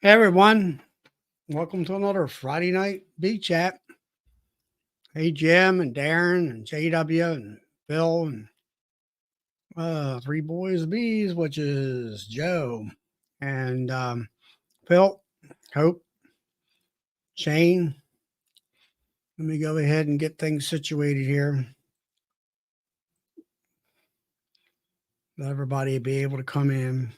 Hey everyone, welcome to another Friday night bee chat. Hey Jim and Darren and JW and Phil and three boys of bees, which is Joe and Phil, Hope, Shane. Let me go ahead and get things situated here. Let everybody be able to come in.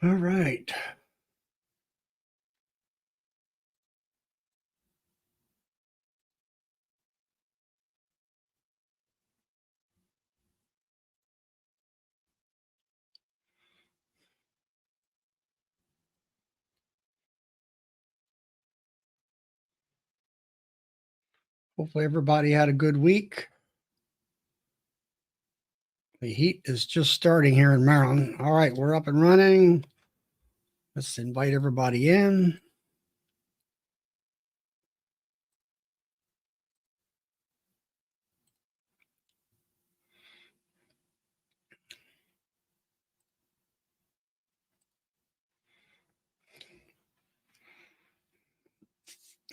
All right. Hopefully everybody had a good week. The heat is just starting here in Maryland. All right, we're up and running. Let's invite everybody in.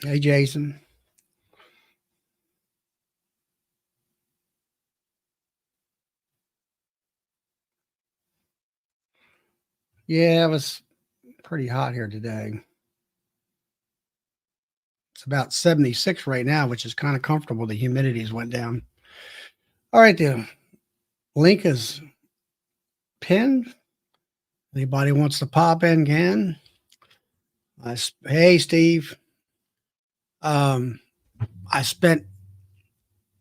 Hey, Jason. Yeah, it was pretty hot here today. It's about 76 right now, which is kind of comfortable. The humidities went down. All right, the link is pinned. Anybody wants to pop in can. Hey, Steve. I spent,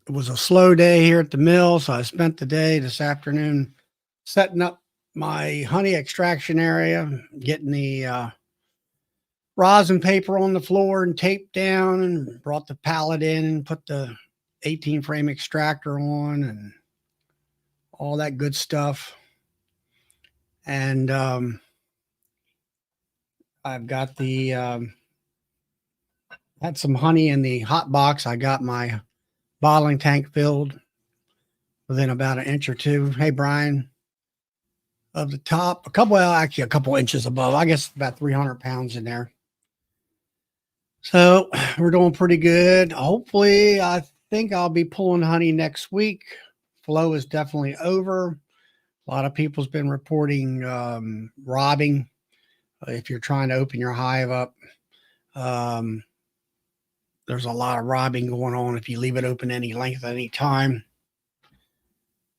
it was a slow day here at the mill, so I spent the day this afternoon setting up my honey extraction area, getting the rosin paper on the floor and taped down, and brought the pallet in and put the 18 frame extractor on and all that good stuff. And I've got the had some honey in the hot box. I got my bottling tank filled within about an inch or two. Hey, Brian, of the top, actually a couple inches above. I guess about 300 pounds in there. So we're doing pretty good. Hopefully, I think I'll be pulling honey next week. Flow is definitely over. A lot of people's been reporting robbing. If you're trying to open your hive up, there's a lot of robbing going on if you leave it open any length at any time.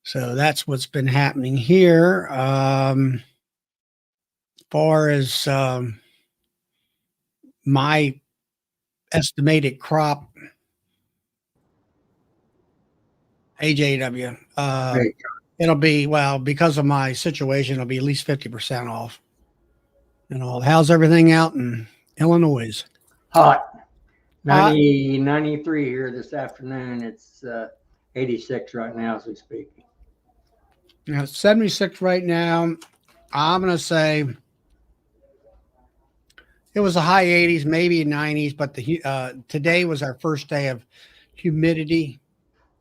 So that's what's been happening here. As far as my estimated crop, AJW, it'll be, well, because of my situation, it'll be at least 50% off. And all. How's everything out in Illinois? Hot. 93 here this afternoon. It's 86 right now as we speak. Now, it's 76 right now. I'm going to say it was a high 80s, maybe 90s, but today was our first day of humidity.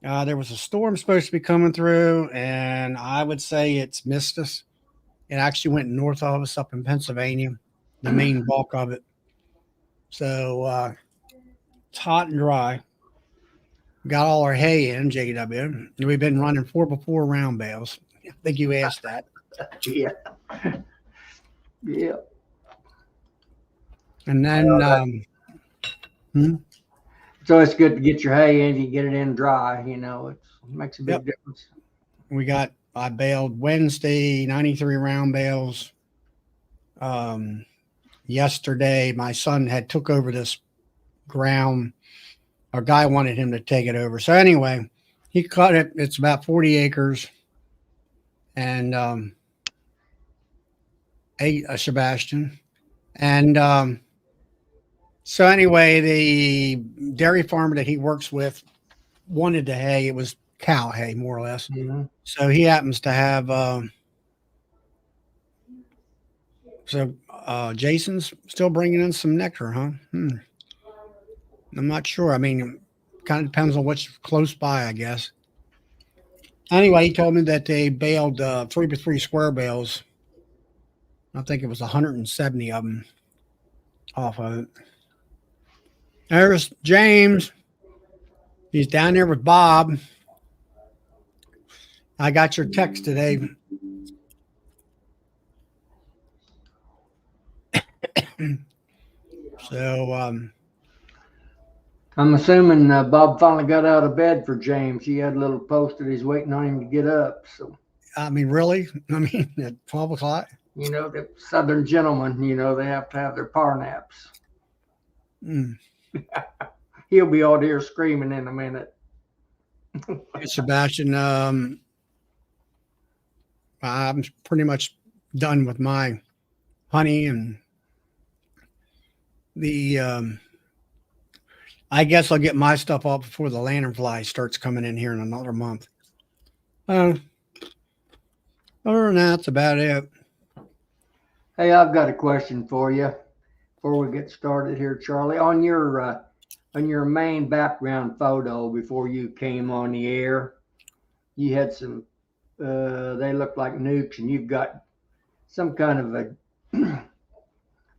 There was a storm supposed to be coming through, and I would say it's missed us. It actually went north of us up in Pennsylvania, the main bulk of it. So it's hot and dry. Got all our hay in, JW. We've been running 4x4 round bales. I think you asked that. Yeah. Yeah. And then so it's good to get your hay in. You get it in dry, it makes a big difference. I baled Wednesday 93 round bales. Yesterday my son had took over this ground. Our guy wanted him to take it over. So anyway, he cut it. It's about 40 acres, and a Sebastian. And so anyway, the dairy farmer that he works with wanted the hay. It was cow hay, more or less. Mm-hmm. So he happens to have. Jason's still bringing in some nectar, huh? I'm not sure. I mean, kind of depends on what's close by, I guess. Anyway, he told me that they baled 3x3 square bales. I think it was 170 of them off of it. There's James. He's down there with Bob. I got your text today. So, I'm assuming Bob finally got out of bed for James. He had a little post that he's waiting on him to get up. So, I mean, really? I mean, at 12 o'clock? you know, the Southern gentlemen, you know, they have to have their power naps. He'll be out here screaming in a minute. Hey, Sebastian, I'm pretty much done with my honey and the I guess I'll get my stuff up before the lanternfly starts coming in here in another month. Other than that, that's about it. Hey, I've got a question for you before we get started here, Charlie. On your main background photo before you came on the air, you had some they look like nukes, and you've got some kind of a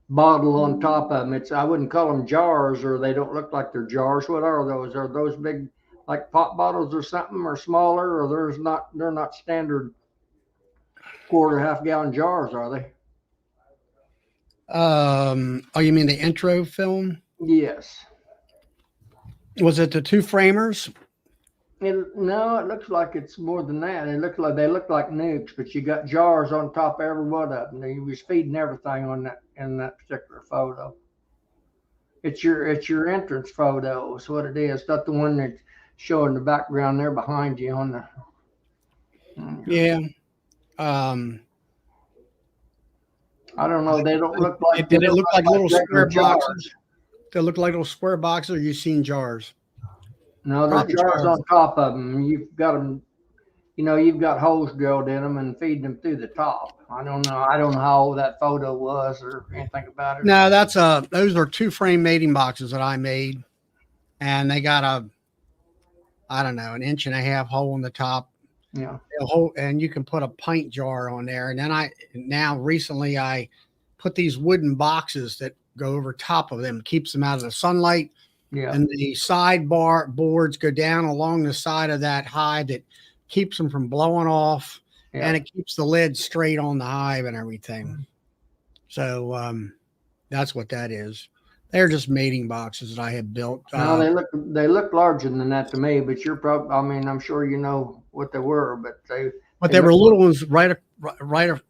bottle on top of them. I wouldn't call them jars, or they don't look like they're jars. What are those? Are those big, like pop bottles or something, or smaller, or they're not standard quarter, half gallon jars, are they? Oh, you mean the intro film? Yes. Was it the two framers? No, it looks like it's more than that. They look like nukes, but you got jars on top of every one of them. You was feeding everything on that in that particular photo. It's your entrance photo. Is what it is. Not the one that's showing the background there behind you on the. Yeah. I don't know. They don't look like. Did it look like little square jars. boxes? They look like little square boxes, or you seen jars? No, there's jars on top of them. You've got them. You know, you've got holes drilled in them and feeding them through the top. I don't know. I don't know how old that photo was or anything about it. No, those are two frame mating boxes that I made, and they got I don't know, an 1.5 inch hole in the top. Yeah. And you can put a pint jar on there. And then recently I put these wooden boxes that go over top of them, keeps them out of the sunlight. Yeah. And the sidebar boards go down along the side of that hive that keeps them from blowing off. Yeah. And it keeps the lid straight on the hive and everything. So that's what that is. They're just mating boxes that I had built. No, they look larger than that to me, but you're probably, I mean, I'm sure you know what they were, but they were little ones right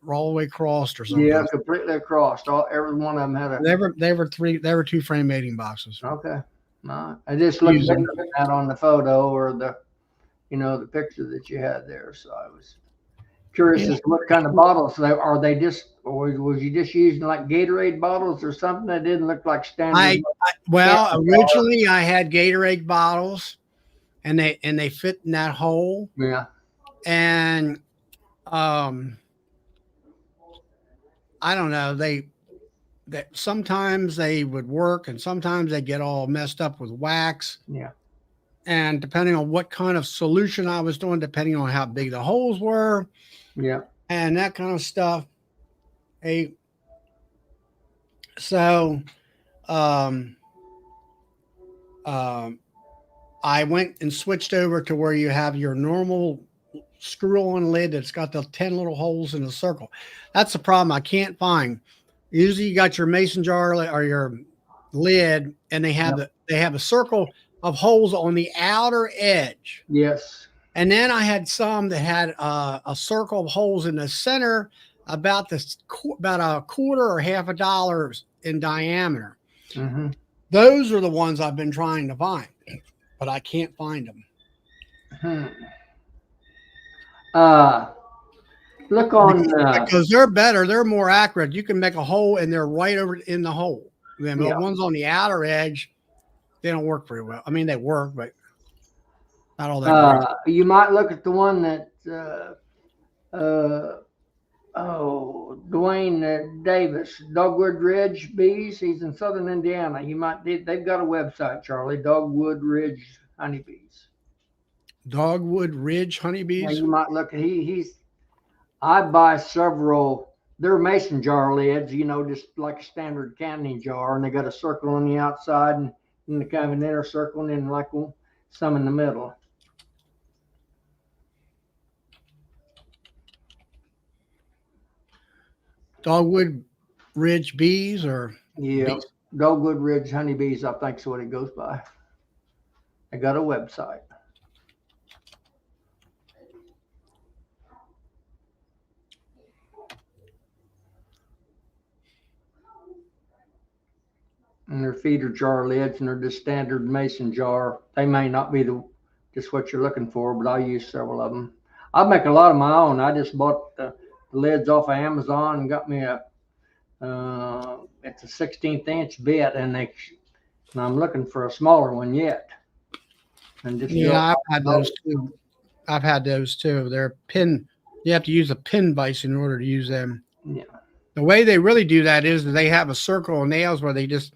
all the way across or something. Yeah, completely across. Every one of them had a. They were two frame mating boxes. Okay. No, I just looked at that on the photo or the picture that you had there. So I was curious as to what kind of bottles are they just, or was you just using like Gatorade bottles or something that didn't look like standard? Originally I had Gatorade bottles, and they fit in that hole. Yeah. And I don't know, that sometimes they would work and sometimes they get all messed up with wax. Yeah. And depending on what kind of solution I was doing, depending on how big the holes were. Yeah. And that kind of stuff. So I went and switched over to where you have your normal screw-on lid that's got the 10 little holes in a circle. That's the problem I can't find. Usually you got your mason jar or your lid, and they have a circle of holes on the outer edge. Yes. And then I had some that had a circle of holes in the center, about a quarter or half a dollar in diameter. Mm-hmm. Those are the ones I've been trying to find, but I can't find them. Hmm. Uh, look on. Because they're better, they're more accurate. You can make a hole and they're right over in the hole. Then the Yeah. ones on the outer edge, they don't work very well. I mean, they work, but not all that great. You might look at the one that. Dwayne Davis, Dogwood Ridge Bees. He's in southern Indiana. You might. They've got a website, Charlie. Dogwood Ridge Honeybees. Dogwood Ridge Yeah, honeybees. you might look at. He's. I buy several. They're mason jar lids, just like a standard canning jar, and they got a circle on the outside and the kind of an inner circle, and then like some in the middle. Dogwood Ridge bees or Yeah, bees. Dogwood Ridge Honeybees, I think is what it goes by. I got a website. And they're feeder jar lids, and they're just standard mason jar. They may not be just what you're looking for, but I use several of them. I make a lot of my own. I just bought the lids off of Amazon and got me it's a 16th inch bit, and I'm looking for a smaller one yet. And just Yeah, I've had those too. I've had those too. They're pin. You have to use a pin vise in order to use them. Yeah, The way they really do that is they have a circle of nails where they just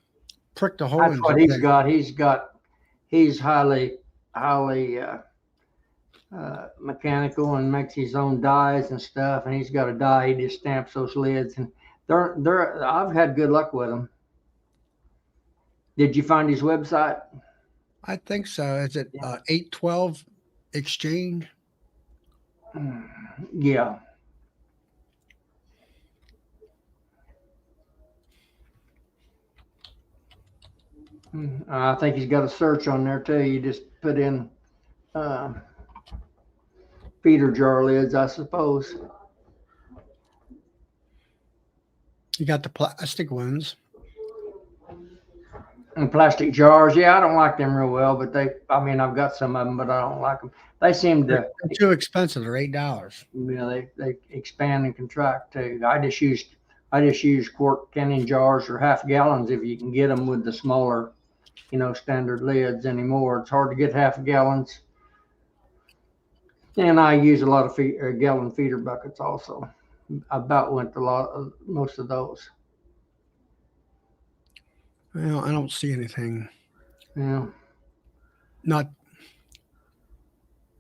prick the hole that's into what the he's thing. got. He's highly mechanical and makes his own dies and stuff. And he's got a die. He just stamps those lids, and they're. I've had good luck with them. Did you find his website? I think so. Is it 812 exchange? Yeah. I think he's got a search on there too. You just put in uh, feeder jar lids, I suppose. You got the plastic ones. And plastic jars, yeah, I don't like them real well, but I've got some of them, but I don't like them. They seem to, They're too expensive. They're $8. they expand and contract too. I just use quart canning jars or half gallons if you can get them with the smaller, standard lids anymore. It's hard to get half gallons. And I use a lot of gallon feeder buckets also. I about went to most of those. Well, I don't see anything. Yeah. Not.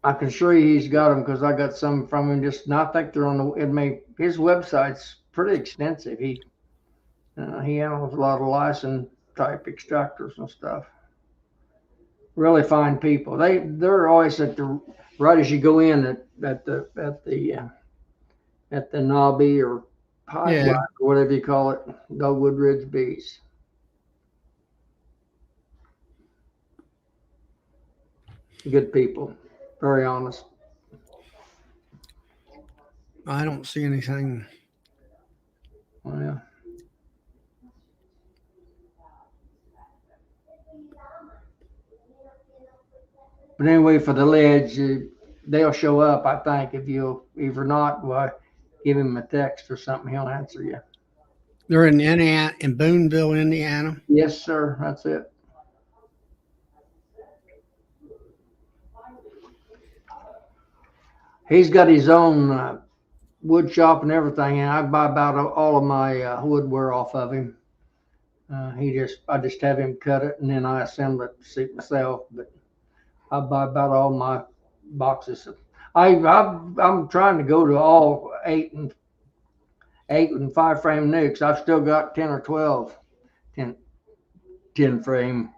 I can assure you he's got them because I got some from him. I think they're on his website's pretty extensive. He handles a lot of license type extractors and stuff. Really fine people. They're always right as you go in at the knobby or pipeline or whatever you call it, Dogwood Ridge Bees. Good people, very honest. I don't see anything. Oh, yeah. But anyway, for the lids, they'll show up. I think if you're not, well, give him a text or something. He'll answer you. They're in Indiana, in Booneville, Indiana. Yes, sir. That's it. He's got his own wood shop and everything, and I buy about all of my woodware off of him. I just have him cut it, and then I assemble it to suit myself. But I buy about all my boxes. I'm trying to go to all 8 and 5 frame nukes. I've still got 10 or 12 10 frame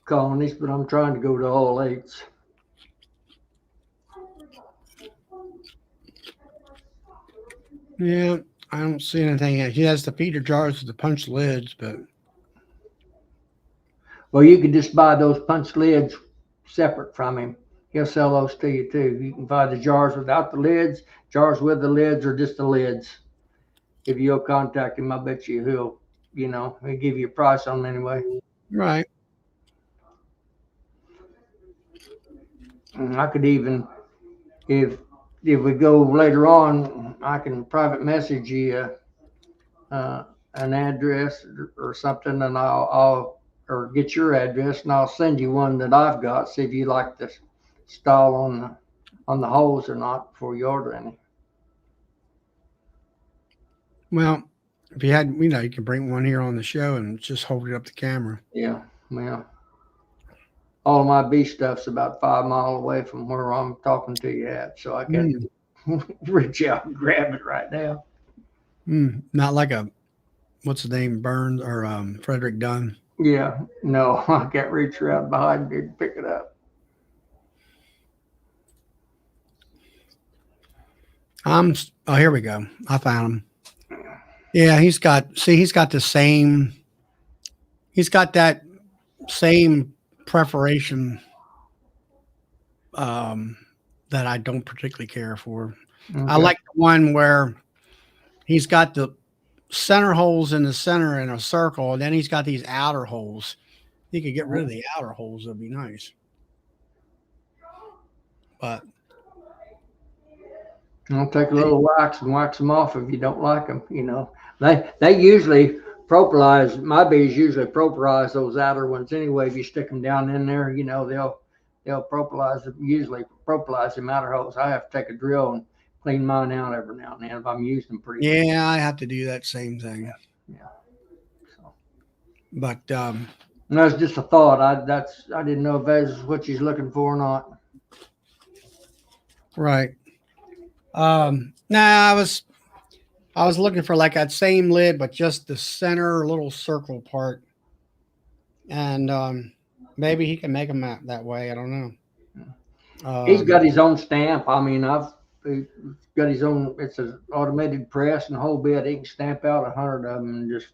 colonies, but I'm trying to go to all 8s. Yeah, I don't see anything. He has the feeder jars with the punch lids, but well, you could just buy those punch lids separate from him. He'll sell those to you too. You can buy the jars without the lids, jars with the lids, or just the lids. If you'll contact him, I bet you he'll give you a price on them anyway. right. And I could even, if we go later on, I can private message you an address or something, and I'll or get your address, and I'll send you one that I've got. See if you like the style on the holes or not before you order any. Well, if you had, you can bring one here on the show and just hold it up the camera. Yeah, well, all of my bee stuff's about 5 miles away from where I'm talking to you at, so I can't reach out and grab it right now. Not like what's his name, Burns or Frederick Dunn. Yeah, no, I can't reach around behind me and pick it up. Oh, here we go. I found him. Yeah, he's got the same. He's got that same preparation that I don't particularly care for. Okay. I like the one where he's got the center holes in the center in a circle, and then he's got these outer holes. He could get rid of the outer holes. That'd be nice. But I'll take a little wax and wax them off if you don't like them. They usually propolize. My bees usually propolize those outer ones anyway. If you stick them down in there, they'll propolize them. Usually propolize them outer holes. I have to take a drill and clean mine out every now and then if I'm using them pretty. Yeah, I have to do that same thing. Yeah. So. But that's just a thought. I didn't know if that's what she's looking for or not. Right. I was looking for like that same lid, but just the center little circle part. And maybe he can make them that way. I don't know. He's got his own stamp. I mean, he's got his own. It's an automated press and a whole bit. He can stamp out 100 of them and just.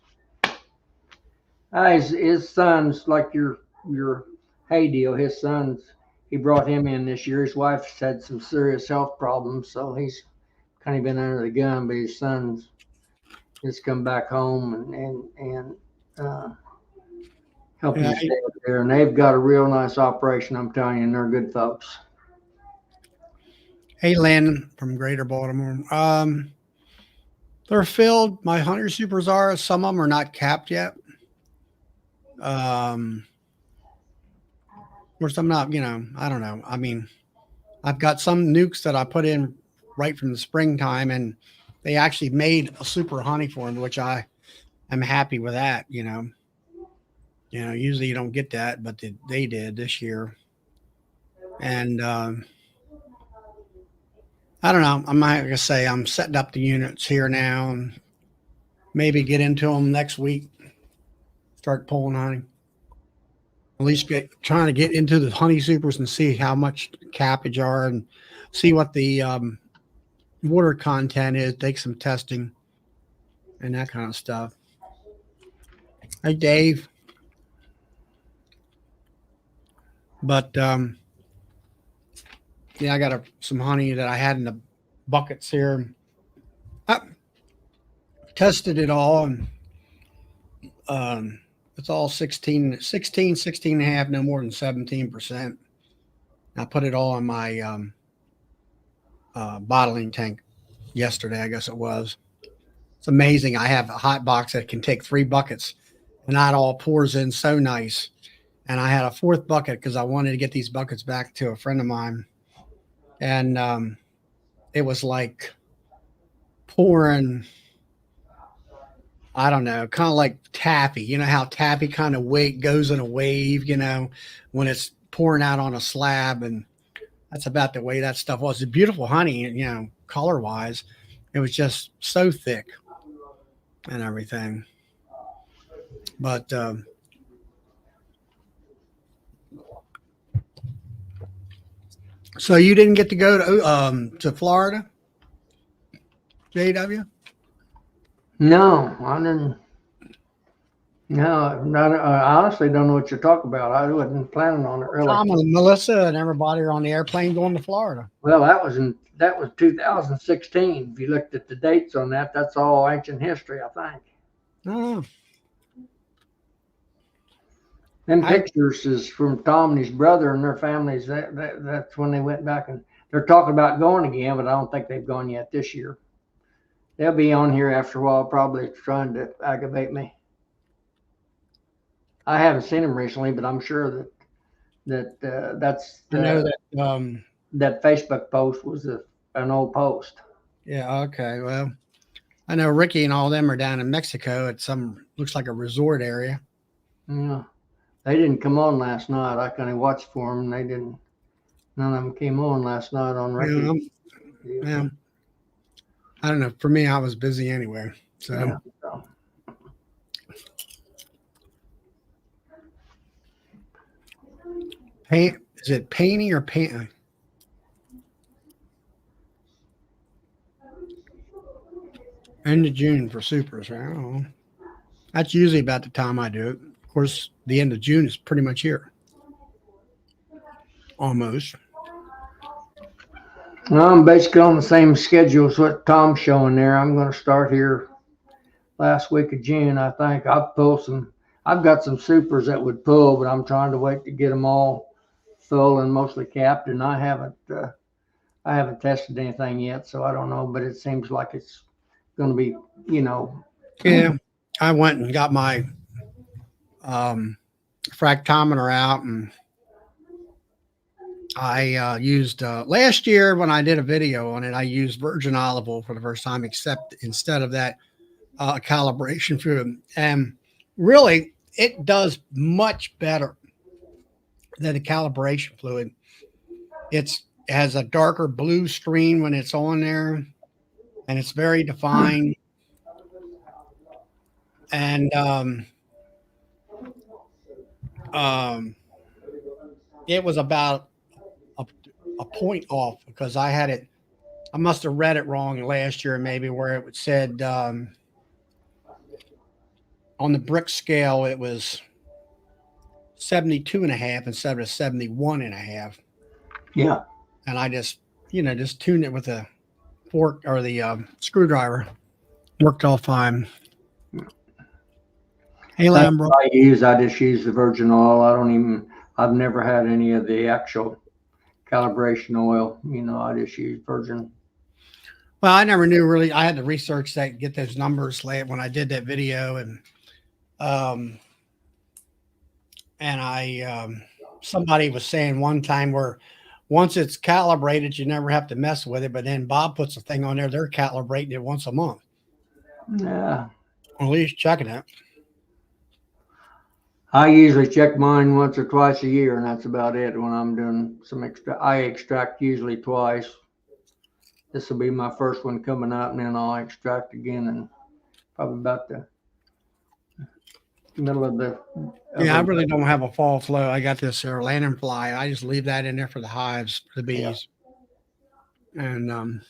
His son's like your hay deal. His son's. He brought him in this year. His wife's had some serious health problems, so he's kind of been under the gun. But his son's just come back home and help him stay up there. And they've got a real nice operation. I'm telling you, and they're good folks. Hey, Landon from Greater Baltimore. They're filled. My Hunter Supers are. Some of them are not capped yet. Or some not, I don't know. I mean, I've got some nukes that I put in right from the springtime, and they actually made a super honey for them, which I am happy with that, usually you don't get that, but they did this year. And I don't know. I'm not going to say I'm setting up the units here now and maybe get into them next week, start pulling honey. At least trying to get into the honey supers and see how much cappage are and see what the water content is, take some testing and that kind of stuff. Hey, Dave. But yeah, I got some honey that I had in the buckets here. I tested it all, and it's all 16 and a half, no more than 17%. I put it all in my bottling tank yesterday, I guess it was. It's amazing. I have a hot box that can take 3 buckets, and that all pours in so nice. And I had a 4th bucket because I wanted to get these buckets back to a friend of mine. And it was like pouring, I don't know, kind of like taffy. You know how taffy kind of weight goes in a wave, when it's pouring out on a slab. And that's about the way that stuff was. It's beautiful honey, color-wise. It was just so thick and everything. But so you didn't get to go to Florida, JW? No, I didn't. No, not, I honestly don't know what you're talking about. I wasn't planning on it really. Tom and Melissa and everybody are on the airplane going to Florida. Well, that was 2016. If you looked at the dates on that, that's all ancient history, I think. Oh. Them pictures is from Tom and his brother and their families. That's when they went back, and they're talking about going again, but I don't think they've gone yet this year. They'll be on here after a while, probably trying to aggravate me. I haven't seen them recently, but I'm sure that's I know that. that Facebook post was an old post. Yeah. Okay. Well, I know Ricky and all them are down in Mexico at some looks like a resort area. Yeah, they didn't come on last night. I kind of watched for them. They didn't. None of them came on last night on record. Yeah. I don't know. For me, I was busy anyway. So. Yeah. Paint, is it painting or painting? End of June for supers. I don't know. That's usually about the time I do it. Of course, the end of June is pretty much here. Almost. Well, I'm basically on the same schedule as what Tom's showing there. I'm going to start here last week of June. I think I've got some supers that would pull, but I'm trying to wait to get them all full and mostly capped. And I haven't tested anything yet, so I don't know. But it seems like it's going to be, Yeah, I went and got my fractometer out, and I used last year when I did a video on it. I used virgin olive oil for the first time, except instead of that calibration fluid, and really it does much better than the calibration fluid. It has a darker blue screen when it's on there, and it's very defined. And it was about a point off because I must have read it wrong last year, maybe, where it said on the brick scale it was 72.5 instead of 71.5. Yeah. And I just tuned it with a fork or the screwdriver. Worked all fine. Hey, Lambro. I just use the virgin oil. I've never had any of the actual calibration oil. I just use virgin. Well, I never knew really. I had to research that, get those numbers late when I did that video, and somebody was saying one time where once it's calibrated, you never have to mess with it. But then Bob puts a thing on there; they're calibrating it once a month. Yeah, or at least checking it. I usually check mine once or twice a year, and that's about it. When I'm doing I extract usually twice. This will be my first one coming out, and then I'll extract again, and probably about the middle of the. Yeah, I really don't have a fall flow. I got this lantern fly. I just leave that in there for the hives, for the bees, and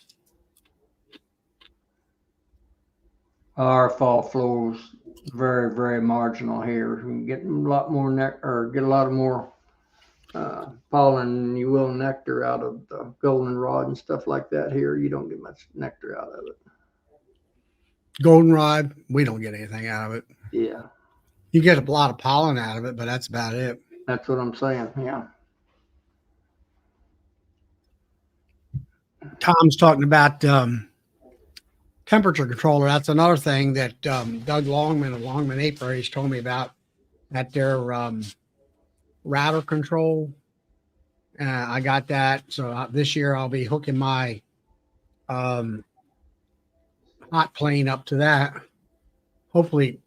our fall flow is very, very marginal here. You can get a lot more get a lot more pollen than you will nectar out of the goldenrod and stuff like that. Here, you don't get much nectar out of it. Goldenrod, we don't get anything out of it. Yeah, you get a lot of pollen out of it, but that's about it. That's what I'm saying. Yeah. Tom's talking about temperature controller. That's another thing that Doug Longman of Longman Apiaries told me about at their router control. I got that. So this year I'll be hooking my hot plane up to that. Hopefully,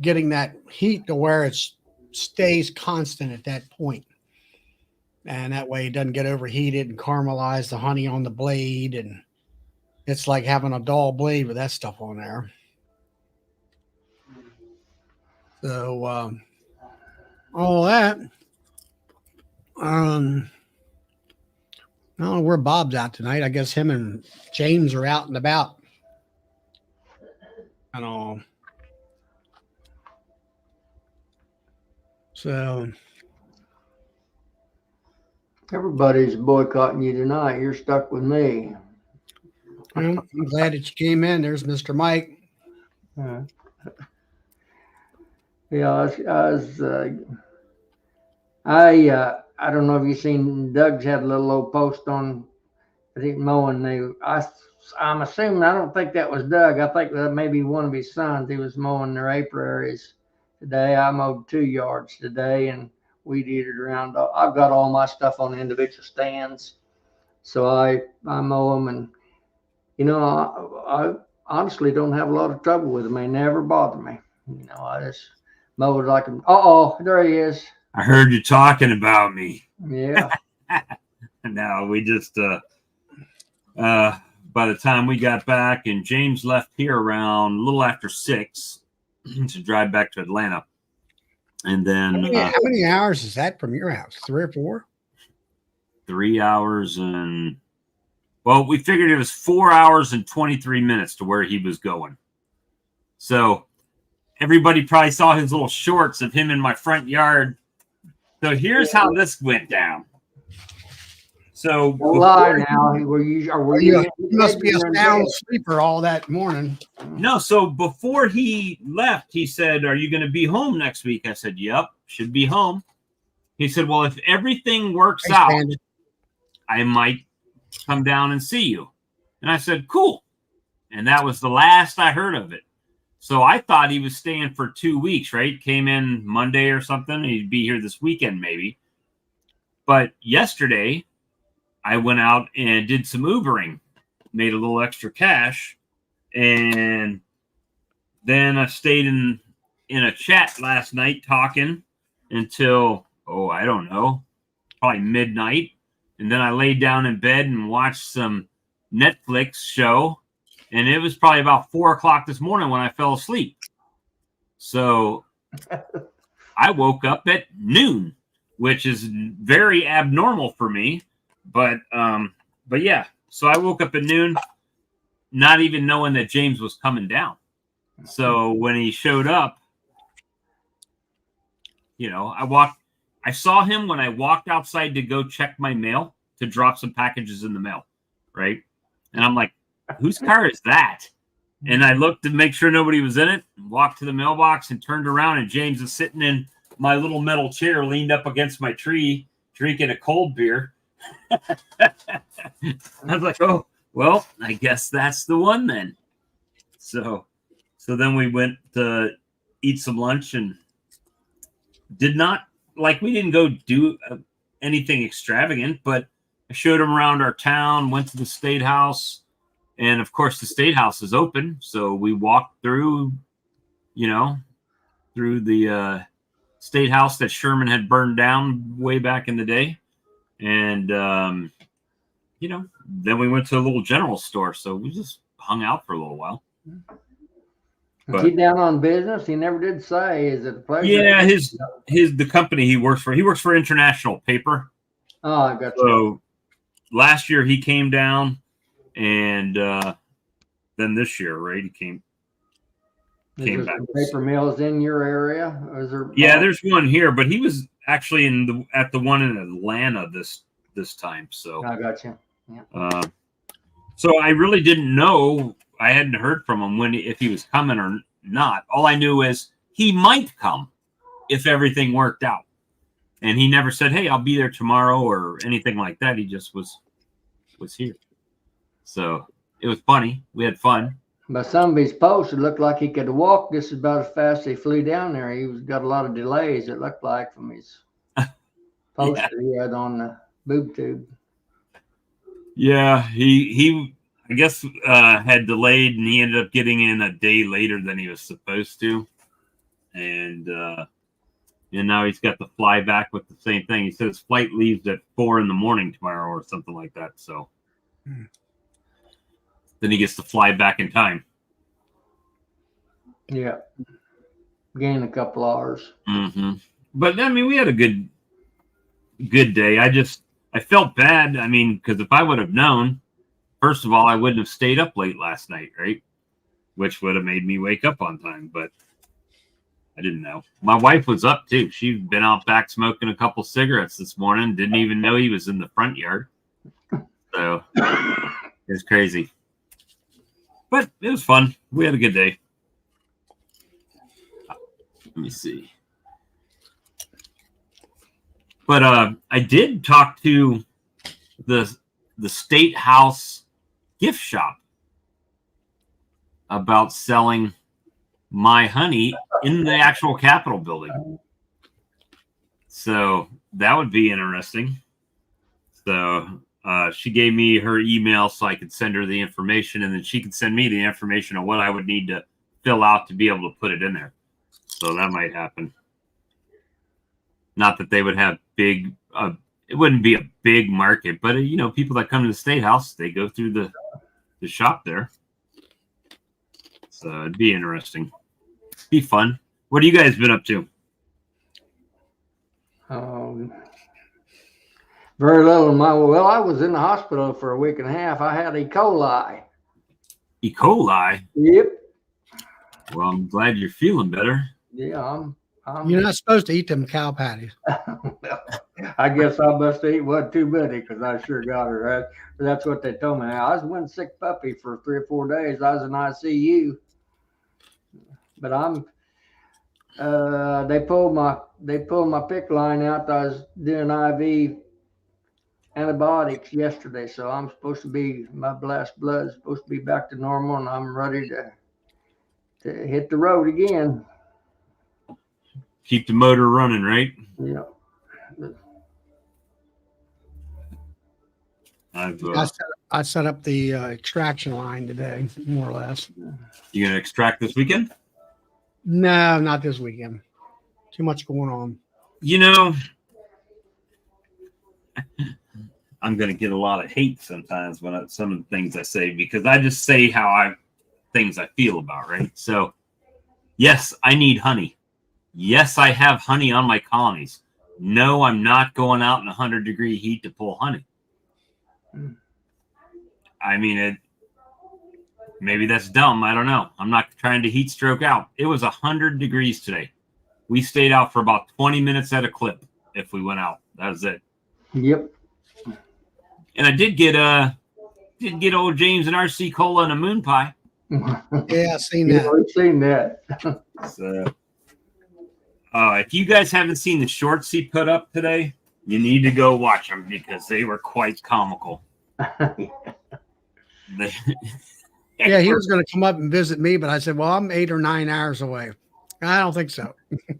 getting that heat to where it stays constant at that point. And that way it doesn't get overheated and caramelize the honey on the blade. And it's like having a dull blade with that stuff on there. So all that. I don't know where Bob's out tonight. I guess him and James are out and about. And all. So everybody's boycotting you tonight. You're stuck with me. Well, I'm glad that you came in. There's Mr. Mike. Yeah, I don't know if you've seen Doug's had a little old post on I think mowing. I'm assuming I don't think that was Doug. I think that maybe one of his sons. He was mowing their apiaries today. I mowed 2 yards today and weed eated around. I've got all my stuff on individual stands, so I mow them, and I honestly don't have a lot of trouble with them. They never bother me. I just mow it like. There he is. I heard you talking about me. Yeah. No, we just by the time we got back, and James left here around a little after 6 to drive back to Atlanta. And then how many hours is that from your house? 3 or 4? 3 hours and we figured it was 4 hours and 23 minutes to where he was going. So everybody probably saw his little shorts of him in my front yard. So here's how this went down. So you must be a sound sleeper all that morning. No, so before he left, he said, "Are you going to be home next week?" I said, "Yep, should be home." He said, "Well, if everything works out, I might come down and see you." And I said, "Cool." And that was the last I heard of it. So I thought he was staying for 2 weeks, right? Came in Monday or something. He'd be here this weekend maybe. But yesterday, I went out and did some Ubering, made a little extra cash. And then I stayed in a chat last night talking until, I don't know, probably midnight. And then I laid down in bed and watched some Netflix show. And it was probably about 4 o'clock this morning when I fell asleep. So I woke up at noon, which is very abnormal for me. But yeah, so I woke up at noon, not even knowing that James was coming down. So when he showed up, I saw him when I walked outside to go check my mail to drop some packages in the mail, right? And I'm like, whose car is that? And I looked to make sure nobody was in it, walked to the mailbox and turned around, and James is sitting in my little metal chair leaned up against my tree, drinking a cold beer. I was like, oh, well, I guess that's the one then. So then we went to eat some lunch and we didn't go do anything extravagant, but I showed him around our town, went to the State House, and of course the State House is open. So we walked through the State House that Sherman had burned down way back in the day. And, then we went to a little general store. So we just hung out for a little while. Is he down on business? He never did say. Is it a pleasure? Yeah, the company he works for International Paper. Oh, I got you. So last year he came down, and then this year, right? He came back. Paper mills in your area? Or is there? Yeah, there's one here, but he was actually at the one in Atlanta this time. So I got you. Yeah. So I really didn't know. I hadn't heard from him if he was coming or not. All I knew is he might come if everything worked out. And he never said, "Hey, I'll be there tomorrow," or anything like that. He just was here. So it was funny. We had fun. By some of his posts, it looked like he could walk just about as fast as he flew down there. Got a lot of delays, it looked like, from his poster he had on the boob tube. Yeah, he I guess had delayed, and he ended up getting in a day later than he was supposed to. And now he's got to fly back with the same thing. He said his flight leaves at 4 a.m. tomorrow or something like that. So then he gets to fly back in time. Yeah. Gain a couple hours. Mm-hmm. But I mean, we had a good day. I felt bad. I mean, because if I would have known, first of all, I wouldn't have stayed up late last night, right? Which would have made me wake up on time, but I didn't know. My wife was up too. She'd been out back smoking a couple cigarettes this morning. Didn't even know he was in the front yard. So it's crazy. But it was fun. We had a good day. Let me see. But I did talk to the State House gift shop about selling my honey in the actual Capitol building. So that would be interesting. So she gave me her email so I could send her the information, and then she could send me the information on what I would need to fill out to be able to put it in there. So that might happen. Not that they would have big, it wouldn't be a big market, but you know, people that come to the State House, they go through the shop there. So it'd be interesting. Be fun. What have you guys been up to? Very little. I was in the hospital for a week and a half. I had E. coli. E. coli? Yep. Well, I'm glad you're feeling better. Yeah, You're not supposed to eat them cow patties. I guess I must eat one too many because I sure got her. Right? That's what they told me. I was one sick puppy for 3 or 4 days. I was in ICU, but they pulled my PICC line out. I was doing IV antibiotics yesterday, so I'm supposed to be, my blast blood is supposed to be back to normal, and I'm ready to hit the road again. Keep the motor running, right? Yeah. I set up the extraction line today, more or less. You gonna extract this weekend? No, not this weekend. Too much going on. You know, I'm gonna get a lot of hate sometimes when some of the things I say, because I just say things I feel about, right? So, yes, I need honey. Yes, I have honey on my colonies. No, I'm not going out in 100-degree heat to pull honey. I mean, maybe that's dumb. I don't know. I'm not trying to heat stroke out. It was 100 degrees today. We stayed out for about 20 minutes at a clip if we went out. That was it. Yep. And I did get old James an RC cola and a moon pie. Yeah, I've seen that. I've seen that. So, if you guys haven't seen the shorts he put up today, you need to go watch them because they were quite comical. Yeah, he was going to come up and visit me, but I said, well, I'm 8 or 9 hours away. I don't think so.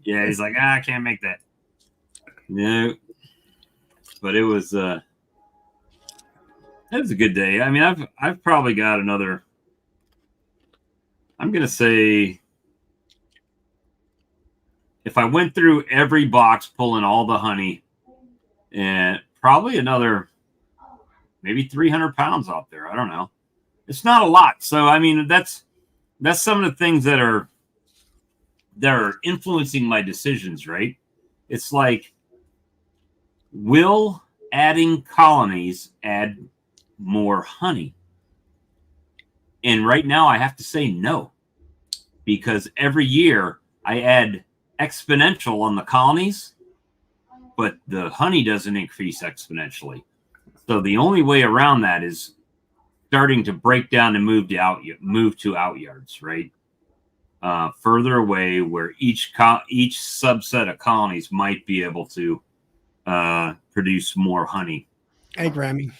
Yeah, he's like, I can't make that. No. But it was a good day. I mean, I've probably got another, I'm gonna say, if I went through every box pulling all the honey, and probably another maybe 300 pounds out there. I don't know. It's not a lot. So I mean, that's some of the things that are influencing my decisions, right? It's like, will adding colonies add more honey? And right now I have to say no, because every year I add exponential on the colonies, but the honey doesn't increase exponentially. So the only way around that is starting to break down and move to out yards, right? Further away, where each subset of colonies might be able to produce more honey. Hey, Grammy.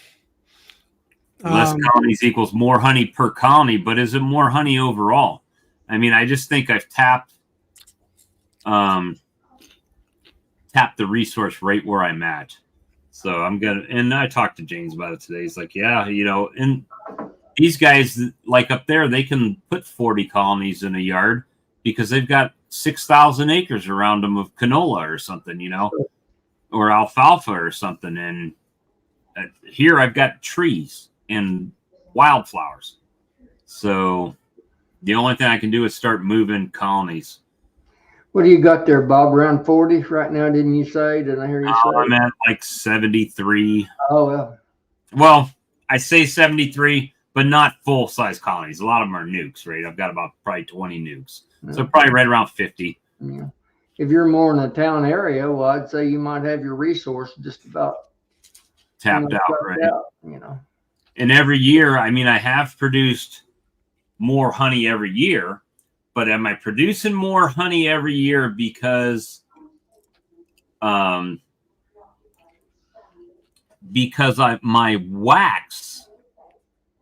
Less colonies equals more honey per colony, but is it more honey overall? I mean, I just think I've tapped the resource right where I'm at. So and I talked to James about it today. He's like, yeah, you know, and these guys, like up there, they can put 40 colonies in a yard because they've got 6,000 acres around them of canola or something, you know, or alfalfa or something. And here I've got trees and wildflowers. So the only thing I can do is start moving colonies. What do you got there, Bob? Around 40 right now, didn't you say? Didn't I hear you say? I'm at like 73. Oh, well. Well, I say 73, but not full-size colonies. A lot of them are nukes, right? I've got about probably 20 nukes. So probably right around 50. Yeah. If you're more in a town area, well, I'd say you might have your resource just about tapped out, right? You know. And every year, I mean, I have produced more honey every year, but am I producing more honey every year because my wax,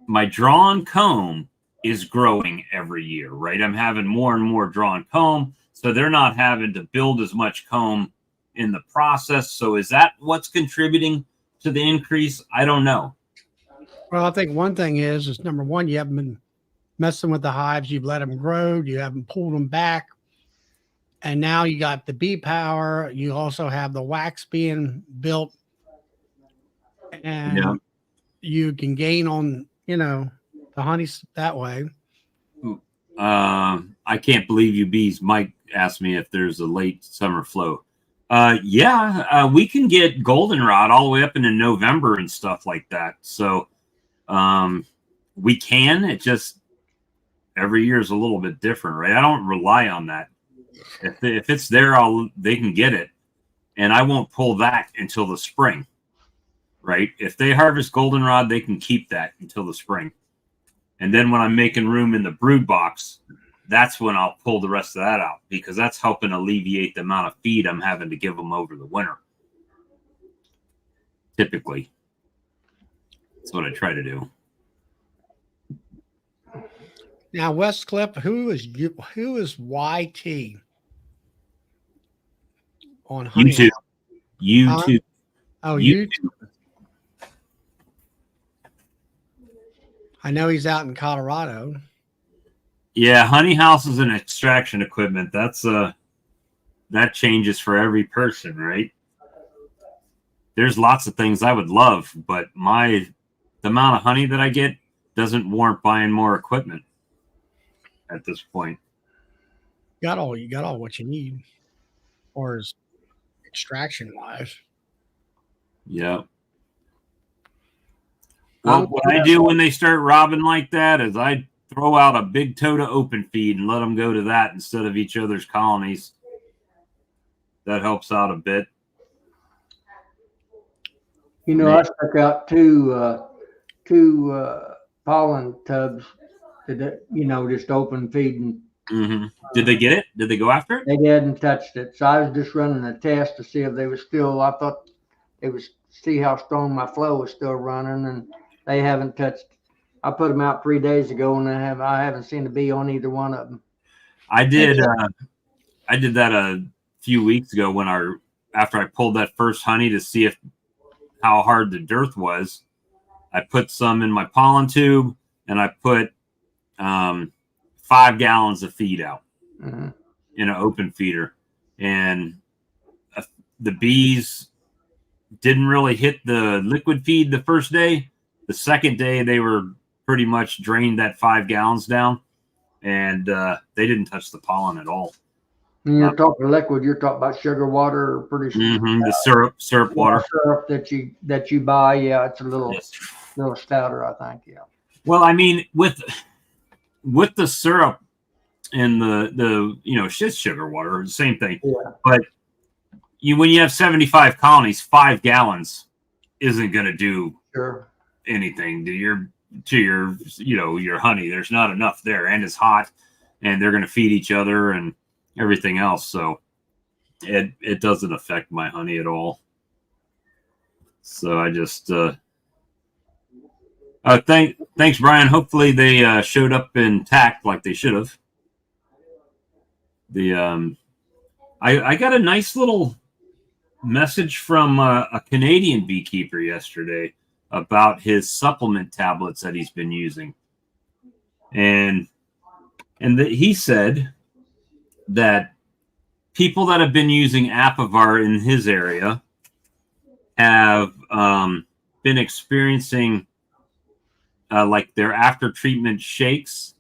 my drawn comb is growing every year, right? I'm having more and more drawn comb, so they're not having to build as much comb in the process. So is that what's contributing to the increase? I don't know. Well, I think one thing is number one, you haven't been messing with the hives. You've let them grow. You haven't pulled them back. And now you got the bee power. You also have the wax being built. And Yeah. you can gain on, the honeys that way. I can't believe you bees. Mike asked me if there's a late summer flow. We can get goldenrod all the way up into November and stuff like that. So we can. It just every year is a little bit different, right? I don't rely on that. If it's there, they can get it, and I won't pull that until the spring, right? If they harvest goldenrod, they can keep that until the spring, and then when I'm making room in the brood box, that's when I'll pull the rest of that out, because that's helping alleviate the amount of feed I'm having to give them over the winter. Typically, that's what I try to do. Now, Westcliff, who is YT on honey? YouTube. YouTube. Oh, YouTube. I know he's out in Colorado. Yeah, honey houses and extraction equipment. That changes for every person, right? There's lots of things I would love, but the amount of honey that I get doesn't warrant buying more equipment at this point. You got all what you need, or as extraction wise. Yeah. Well, what I do when they start robbing like that is I throw out a big tote of open feed and let them go to that instead of each other's colonies. That helps out a bit. I stuck out two pollen tubs that, just open feeding. Mm-hmm. Did they get it? Did they go after it? They hadn't touched it. So I was just running a test to see if they were still, I thought it was, see how strong my flow was still running, and they haven't touched. I put them out 3 days ago, and I haven't seen a bee on either one of them. I did that a few weeks ago after I pulled that first honey to see how hard the dearth was. I put some in my pollen tube, and I put 5 gallons of feed out in an open feeder, and the bees didn't really hit the liquid feed the first day. The second day, they were pretty much drained that 5 gallons down, and they didn't touch the pollen at all. When you're talking liquid, you're talking about sugar water, or pretty the syrup water. Syrup that you buy, yeah, it's a little stouter, I think, yeah. Well, I mean, with the syrup and the it's sugar water, the same thing. Yeah. But when you have 75 colonies, 5 gallons isn't going to do anything to your honey. There's not enough there, and it's hot, and they're going to feed each other and everything else. So it doesn't affect my honey at all. So I just thanks, Brian. Hopefully they showed up intact like they should have. I got a nice little message from a Canadian beekeeper yesterday about his supplement tablets that he's been using, and he said that people that have been using Apivar in his area have been experiencing like their after treatment shakes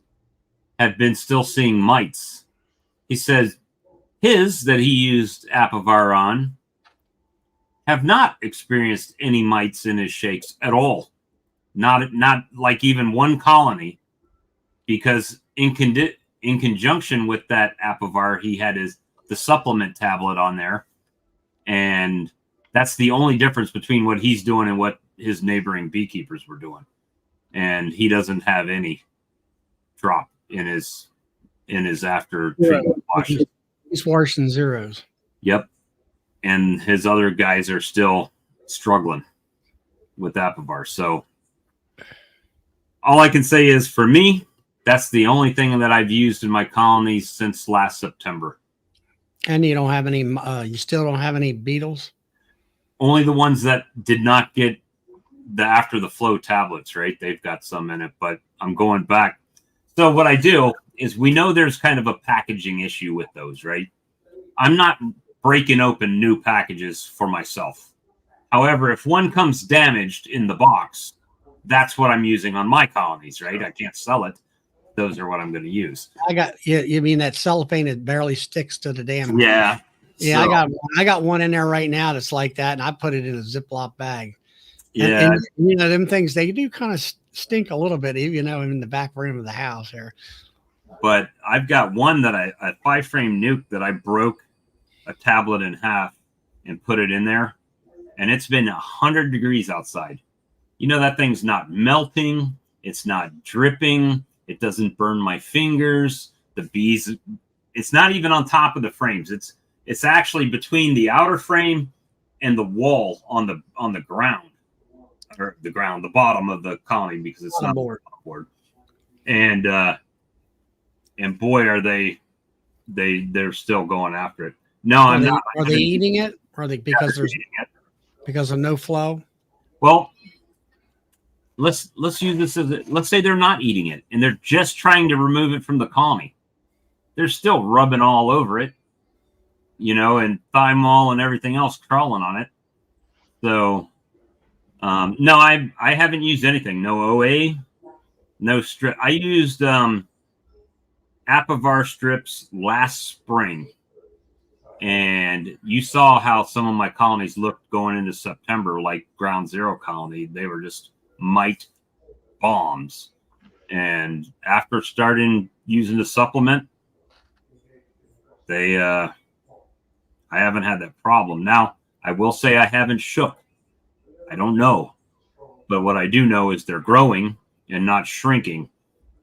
have been still seeing mites. He says his that he used Apivar on have not experienced any mites in his shakes at all. Not like even one colony, because in conjunction with that Apivar, he had the supplement tablet on there, and that's the only difference between what he's doing and what his neighboring beekeepers were doing. And he doesn't have any drop in his in his after treatment washes. He's worse than zeros. Yep. And his other guys are still struggling with Apivar. So all I can say is, for me, that's the only thing that I've used in my colonies since last September. And you don't have any, you still don't have any beetles? Only the ones that did not get the after the flow tablets, right? They've got some in it, but I'm going back. So what I do is, we know there's kind of a packaging issue with those, right? I'm not breaking open new packages for myself. However, if one comes damaged in the box, that's what I'm using on my colonies, right? I can't sell it. Those are what I'm going to use. I got, you mean that cellophane that barely sticks to the damn. Yeah. Yeah, So, I got one in there right now that's like that, and I put it in a Ziploc bag. yeah. And you know, them things, they do kind of stink a little bit, you know, in the back room of the house there. But I've got one that a 5-frame nuke that I broke a tablet in half and put it in there, and it's been 100 degrees outside. You know, that thing's not melting. It's not dripping. It doesn't burn my fingers. The bees, it's not even on top of the frames. It's actually between the outer frame and the wall on the ground, or the bottom of the colony, because it's not on board. And boy, are they're still going after it. No, I'm not. Are they eating it? Are they, because because of no flow? Well, let's use this as let's say they're not eating it and they're just trying to remove it from the colony. They're still rubbing all over it, you know, and thymol and everything else crawling on it. So, no, I haven't used anything. No OA, no strip. I used Apivar strips last spring, and you saw how some of my colonies looked going into September, like Ground Zero colony. They were just mite bombs. And after starting using the supplement, I haven't had that problem. Now, I will say I haven't shook. I don't know. But what I do know is they're growing and not shrinking.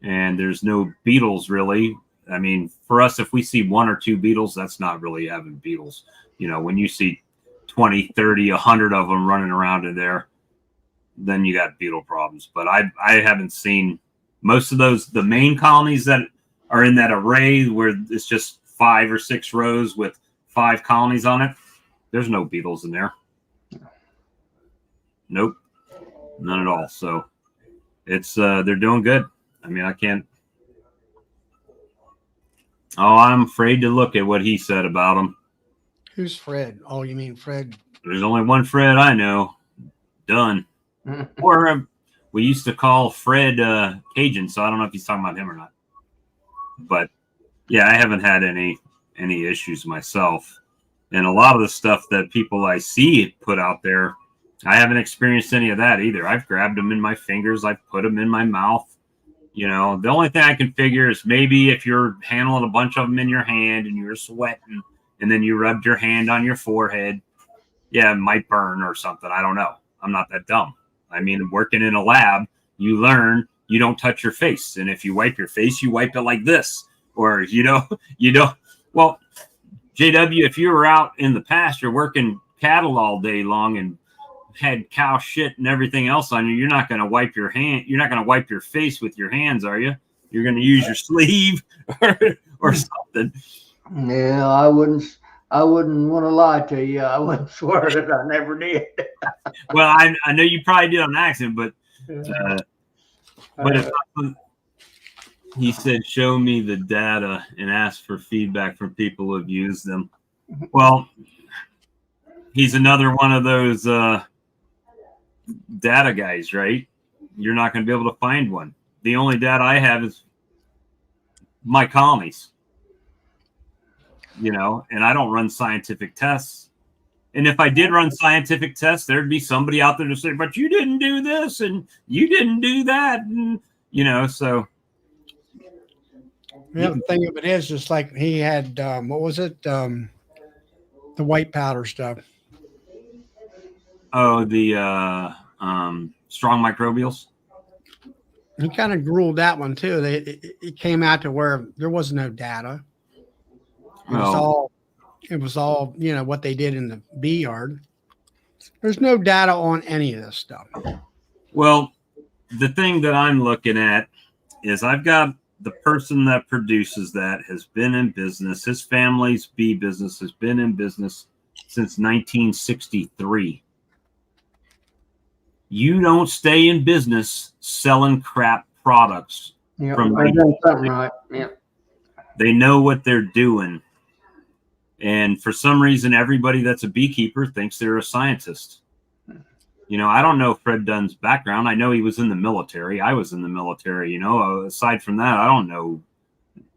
And there's no beetles, really. I mean, for us, if we see 1 or 2 beetles, that's not really having beetles. You know, when you see 20, 30, 100 of them running around in there, then you got beetle problems. But I haven't seen most of those, the main colonies that are in that array where it's just 5 or 6 rows with 5 colonies on it. There's no beetles in there. Nope. None at all. So it's, they're doing good. I mean, I can't. Oh, I'm afraid to look at what he said about them. Who's Fred? Oh, you mean Fred? There's only one Fred I know. Done. Or we used to call Fred Cajun, so I don't know if he's talking about him or not. But yeah, I haven't had any issues myself. And a lot of the stuff that people I see put out there, I haven't experienced any of that either. I've grabbed them in my fingers. I've put them in my mouth. You know, the only thing I can figure is maybe if you're handling a bunch of them in your hand and you're sweating and then you rubbed your hand on your forehead, yeah, it might burn or something. I don't know. I'm not that dumb. I mean, working in a lab, you learn you don't touch your face. And if you wipe your face, you wipe it like this. Or, you know, you don't. Well, JW, if you were out in the pasture working cattle all day long and had cow shit and everything else on you, you're not going to wipe your hand. You're not going to wipe your face with your hands, are you? You're going to use your sleeve or something. Yeah, I wouldn't want to lie to you. I wouldn't swear that I never did. Well, I know you probably did on accident, but he said, show me the data and ask for feedback from people who have used them. Well, he's another one of those data guys, right? You're not going to be able to find one. The only data I have is my colonies, you know, and I don't run scientific tests. And if I did run scientific tests, there'd be somebody out there to say, but you didn't do this and you didn't do that. And, you know, so. Yeah, the thing of it is, just like he had, what was it? The white powder stuff. Oh, the strong microbials. he kind of ruled that one too. It came out to where there was no data. It was all what they did in the bee yard. There's no data on any of this stuff. Well, the thing that I'm looking at is I've got the person that produces that has been in business. His family's bee business has been in business since 1963. You don't stay in business selling crap products. Yeah, from they're doing something right. Yeah. They know what they're doing. And for some reason, everybody that's a beekeeper thinks they're a scientist. I don't know Fred Dunn's background. I know he was in the military. I was in the military. Aside from that, I don't know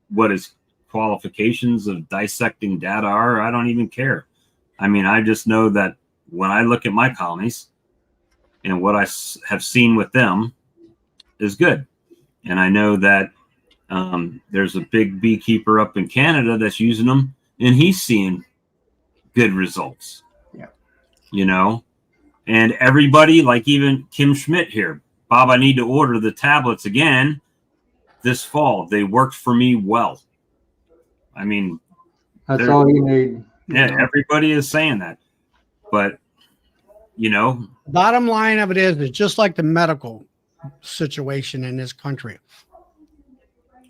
what his qualifications of dissecting data are. I don't even care. I mean, I just know that when I look at my colonies and what I have seen with them is good. And I know that there's a big beekeeper up in Canada that's using them, and he's seeing good results. Yeah. And everybody, like even Kim Schmidt here, Bob, I need to order the tablets again this fall. They worked for me well. I mean, that's all you need. Yeah, everybody is saying that. But, bottom line of it is just like the medical situation in this country.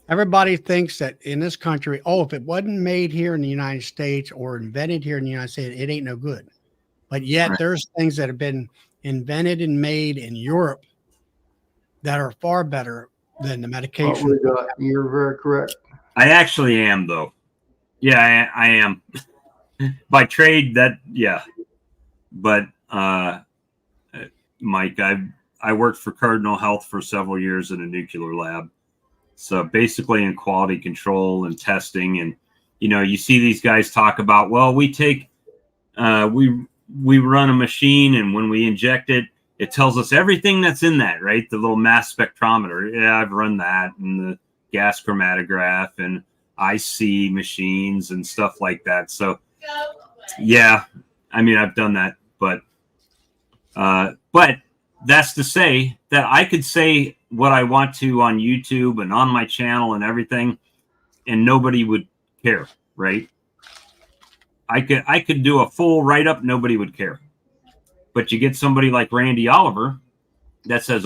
Everybody thinks that in this country, if it wasn't made here in the United States or invented here in the United States, it ain't no good. But yet there's things that have been invented and made in Europe that are far better than the medication. You're very correct. I actually am, though. Yeah, I am. By trade, But, Mike, I worked for Cardinal Health for several years in a nuclear lab. So basically in quality control and testing. And, you see these guys talk about, well, we take, we run a machine, and when we inject it, it tells us everything that's in that, right? The little mass spectrometer. Yeah, I've run that, and the gas chromatograph and IC machines and stuff like that. So, yeah, I mean, I've done that, but that's to say that I could say what I want to on YouTube and on my channel and everything, and nobody would care, right? I could do a full write-up, nobody would care. But you get somebody like Randy Oliver that says,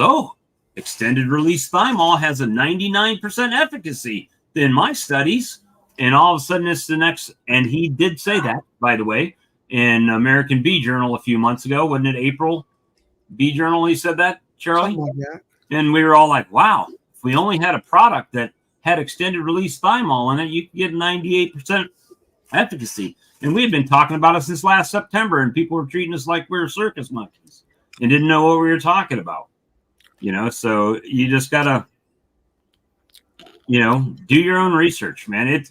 extended release thymol has a 99% efficacy in my studies. And all of a sudden it's the next, and he did say that, by the way, in American Bee Journal a few months ago. Wasn't it April Bee Journal he said that, Charlie? Something like that. And we were all like, wow, if we only had a product that had extended release thymol in it, you could get 98% efficacy. And we had been talking about it since last September, and people were treating us like we were circus monkeys and didn't know what we were talking about. So you just gotta, do your own research, man.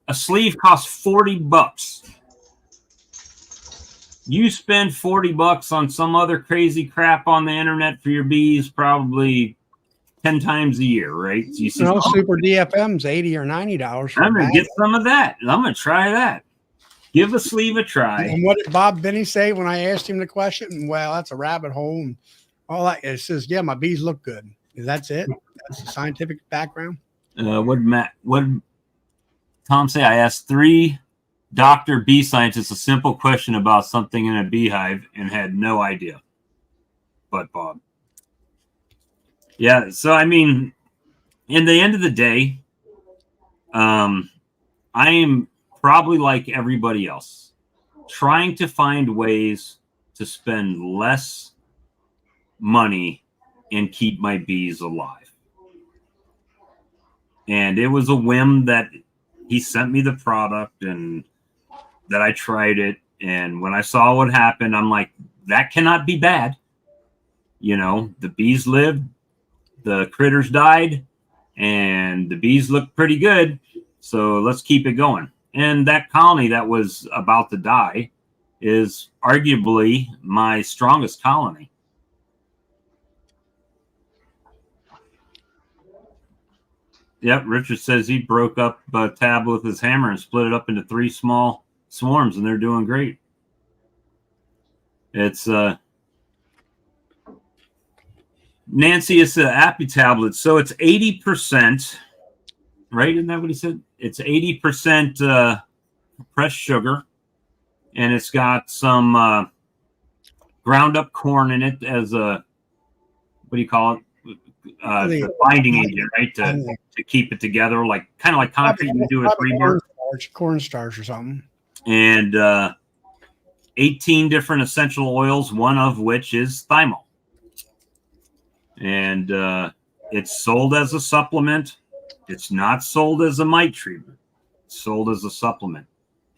A sleeve costs $40. You spend $40 on some other crazy crap on the internet for your bees probably 10 times a year, right? So you see, Super DFM's $80 or $90. I'm gonna get some of that. I'm gonna try that. Give a sleeve a try. And what did Bob Benny say when I asked him the question? Well, that's a rabbit hole. And all that. It says, yeah, my bees look good. That's it. That's the scientific background. What did Tom say? I asked 3 doctor bee scientists a simple question about something in a beehive and had no idea. But Bob. Yeah. So, I mean, in the end of the day, I am probably like everybody else, trying to find ways to spend less money and keep my bees alive. And it was a whim that he sent me the product and that I tried it. And when I saw what happened, I'm like, that cannot be bad. The bees lived, the critters died, and the bees look pretty good. So let's keep it going. And that colony that was about to die is arguably my strongest colony. Yep, Richard says he broke up a tab with his hammer and split it up into 3 small swarms, and they're doing great. It's Nancy, it's the Appy tablet. So it's 80%, right? Isn't that what he said? It's 80% pressed sugar, and it's got some ground up corn in it as a, what do you call it? The binding agent, right? To keep it together, like kind of like concrete you do with rebar. Cornstarch or something. And 18 different essential oils, one of which is thymol. And it's sold as a supplement. It's not sold as a mite treatment. It's sold as a supplement.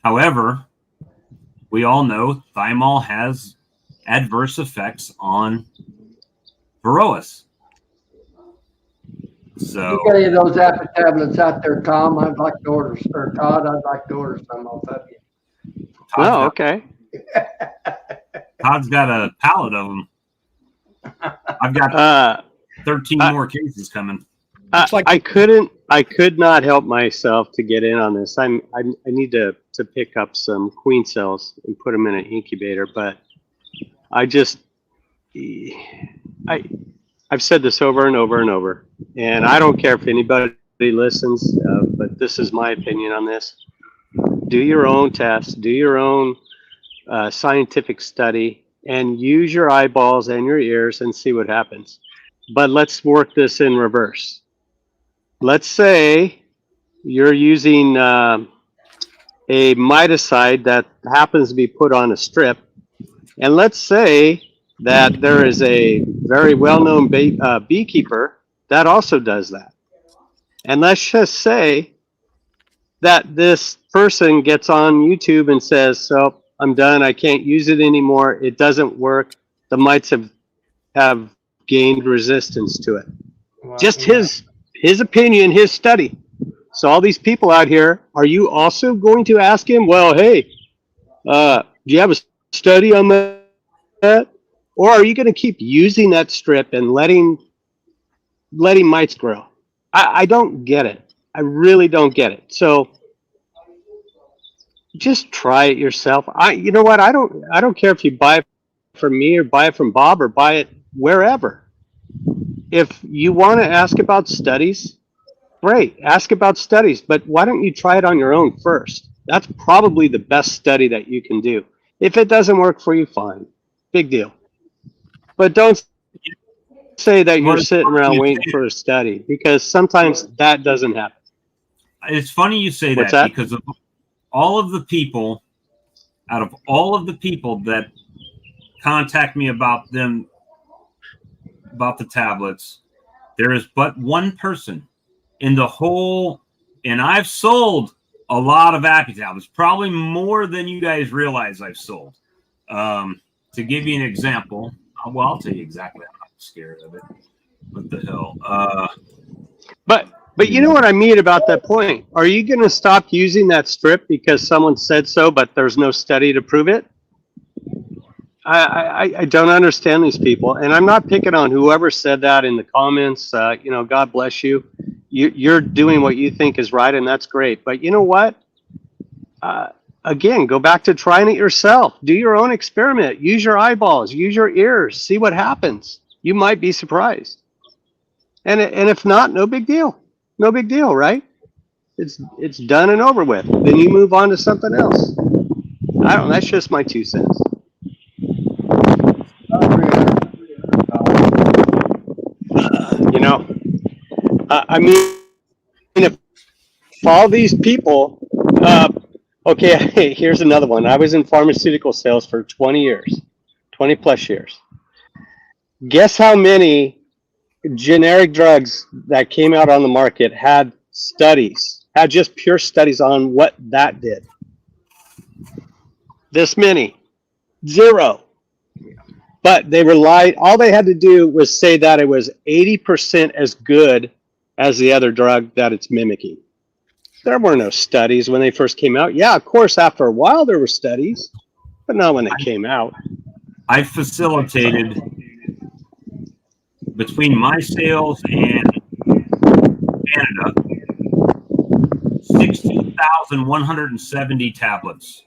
However, we all know thymol has adverse effects on varroas. So, you got any of those Appy tablets out there, Tom? I'd like to order, or Todd, I'd like to order some off of you. Okay. Todd's got a pallet of them. I've got 13 more cases coming. I could not help myself to get in on this. I need to pick up some queen cells and put them in an incubator, but I've said this over and over and over, and I don't care if anybody listens, but this is my opinion on this. Do your own tests, do your own scientific study, and use your eyeballs and your ears and see what happens. But let's work this in reverse. Let's say you're using a miticide that happens to be put on a strip, and let's say that there is a very well-known beekeeper that also does that. And let's just say that this person gets on YouTube and says, so I'm done, I can't use it anymore, it doesn't work, the mites have gained resistance to it. Wow. Just his opinion, his study. So all these people out here, are you also going to ask him, well, hey, do you have a study on that? Or are you going to keep using that strip and letting mites grow? I don't get it. I really don't get it. So just try it yourself. You know what? I don't care if you buy it from me or buy it from Bob or buy it wherever. If you want to ask about studies, great, ask about studies, but why don't you try it on your own first? That's probably the best study that you can do. If it doesn't work for you, fine, big deal. But don't say that you're sitting around waiting for a study, because sometimes that doesn't happen. It's funny you say that because of all of the people, out of all of the people that contact me about the tablets, there is but one person in the whole, and I've sold a lot of Appy tablets, probably more than you guys realize I've sold. To give you an example, well, I'll tell you exactly. I'm not scared of it. What the hell? But you know what I mean about that point? Are you going to stop using that strip because someone said so, but there's no study to prove it? I don't understand these people, and I'm not picking on whoever said that in the comments. God bless you. You're doing what you think is right, and that's great. But you know what? Again, go back to trying it yourself. Do your own experiment. Use your eyeballs. Use your ears. See what happens. You might be surprised. And if not, no big deal. No big deal, right? It's done and over with. Then you move on to something else. I don't know. That's just my 2 cents. I mean, if all these people, okay, here's another one. I was in pharmaceutical sales for 20 years, 20 plus years. Guess how many generic drugs that came out on the market had just pure studies on what that did? This many. 0. But they relied, all they had to do was say that it was 80% as good as the other drug that it's mimicking. There were no studies when they first came out. Yeah, of course, after a while there were studies, but not when they came out. I facilitated, between my sales and Canada, 16,170 tablets.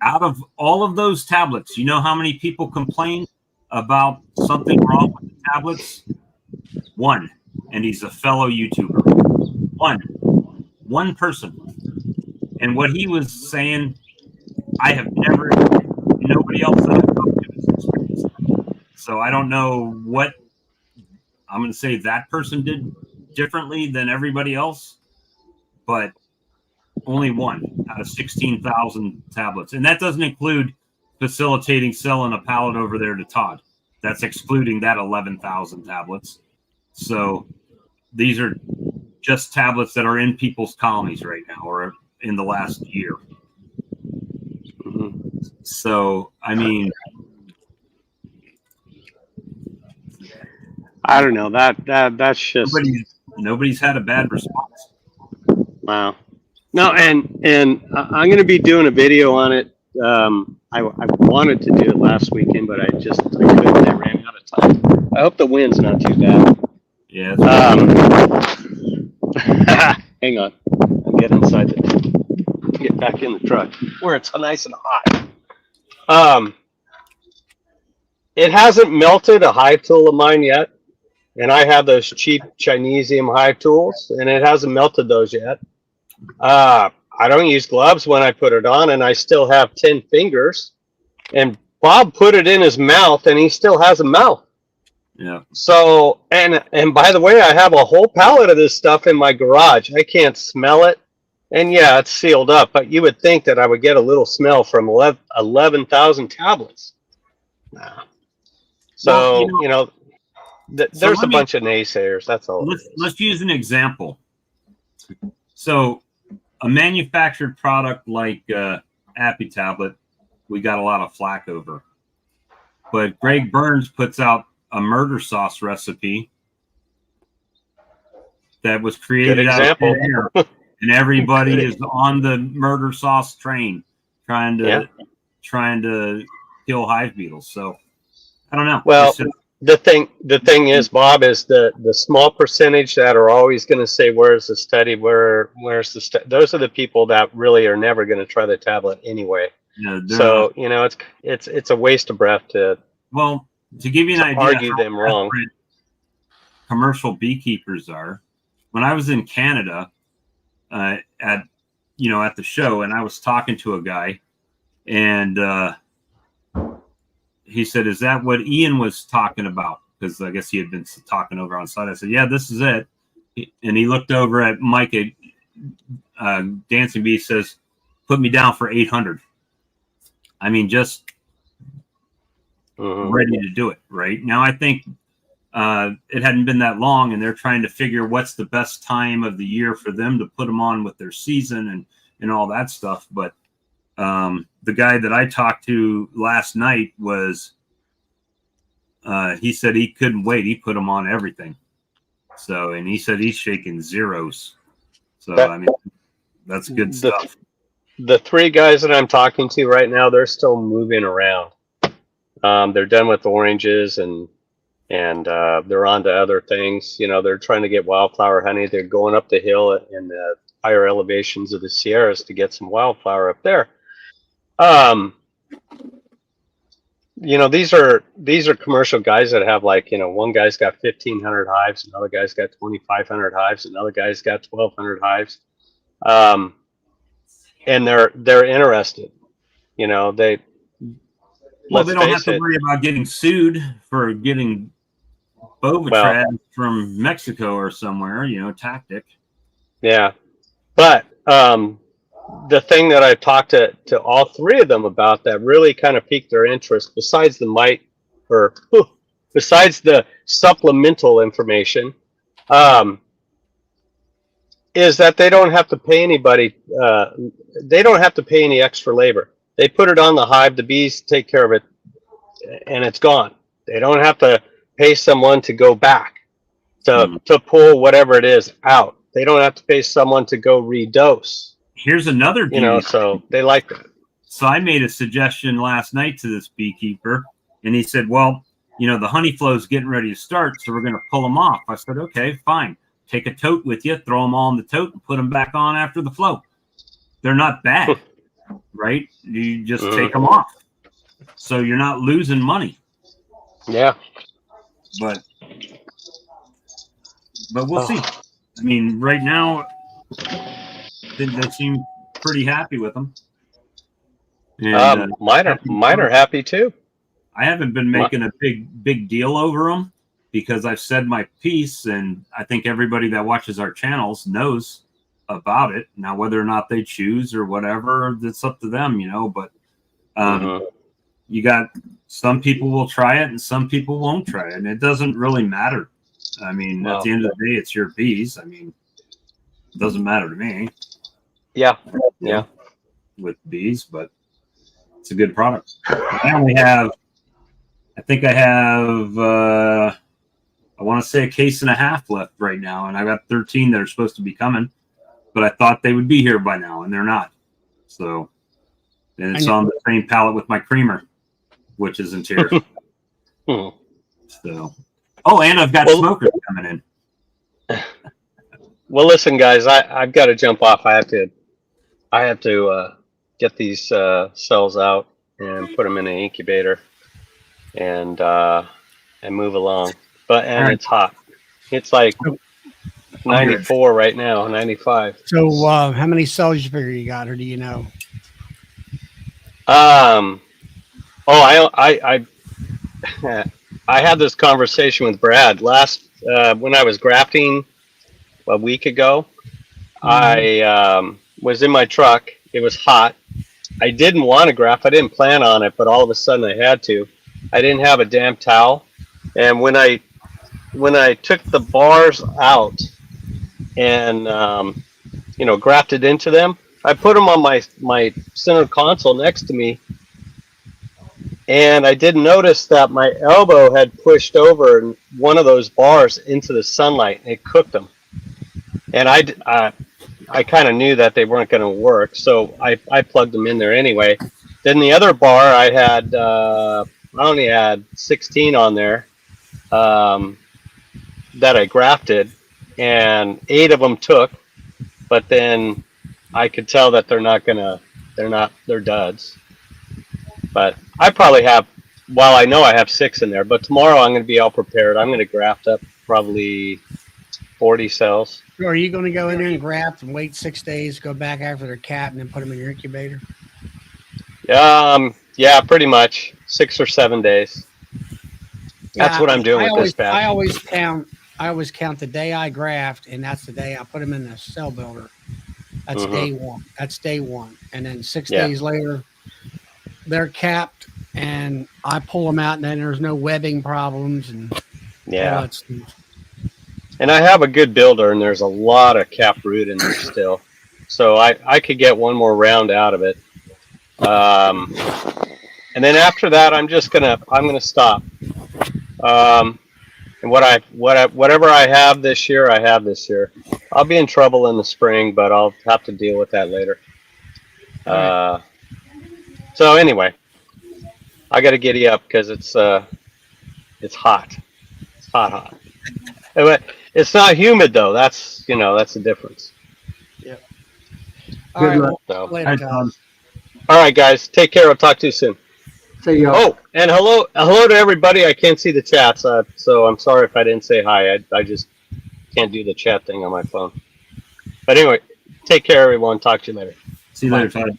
Out of all of those tablets, you know how many people complained about something wrong with the tablets? One, and he's a fellow YouTuber. One person. And what he was saying, I have never, nobody else that I've talked to has experienced that. So I don't know what I'm going to say that person did differently than everybody else, but only one out of 16,000 tablets. And that doesn't include facilitating selling a pallet over there to Todd. That's excluding that 11,000 tablets. So these are just tablets that are in people's colonies right now or in the last year. So, I mean, I don't know. That's just nobody's had a bad response. wow. No, and I'm going to be doing a video on it. I wanted to do it last weekend, but I couldn't. I ran out of time. I hope the wind's not too bad. Yeah. Hang on. I'll get inside get back in the truck where it's nice and hot. It hasn't melted a hive tool of mine yet, and I have those cheap Chinesium hive tools, and it hasn't melted those yet. I don't use gloves when I put it on, and I still have 10 fingers. And Bob put it in his mouth, and he still has a mouth. Yeah. So, and by the way, I have a whole pallet of this stuff in my garage. I can't smell it. And yeah, it's sealed up, but you would think that I would get a little smell from 11,000 tablets. Nah. So, well, there's a bunch of naysayers. That's all. Let's use an example. So, a manufactured product like Appy Tablet, we got a lot of flack over. But Greg Burns puts out a murder sauce recipe that was created out of thin air, and everybody is on the murder sauce train trying to kill hive beetles. So I don't know. Well, the thing is, Bob, is the small percentage that are always going to say, "Where's the study? Where's the study?" Those are the people that really are never going to try the tablet anyway. So it's a waste of breath to. Well, to give you an idea, argue them wrong. Commercial beekeepers are. When I was in Canada, at the show, and I was talking to a guy, and he said, "Is that what Ian was talking about?" Because I guess he had been talking over on site. I said, "Yeah, this is it." And he looked over at Mike at Dancing Bee, says, "Put me down for 800." I mean, just ready to do it right now. I think it hadn't been that long, and they're trying to figure what's the best time of the year for them to put them on with their season and all that stuff. But the guy that I talked to last night was, he said he couldn't wait. He put them on everything. So, and he said he's shaking zeros. So, I mean, that's good stuff. The three guys that I'm talking to right now, they're still moving around. They're done with oranges and they're on to other things. They're trying to get wildflower honey. They're going up the hill in the higher elevations of the Sierras to get some wildflower up there. These are commercial guys that have one guy's got 1,500 hives, another guy's got 2,500 hives, another guy's got 1,200 hives. And they're interested. They don't have to worry about getting sued for getting Bovatrad from Mexico or somewhere, tactic. Yeah. But the thing that I talked to all three of them about that really kind of piqued their interest, besides the Mite, besides the supplemental information, is that they don't have to pay anybody. They don't have to pay any extra labor. They put it on the hive, the bees take care of it, and it's gone. They don't have to pay someone to go back to pull whatever it is out. They don't have to pay someone to go redose. Here's another beauty. So they like that. So I made a suggestion last night to this beekeeper, and he said, well, the honey flow is getting ready to start, so we're going to pull them off. I said, okay, fine. Take a tote with you, throw them all in the tote, and put them back on after the flow. They're not bad, right? You just take them off. So you're not losing money. Yeah. But But we'll see. I mean, right now, they seem pretty happy with them. And, mine are happy too. I haven't been making a big deal over them because I've said my piece, and I think everybody that watches our channels knows about it. Now, whether or not they choose or whatever, it's up to them, you know. But you got some people will try it and some people won't try it, and it doesn't really matter. I mean, at the end of the day, it's your bees. I mean, it doesn't matter to me. Yeah. With bees, but it's a good product. I only have, I think I have, I want to say a case and a half left right now, and I got 13 that are supposed to be coming, but I thought they would be here by now, and they're not. So, and it's on the same pallet with my creamer, which isn't here. So, oh, and I've got smokers coming in. Well, listen, guys, I've got to jump off. I have to get these cells out and put them in an incubator and move along. But it's hot. It's like 94 right now, 95. So, how many cells you figure you got, or do you know? I had this conversation with Brad last when I was grafting a week ago. I was in my truck. It was hot. I didn't want to graft. I didn't plan on it, but all of a sudden I had to. I didn't have a damn towel, and when I took the bars out and grafted into them, I put them on my center console next to me, and I didn't notice that my elbow had pushed over one of those bars into the sunlight, and it cooked them. And I kind of knew that they weren't going to work, so I plugged them in there anyway. Then the other bar, I only had 16 on there that I grafted, and 8 of them took, but then I could tell that they're duds. But I probably have, well, I know I have 6 in there, but tomorrow I'm going to be all prepared. I'm going to graft up probably 40 cells. So are you going to go in there and graft and wait 6 days, go back after their cat, and then put them in your incubator? Yeah, pretty much 6 or 7 days. That's what I'm doing with this batch. I always count the day I graft, and that's the day I put them in the cell builder. That's day one. That's day one. And then 6 days later, they're capped, and I pull them out, and then there's no webbing problems. And and I have a good builder, and there's a lot of cap root in there still. So I could get one more round out of it. And then after that, I'm gonna stop. And whatever I have this year, I have this year. I'll be in trouble in the spring, but I'll have to deal with that later. So anyway, I got to giddy up because it's hot. It's hot. It's not humid though. That's the difference. Yeah. Good luck. So, Later, all right, guys. Take care. I'll talk to you soon. See you. Oh, and hello to everybody. I can't see the chats, so I'm sorry if I didn't say hi. I just can't do the chat thing on my phone. But anyway, take care, everyone. Talk to you later. See you later, Todd.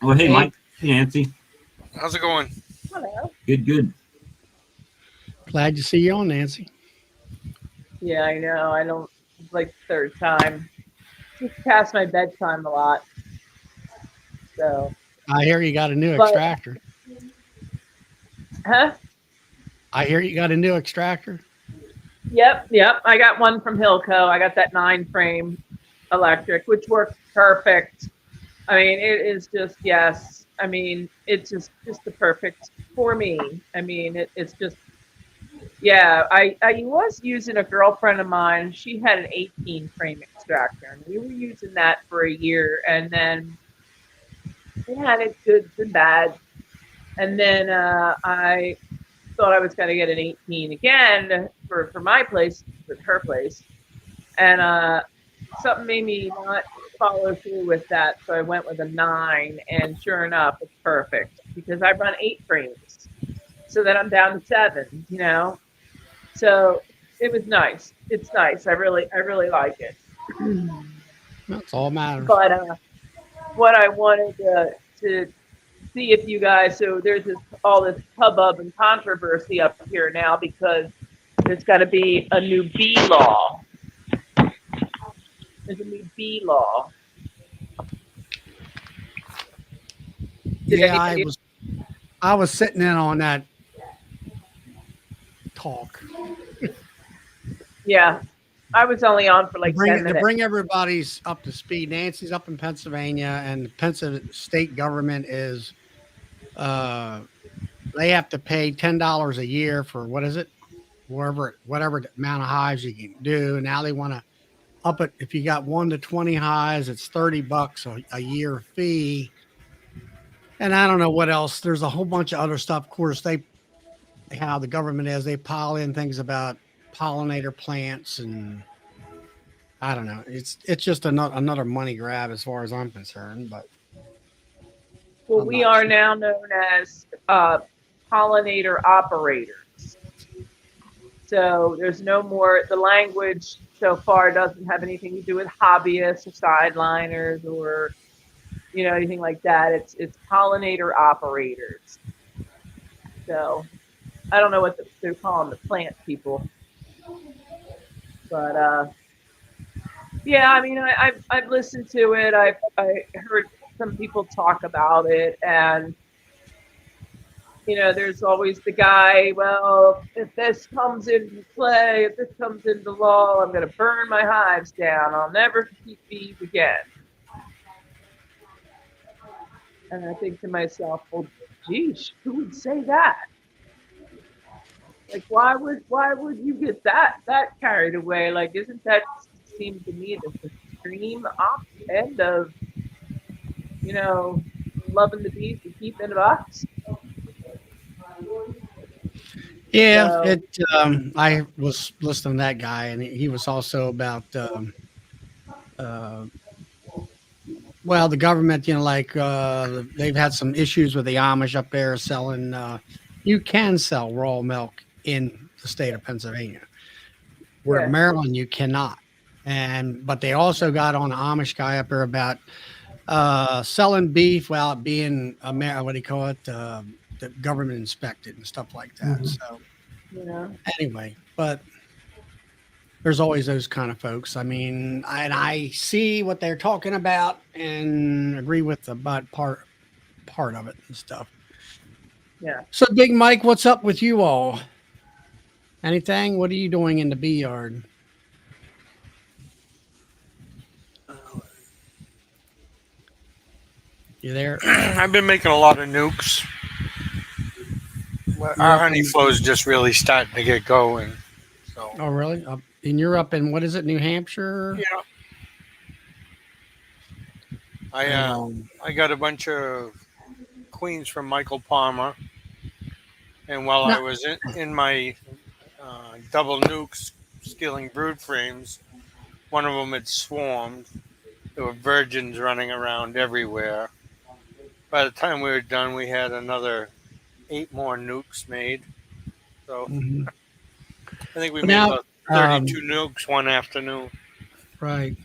Oh, hey, Mike. Hey, Nancy. How's it going? Hello. Good. glad to see you on, Nancy. Yeah, I know. I don't like the third time. Just past my bedtime a lot. So. I hear you got a new extractor. Huh? I hear you got a new extractor. Yep. I got one from Hilco. I got that 9-frame electric, which works perfect. I mean, it is just, yes. I mean, it's just the perfect for me. I mean, it's just, yeah. I was using a girlfriend of mine. She had an 18-frame extractor, and we were using that for a year, and then we had it good and bad. And then I thought I was going to get an 18 again for my place, with her place. And something made me not follow through with that. So I went with a 9, and sure enough, it's perfect because I run 8 frames. So then I'm down to 7, you know? So it was nice. It's nice. I really like it. That's all matters. But what I wanted to see if you guys, so there's all this hubbub and controversy up here now because there's got to be a new bee law. There's a new bee law. Yeah, I was sitting in on that talk. Yeah, I was only on for like 10 To minutes. bring everybody's up to speed, Nancy's up in Pennsylvania, and the Pennsylvania state government is, they have to pay $10 a year for what is it, whatever amount of hives you can do. Now they want to up it. If you got 1 to 20 hives, it's $30 a year fee. And I don't know what else. There's a whole bunch of other stuff. Of course, how the government is, they pile in things about pollinator plants, and I don't know. It's just another money grab as far as I'm concerned. But Well, I'm we not are sure. now known as pollinator operators. So there's no more, the language so far doesn't have anything to do with hobbyists or sideliners or, anything like that. It's pollinator operators. So I don't know what they're calling the plant people. But yeah, I mean, I've listened to it. I heard some people talk about it, and there's always the guy. Well, if this comes into play, if this comes into law, I'm going to burn my hives down. I'll never keep bees again. And I think to myself, well, geez, who would say that? Like, why would you get that carried away? Like, isn't that seem to me the extreme end of loving the bees and keeping the box? Yeah, So, I was listening to that guy, and he was also about well, the government, they've had some issues with the Amish up there selling. You can sell raw milk in the state of Pennsylvania, where yeah. Maryland you cannot. But they also got on the Amish guy up there about selling beef without being what do you call it, the government inspected and stuff like that. Mhm. So Yeah. anyway, but there's always those kind of folks. I mean, I see what they're talking about and agree with the but part of it and stuff. Yeah. So, Big Mike, what's up with you all? Anything? What are you doing in the bee yard? You there? I've been making a lot of nukes. Our honey flow is just really starting to get going. So Oh, really? And you're up in, what is it, New Hampshire? yeah, I got a bunch of queens from Michael Palmer, and while I No. was in my double nukes stealing brood frames, one of them had swarmed. There were virgins running around everywhere. By the time we were done, we had another 8 more nukes made. So Mhm. I think we But made now, about 32 nukes one afternoon. right.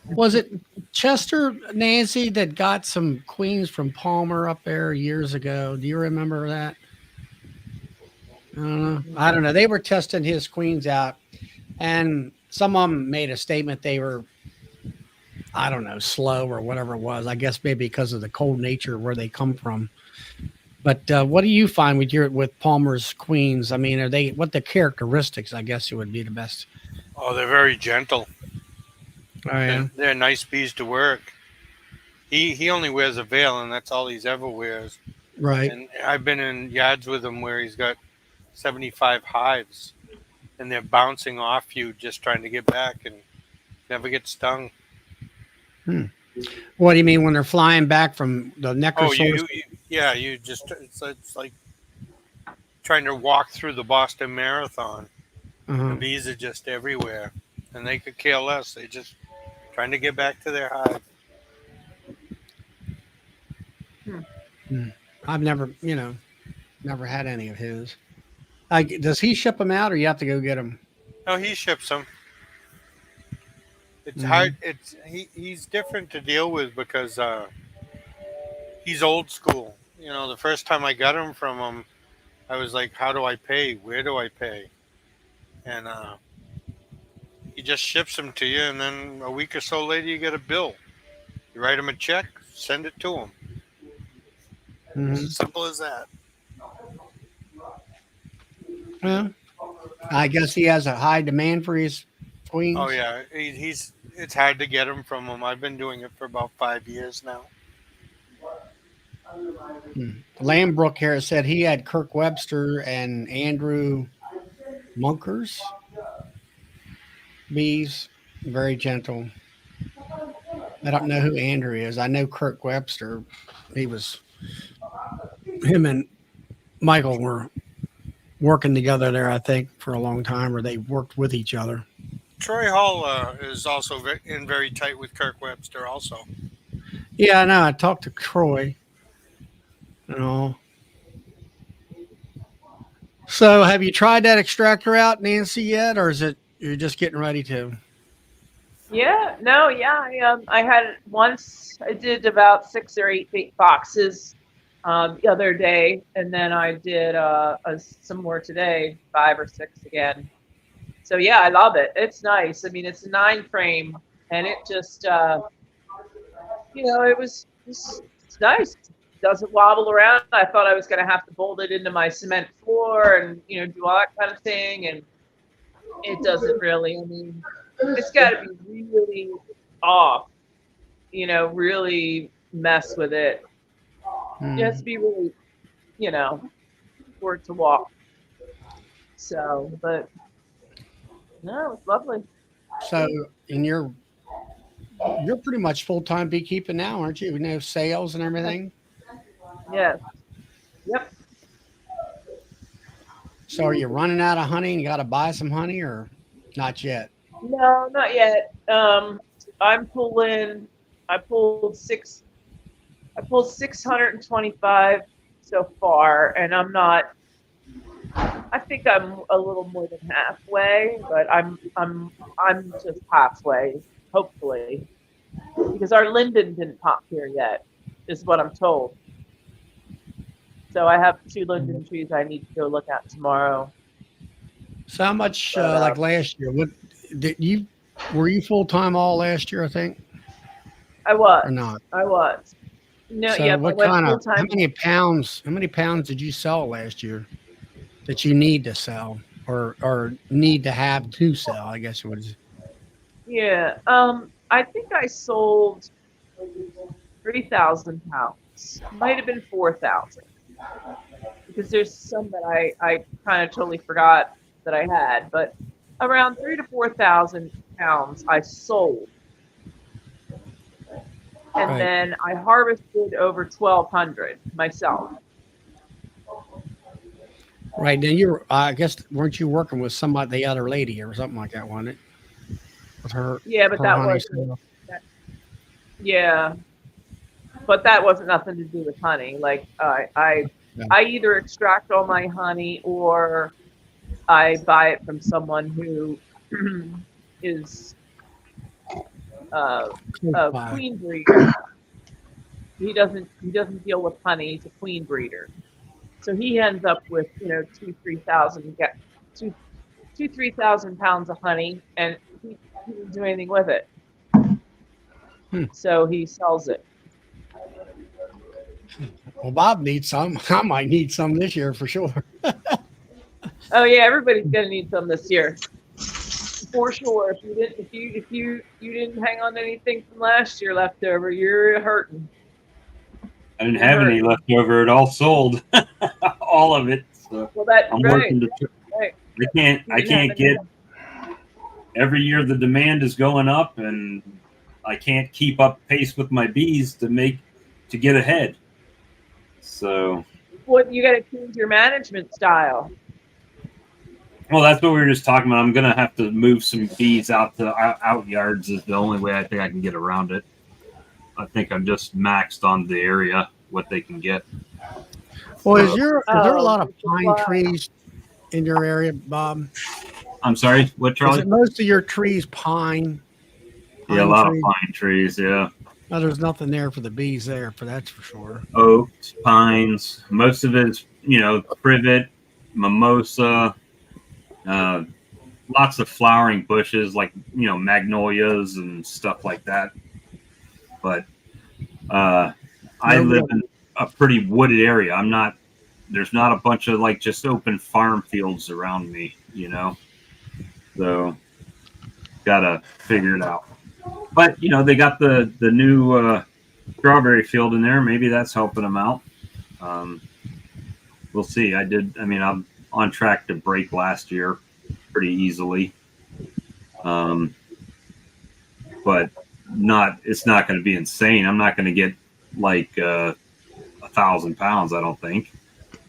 Was it Chester, Nancy, that got some queens from Palmer up there years ago? Do you remember that? I don't know. They were testing his queens out, and some of them made a statement they were, I don't know, slow or whatever it was. I guess maybe because of the cold nature where they come from. But what do you find with Palmer's queens? I mean, what the characteristics? I guess it would be the best. Oh, they're very gentle. Oh yeah, They're nice bees to work. He only wears a veil, and that's all he's ever wears. right. And I've been in yards with him where he's got 75 hives, and they're bouncing off you just trying to get back and never get stung. What do you mean when they're flying back from the nectar Oh, source? yeah, you just it's like trying to walk through the Boston Marathon. Uh-huh. The bees are just everywhere, and they could care less. They just trying to get back to their hive. I've never, Never had any of his. Like, does he ship them out, or you have to go get them? No, he ships them. It's Mhm. hard. He's different to deal with because he's old school. You know, the first time I got him from him, I was like, "How do I pay? Where do I pay?" And he just ships them to you, and then a week or so later, you get a bill. You write him a check, send it to him. Mhm. It's as simple as that. Well, I guess he has a high demand for his queens. Oh yeah, he's. It's hard to get him from him. I've been doing it for about 5 years now. Lambrook here said he had Kirk Webster and Andrew Munkers bees, very gentle. I don't know who Andrew is. I know Kirk Webster. Him and Michael were working together there, I think, for a long time, or they worked with each other. Troy Hall is also very tight with Kirk Webster. Also, Yeah, I know. I talked to Troy and all. So, have you tried that extractor out, Nancy, yet, or is it you're just getting ready to? Yeah, no, yeah. I had it once. I did about 6 or 8 big boxes the other day, and then I did some more today, 5 or 6 again. So yeah, I love it. It's nice. I mean, it's a 9 frame, and it just, it's nice. Doesn't wobble around. I thought I was going to have to bolt it into my cement floor and do all that kind of thing, and it doesn't really. I mean, it's got to be really off, really mess with it. It has to be really, for it to walk. So, but no, it's lovely. So, and you're pretty much full-time beekeeping now, aren't you? Sales and everything. Yes. Yep. So, are you running out of honey and you got to buy some honey, or not yet? No, not yet. I pulled 625 so far, and I think I'm a little more than halfway, but I'm just halfway, hopefully, because our linden didn't pop here yet, is what I'm told. So I have 2 linden trees I need to go look at tomorrow. So, how much like last year? What were you full-time all last year? I think. I was. Or not? I was. No, So yeah. what kind of? How many pounds? How many pounds did you sell last year that you need to sell, or need to have to sell? I guess what is. Yeah. I think I sold 3,000 pounds. Might have been 4,000, because there's some that I kind of totally forgot that I had, but around 3,000 to 4,000 pounds I sold. And Right. then I harvested over 1,200 myself. Right. Then I guess, weren't you working with the other lady or something like that, wasn't it? With her. Yeah, but her that honey wasn't. sale? Yeah, but that wasn't nothing to do with honey. Like I either extract all my honey or I buy it from someone who is a queen breeder. He doesn't deal with honey. He's a queen breeder, so he ends up with 2,000-3,000 2,000-3,000 pounds of honey, and he doesn't do anything with it. So he sells it. Well, Bob needs some. I might need some this year for sure. Oh yeah, everybody's gonna need some this year, for sure. If you didn't hang on to anything from last year left over, you're hurting. I didn't have any left over. It all sold, all of it. So Well, that's I'm right. working to. Right. I can't get. Every year the demand is going up, and I can't keep up pace with my bees to get ahead. So. Well, you got to change your management style. Well, that's what we were just talking about. I'm gonna have to move some bees out to out yards. Is the only way I think I can get around it. I think I'm just maxed on the area what they can get. Well, is there a lot of it's a pine lot. trees in your area, Bob? I'm sorry, what, Is Charlie? it most of your trees pine? Yeah, a Pine lot trees? of pine trees. Yeah, No, there's nothing there for the bees there, for that's for sure. oaks, pines. Most of it's privet, mimosa. Uh, Lots of flowering bushes like magnolias and stuff like that. But I No live real. in a pretty wooded area. There's not a bunch of like just open farm fields around me, So gotta figure it out. But they got the new strawberry field in there. Maybe that's helping them out. We'll see. I'm on track to break last year pretty easily. But it's not going to be insane. I'm not going to get like 1,000 pounds. I don't think,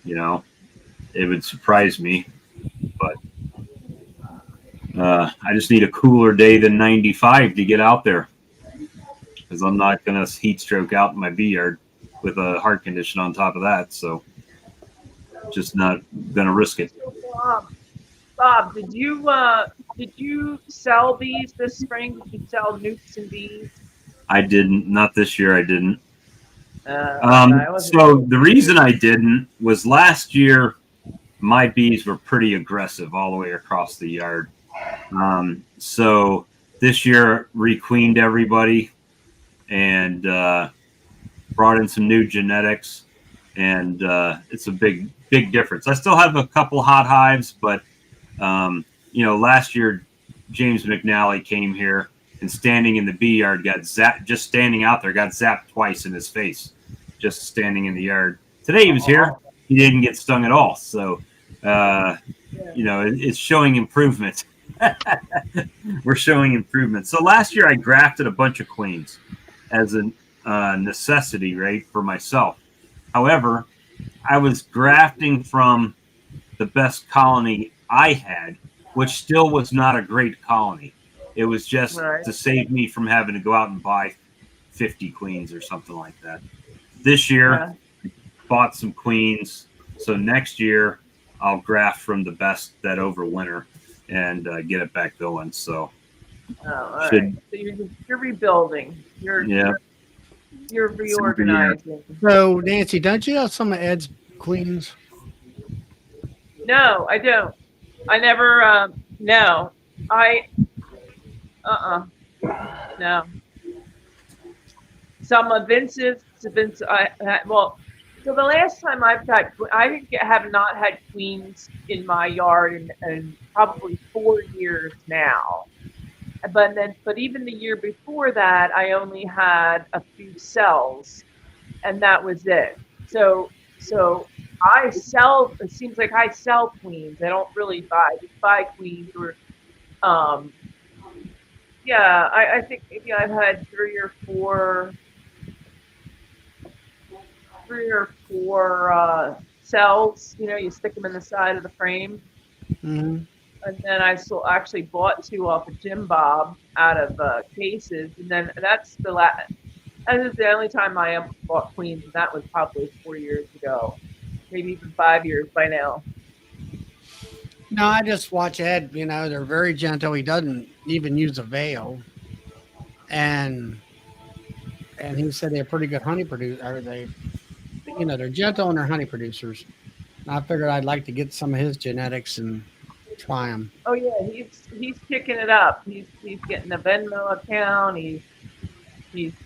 it would surprise me, but I just need a cooler day than 95 to get out there, because I'm not going to heat stroke out in my bee yard with a heart condition on top of that. So just not going to risk it. Bob, did you sell bees this spring? Did you sell nukes and bees? I didn't. Not this year. I didn't. I So the reason I didn't was last year my bees were pretty aggressive all the way across the yard. So this year requeened everybody and brought in some new genetics, and it's a big difference. I still have a couple hot hives, but last year James McNally came here and standing in the bee yard got zapped. Just standing out there got zapped twice in his face, just standing in the yard. Today he was here, he didn't get stung at all. So it's showing improvement. We're showing improvement. So last year I grafted a bunch of queens as a necessity, right, for myself. However, I was grafting from the best colony I had, which still was not a great colony. It was just to save me from having to go out and buy 50 queens or something like that. This year, bought some queens. So next year, I'll graft from the best that overwinter and get it back going. So, so you're rebuilding. You're reorganizing. So Nancy, don't you have some of Ed's queens? No, I don't. I never. No, I. No. Some of Vince's. So the last time I have not had queens in my yard in probably 4 years now. But even the year before that, I only had a few cells, and that was it. So I sell. It seems like I sell queens. I don't really buy queens or. I think maybe I've had three or four cells. You stick them in the side of the frame. Mm-hmm. And then I actually bought two off of Jim Bob out of cases, and then that's the last. That is the only time I ever bought queens, and that was probably 4 years ago, maybe even 5 years by now. No, I just watch Ed. They're very gentle. He doesn't even use a veil, and he said they're pretty good honey producers. They're gentle and they're honey producers. And I figured I'd like to get some of his genetics and try them. Oh yeah, he's kicking it up. He's getting a Venmo account. He's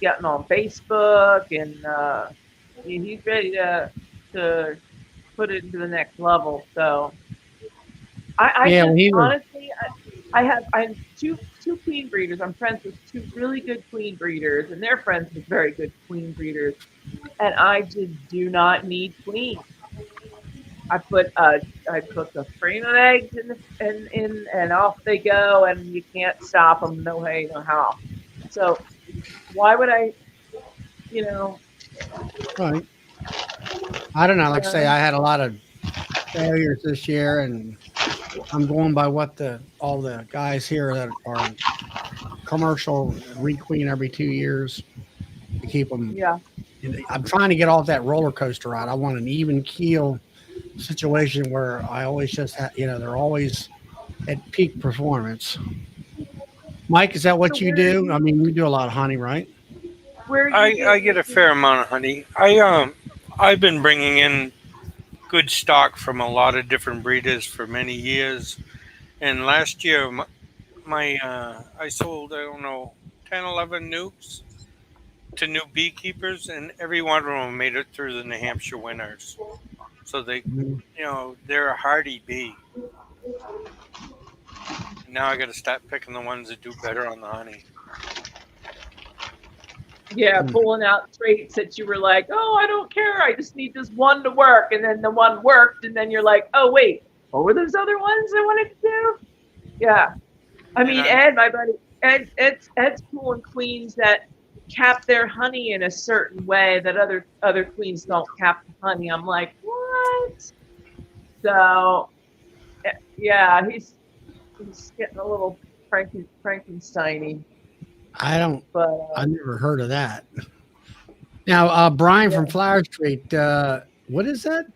getting on Facebook, and he's ready to put it to the next level. So I have two queen breeders. I'm friends with two really good queen breeders, and they're friends with very good queen breeders. And I just do not need queens. I put the frame of eggs in and off they go, and you can't stop them. No way, no how. So why would I? Right. I don't know. Like I say, I had a lot of failures this year, and I'm going by what all the guys here that are commercial requeen every 2 years to keep them I'm trying to get off that roller coaster ride. I want an even keel situation where I always just have, they're always at peak performance. Mike, is that what So you do? I mean, you do a lot of honey, right? where I, you I get a fair amount of honey. I've been bringing in good stock from a lot of different breeders for many years. And last year, I sold, I don't know, 10, 11 nukes to new beekeepers, and every one of them made it through the New Hampshire winters. So Mhm. they're a hardy bee. And now I got to start picking the ones that do better on the honey. Yeah, pulling out traits that you were like, oh, I don't care. I just need this one to work. And then the one worked. And then you're like, oh, wait, what were those other ones I wanted to do? Yeah. I mean, Ed, my buddy, Ed's pulling queens that cap their honey in a certain way that other queens don't cap the honey. I'm like, what? So, yeah, he's getting a little Frankensteiny. I never heard of that. Now, Brian from Flower Street, what is that?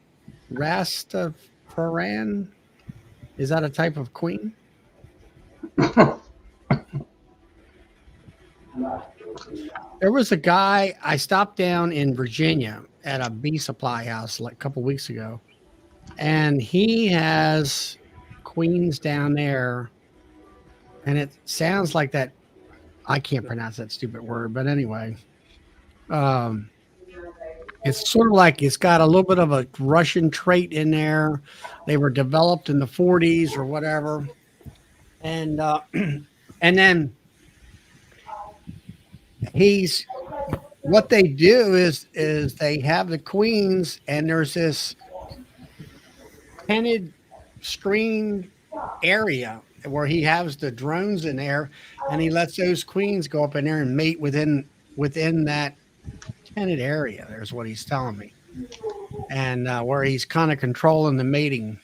Rastafaran? Is that a type of queen? There was a guy, I stopped down in Virginia at a bee supply house like a couple weeks ago, and he has queens down there, and it sounds like that. I can't pronounce that stupid word, but anyway, it's sort of like it's got a little bit of a Russian trait in there. They were developed in the 40s or whatever, and and then what they do is they have the queens, and there's this tented screened area where he has the drones in there, and he lets those queens go up in there and mate within that tented area. There's what he's telling me, and where he's kind of controlling the mating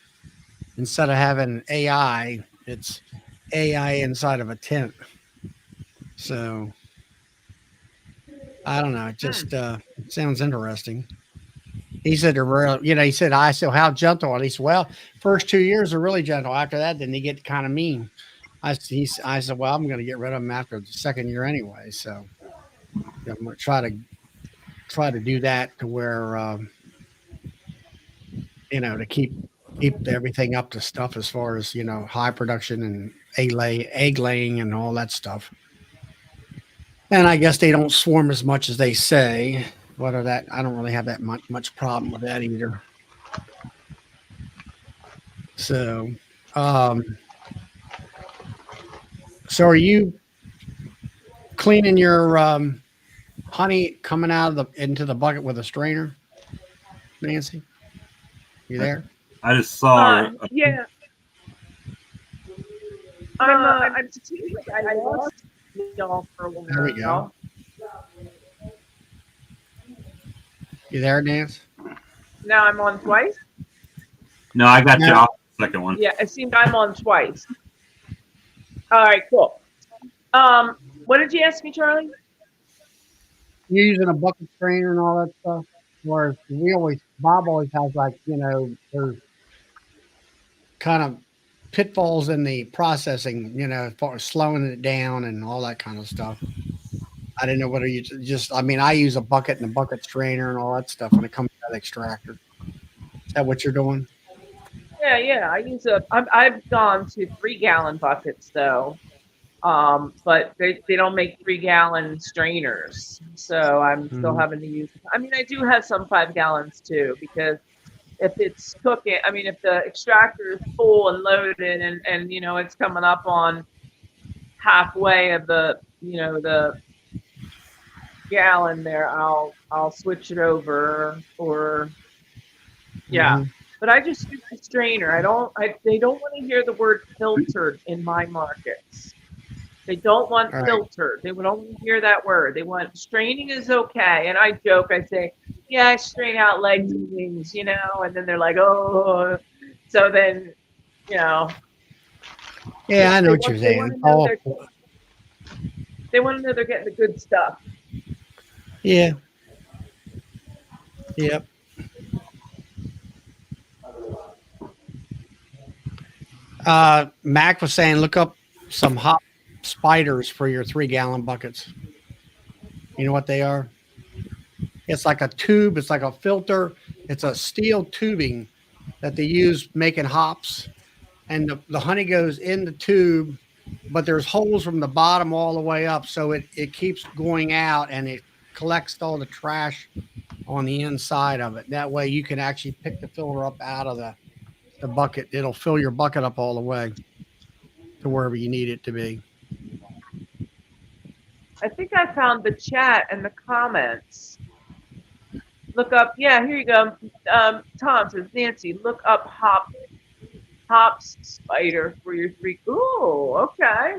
instead of having AI, it's AI inside of a tent. So I don't know. It just sounds interesting. He said, he said, I said, how gentle? And he said, well, first 2 years are really gentle. After that, then they get kind of mean. I said, well, I'm going to get rid of them after the second year anyway. So I'm going to try to do that to where, to keep everything up to stuff as far as, high production and egg laying and all that stuff. And I guess they don't swarm as much as they say. Whether that, I don't really have that much problem with that either. So, so are you cleaning your honey coming out of into the bucket with a strainer, Nancy? You there? I just saw. Yeah. I'm I lost y'all for a while. There we go. You there, Nance? Now I'm on twice. No, I got you off the second one. Yeah, it seemed I'm on twice. All right, cool. What did you ask me, Charlie? You're using a bucket strainer and all that stuff. Whereas Bob always has there's kind of pitfalls in the processing, as far as slowing it down and all that kind of stuff. I didn't know whether you I use a bucket and a bucket strainer and all that stuff when it comes to that extractor. Is that what you're doing? Yeah. I've gone to 3-gallon buckets though. But they don't make 3-gallon strainers. So I'm still having to use, I do have some 5 gallons too, because if it's cooking, if the extractor is full and loaded and it's coming up on halfway of the gallon there, I'll switch it over or but I just use the strainer. They don't want to hear the word filtered in my markets. They don't want filtered. They would only hear that word. They want straining is okay. And I joke, I say, yeah, I strain out legs and wings, and then they're like, oh, so then, Yeah, I know what you're saying. They want to know they're getting the good stuff. Yeah. Yep. Mac was saying, look up some hop spiders for your 3-gallon buckets. You know what they are? It's like a tube. It's like a filter. It's a steel tubing that they use making hops. And the honey goes in the tube, but there's holes from the bottom all the way up. So it keeps going out and it collects all the trash on the inside of it. That way you can actually pick the filler up out of the bucket. It'll fill your bucket up all the way to wherever you need it to be. I think I found the chat and the comments. Look up, yeah, here you go. Tom says, Nancy, look up hops spider for your 3. Ooh, okay.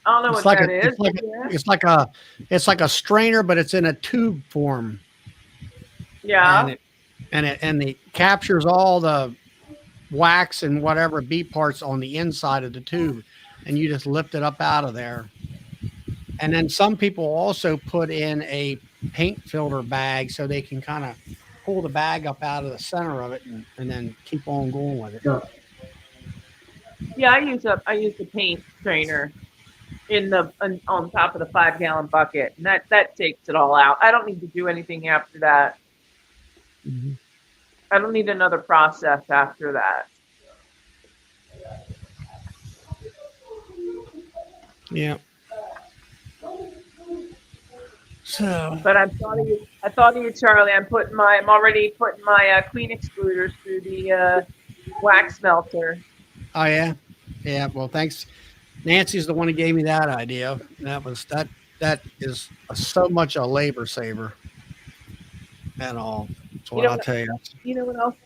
I don't know It's what like that a, is. it's like a strainer, but it's in a tube form. Yeah. And it captures all the wax and whatever bee parts on the inside of the tube, and you just lift it up out of there. And then some people also put in a paint filter bag so they can kind of pull the bag up out of the center of it and then keep on going with it. Yeah, I use the paint strainer on top of the 5-gallon bucket, and that takes it all out. I don't need to do anything after that. Mm-hmm. I don't need another process after that. Yeah. So, but I thought of you, Charlie. I'm already putting my clean excluders through the wax melter. Oh yeah, yeah. Well, thanks. Nancy's the one who gave me that idea. That is so much a labor saver. And all. That's what I'll tell you. You know what else?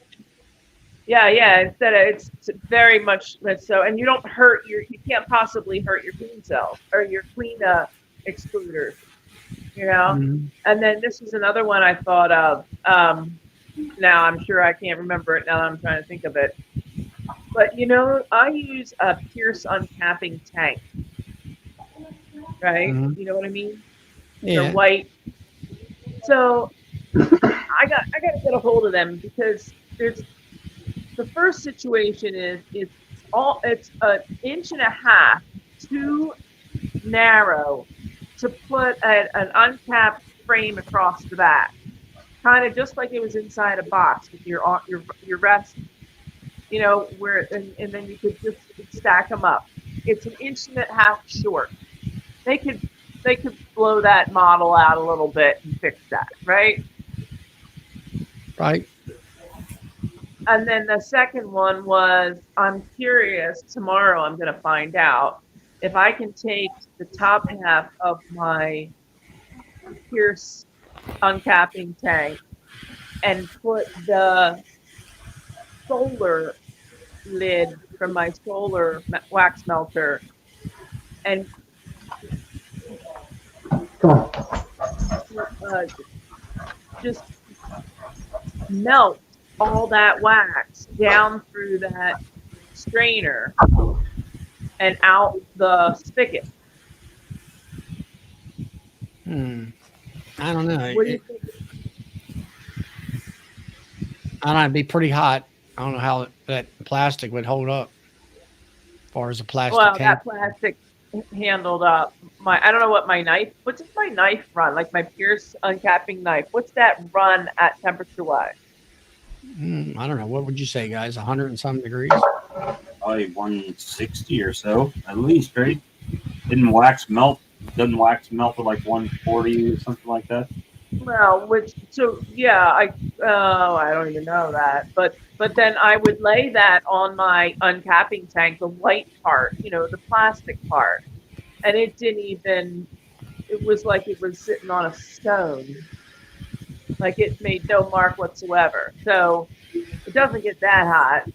Yeah. It's very much so, and you don't hurt you can't possibly hurt your clean cells or your clean excluders. You know, Mm-hmm. And then this is another one I thought of. Now I'm sure I can't remember it now that I'm trying to think of it. But I use a Pierce uncapping tank. Right? Mm-hmm. You know what I mean? Yeah. They're white. So I got to get a hold of them because the first situation is it's 1.5 inches too narrow to put an uncapped frame across the back, kind of just like it was inside a box with your rest, where and then you could just stack them up. It's 1.5 inches short. They could blow that model out a little bit and fix that, right? Right. And then the second one was, I'm curious, tomorrow I'm going to find out if I can take the top half of my Pierce uncapping tank and put the solar lid from my solar wax melter and just melt all that wax down through that strainer and out the spigot. I don't know. What do you think? I don't know. It'd be pretty hot. I don't know how that plastic would hold up as far as the plastic. Well, that plastic handled up. I don't know what my knife. What's my knife run? Like my Pierce uncapping knife. What's that run at temperature wise? I don't know. What would you say, guys? 100 and some degrees? Probably 160 or so, at least, right? Doesn't wax melt at like 140 or something like that? Well, I don't even know that, but then I would lay that on my uncapping tank, the white part, the plastic part, and it didn't even. It was like it was sitting on a stone, like it made no mark whatsoever. So it doesn't get that hot.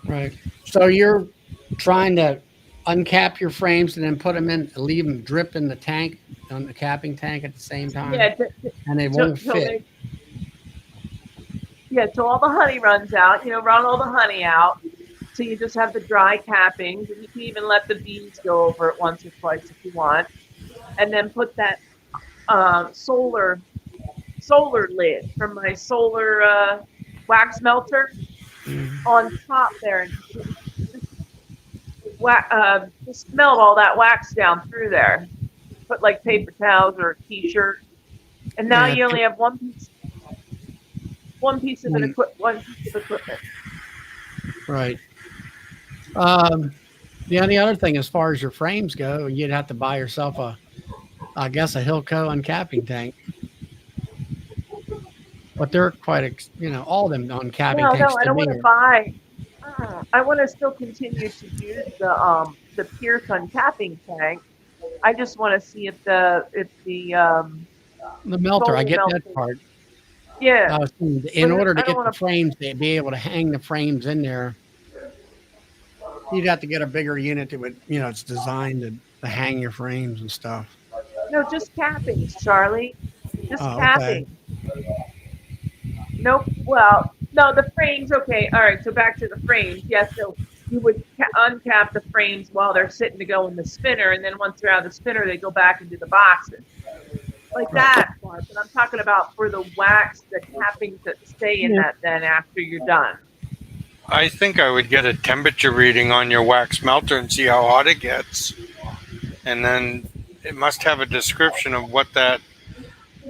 Right. So you're trying to uncap your frames and then put them in, leave them drip in the tank, on the capping tank at the same time. Yeah, and they won't fit. So all the honey runs out. Run all the honey out. So you just have the dry cappings, and you can even let the bees go over it once or twice if you want, and then put that solar solar lid from my solar wax melter on top there, and just melt all that wax down through there. Put like paper towels or a t-shirt, and now Yeah. you only have one piece of one piece of equipment. Right. The only other thing, as far as your frames go, you'd have to buy yourself I guess, a Hilco uncapping tank. But they're quite, all of them uncapping tanks No, I to don't me want to are. buy. I want to still continue to use the Pierce uncapping tank. I just want to see if the The melter, I solar get that melter. part. Yeah. In order to I don't get the wanna- frames, to be able to hang the frames in there, you'd have to get a bigger unit that would, it's designed to hang your frames and stuff. No, just cappings, Charlie. Just Oh, okay. capping. Nope. Well, no, the frames. Okay. All right. So back to the frames. Yes. So you would uncap the frames while they're sitting to go in the spinner, and then once they're out of the spinner, they go back into the boxes. Like that part. But I'm talking about for the wax, the cappings that stay in that then after you're done. I think I would get a temperature reading on your wax melter and see how hot it gets. And then it must have a description of what that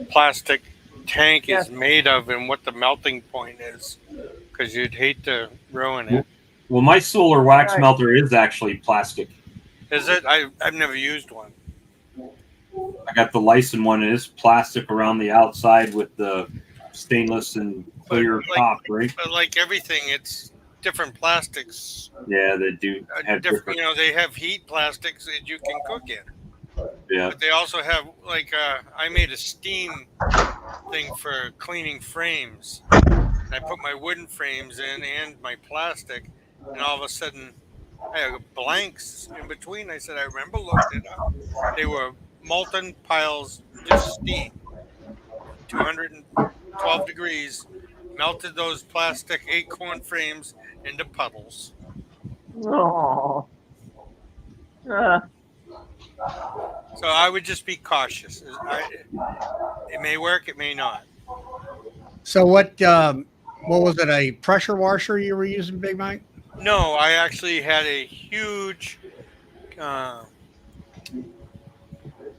plastic tank is made of and what the melting point is, because you'd hate to ruin it. Well, my solar wax melter is actually plastic. Is it? I've never used one. I got the Lyson one. It is plastic around the outside with the stainless and clear top, right? But like everything, it's different plastics. Yeah, they do have different. They have heat plastics that you can cook in. Yeah. But they also have I made a steam thing for cleaning frames. And I put my wooden frames in and my plastic, and all of a sudden I had blanks in between. I said, I remember looking it up. They were molten piles, just steam, 212 degrees, melted those plastic acorn frames into puddles. Oh. So I would just be cautious. It may work, it may not. So what was it? A pressure washer you were using, Big Mike? No, I actually had a huge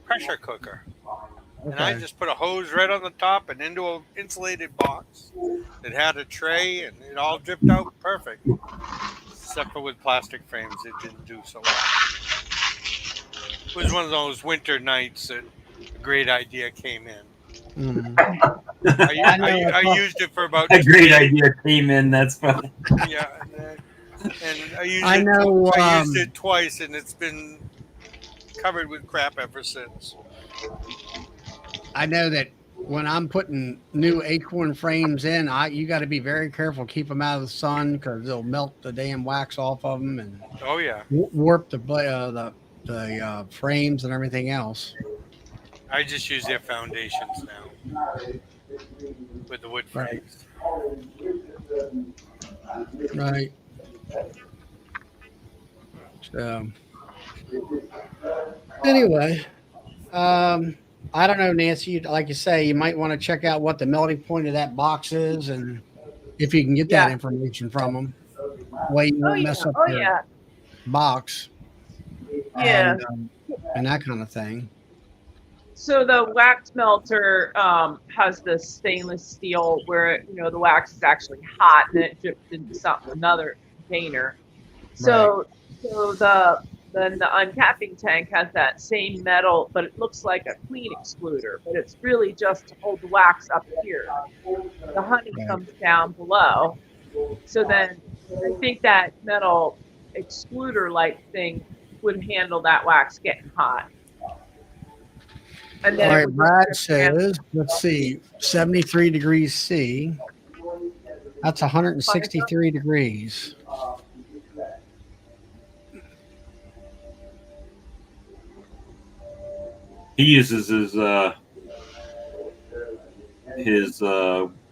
pressure cooker. Okay. And I just put a hose right on the top and into an insulated box. It had a tray and it all dripped out perfect. Except for with plastic frames, it didn't do so well. It was one of those winter nights that a great idea came in. I used it for about a great idea came in. That's funny. Yeah, and I used it twice, and it's been covered with crap ever since. I know that when I'm putting new acorn frames in, you got to be very careful. Keep them out of the sun because they'll melt the damn wax off of them and warp the frames and everything else. I just use their foundations now with the wood frames. Right. So anyway, I don't know, Nancy. Like you say, you might want to check out what the melting point of that box is, and if you can get that information from them, way you won't mess up your box. Yeah, and that kind of thing. So the wax melter has the stainless steel where the wax is actually hot and then it drips into another container. So the uncapping tank has that same metal, but it looks like a clean excluder, but it's really just to hold the wax up here. The honey comes down below. So then I think that metal excluder-like thing would handle that wax getting hot. And then all right, Brad says, let's see, 73 degrees C. That's 163 degrees. He uses his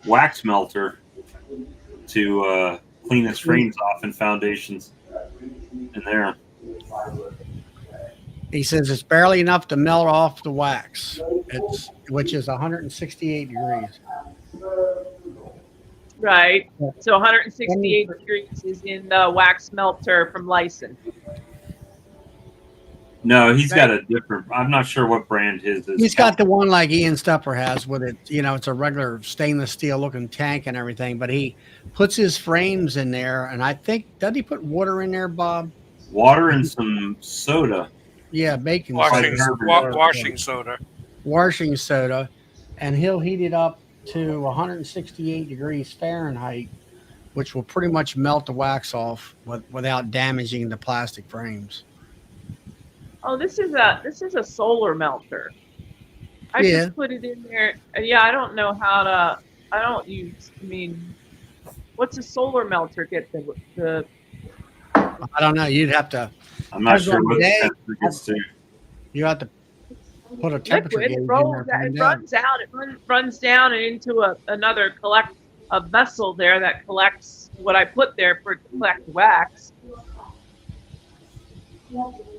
wax melter to clean his frames off and foundations in there. He says it's barely enough to melt off the wax. which is 168 degrees. Right. Yeah. So 168 degrees is in the wax melter from Lyson. No, he's got Right. a different. I'm not sure what brand his is. He's got the one like Ian Stepper has with it. It's a regular stainless steel looking tank and everything, but he puts his frames in there. And I think, does he put water in there, Bob? water and some soda. Yeah, baking Washing, soda. washing soda. Washing soda. And he'll heat it up to 168 degrees Fahrenheit, which will pretty much melt the wax off without damaging the plastic frames. Oh, this is a solar melter. I Yeah. just put it in there. Yeah, I don't know how to. I don't use. I mean, what's a solar melter get the? I don't know. You'd have to. I'm not As sure of what today, the temperature gets to. You have to put a temperature Liquid. gauge It in rolls. there. It runs out. It runs down and into another a vessel there that collects what I put there for it to collect wax.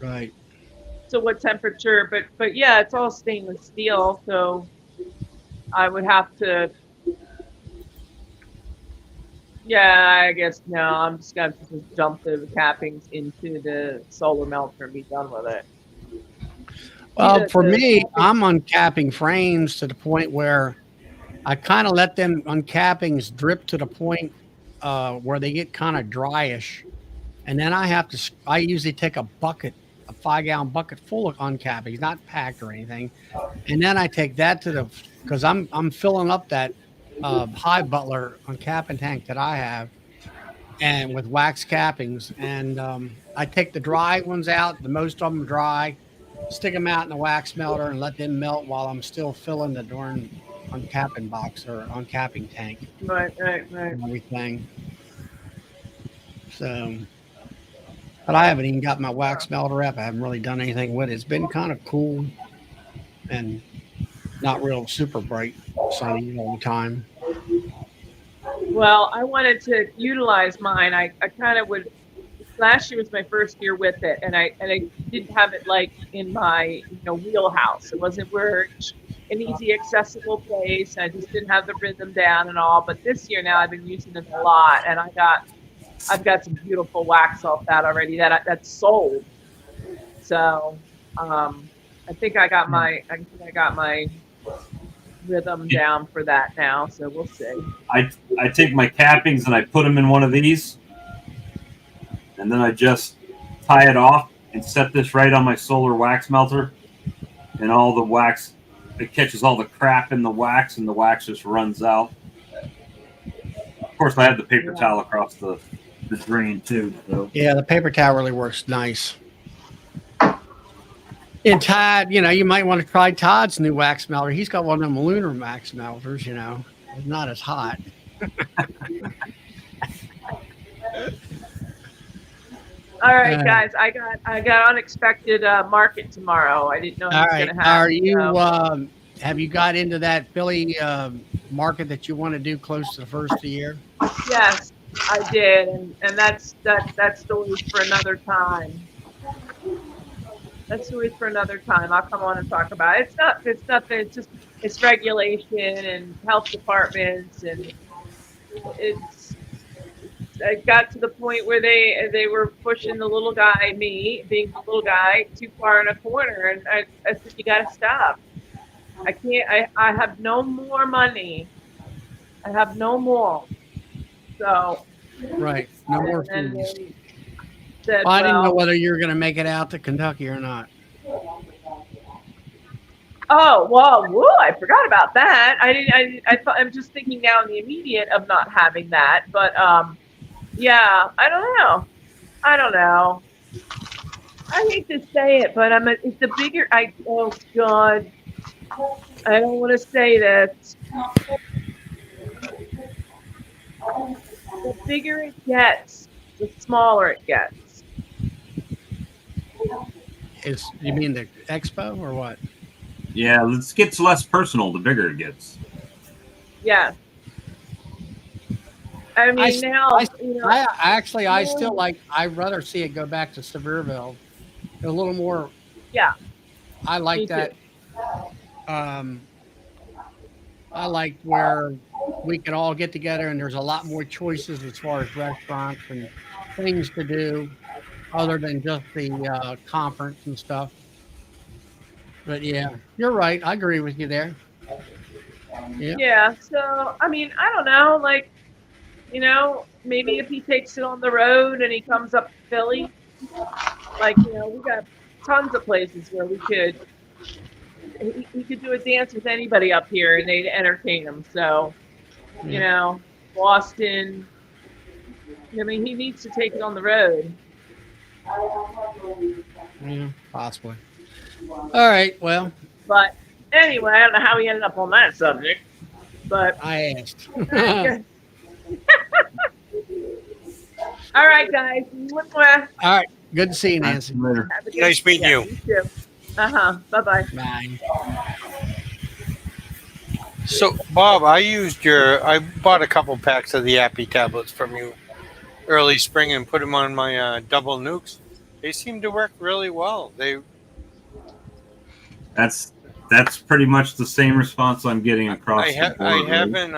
Right. So what temperature? But yeah, it's all stainless steel. So I would have to. Yeah, I guess no. I'm just gonna have to just dump the cappings into the solar melter and be done with it. Well, for me, I'm uncapping frames to the point where I kind of let them uncappings drip to the point where they get kind of dryish. And then I usually take a 5-gallon bucket full of uncappings, not packed or anything. And then I take that because I'm filling up that High Butler uncapping tank that I have and with wax cappings. And I take the dry ones out, the most of them dry, stick them out in the wax melter and let them melt while I'm still filling the darn uncapping box or uncapping tank. Right. And everything. So, but I haven't even got my wax melter up. I haven't really done anything with it. It's been kind of cool and not real super bright sunny all the time. Well, I wanted to utilize mine. I kind of would. Last year was my first year with it, and I didn't have it like in my wheelhouse. It wasn't where an easy accessible place. I just didn't have the rhythm down and all. But this year now I've been using it a lot, and I've got some beautiful wax off that already that's sold. So I think I got my rhythm down for that now. So we'll see. I take my cappings and I put them in one of these, and then I just tie it off and set this right on my solar wax melter, and all the wax, it catches all the crap in the wax, and the wax just runs out. Of course, I have the paper towel across the drain too. So. Yeah, the paper towel really works nice. And Todd, you might want to try Todd's new wax melter. He's got one of them lunar wax melters, It's not as hot. All right, guys. I got unexpected market tomorrow. I didn't know I was going to have. Are you? Have you got into that Philly market that you want to do close to the first of the year? Yes, I did, and that's story for another time. That's story for another time. I'll come on and talk about it. It's nothing. It's regulation and health departments, and it got to the point where they were pushing the little guy, me being the little guy, too far in a corner, and I said, you got to stop. I can't. I have no more money. I have no more. So. Right. No more and fees. Said, I didn't know whether you were going to make it out to Kentucky or not. Oh, well, woo, I forgot about that. I thought, I'm just thinking now in the immediate of not having that. But, yeah, I don't know. I hate to say it, but it's the bigger, oh, God. I don't want to say this. The bigger it gets, the smaller it gets. You mean the expo or what? Yeah, it gets less personal the bigger it gets. Yeah. I mean, I still like. I'd rather see it go back to Sevierville. A little more. Yeah. I like that. um, I liked where we could all get together and there's a lot more choices as far as restaurants and things to do other than just the conference and stuff. But yeah, you're right. I agree with you there. Yeah. Yeah. So, I mean, I don't know. Like, maybe if he takes it on the road and he comes up to Philly, like, we got tons of places where he could do a dance with anybody up here and they'd entertain him. So, Boston, I mean, he needs to take it on the road. Yeah, possibly. All right. Well, But anyway, I don't know how we ended up on that subject, but I asked. all right, guys. Mwah. All right. Good to see you, Nancy. Later. Have a good Nice meeting you. You too. Bye-bye. Bye. So, Bob, I bought a couple packs of the Appy tablets from you early spring and put them on my double nukes. They seem to work really well. That's pretty much the same response I'm getting across the board. I really. haven't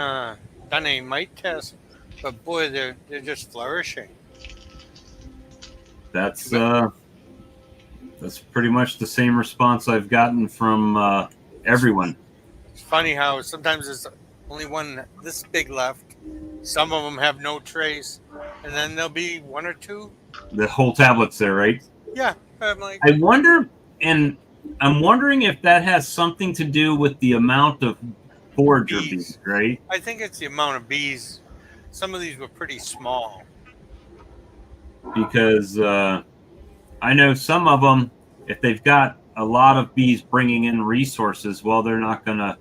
done a mite test, but boy, they're just flourishing. That's pretty much the same response I've gotten from everyone. It's funny how sometimes there's only one this big left. Some of them have no trace, and then there'll be one or two. The whole tablet's there, right? Yeah, I'm like, I wonder, and I'm wondering if that has something to do with the amount of forager bees, right? I think it's the amount of bees. Some of these were pretty small. Because I know some of them, if they've got a lot of bees bringing in resources, well, they're not going to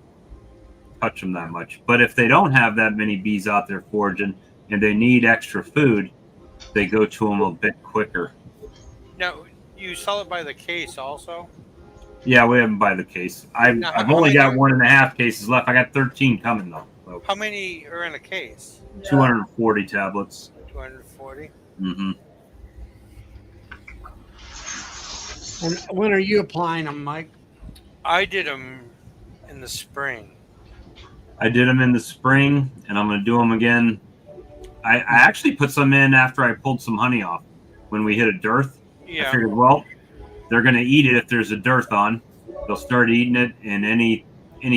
touch them that much. But if they don't have that many bees out there foraging and they need extra food, they go to them a bit quicker. Now, you sell it by the case also? Yeah, we have them by the case. I've only got 1.5 cases left. I got 13 coming, though. So How many are in a case? 240 tablets. 240? Mm-hmm. And when are you applying them, Mike? I did them in the spring. I did them in the spring, and I'm going to do them again. I actually put some in after I pulled some honey off when we hit a dearth. Yeah. I figured, well, they're going to eat it if there's a dearth on. They'll start eating it, and any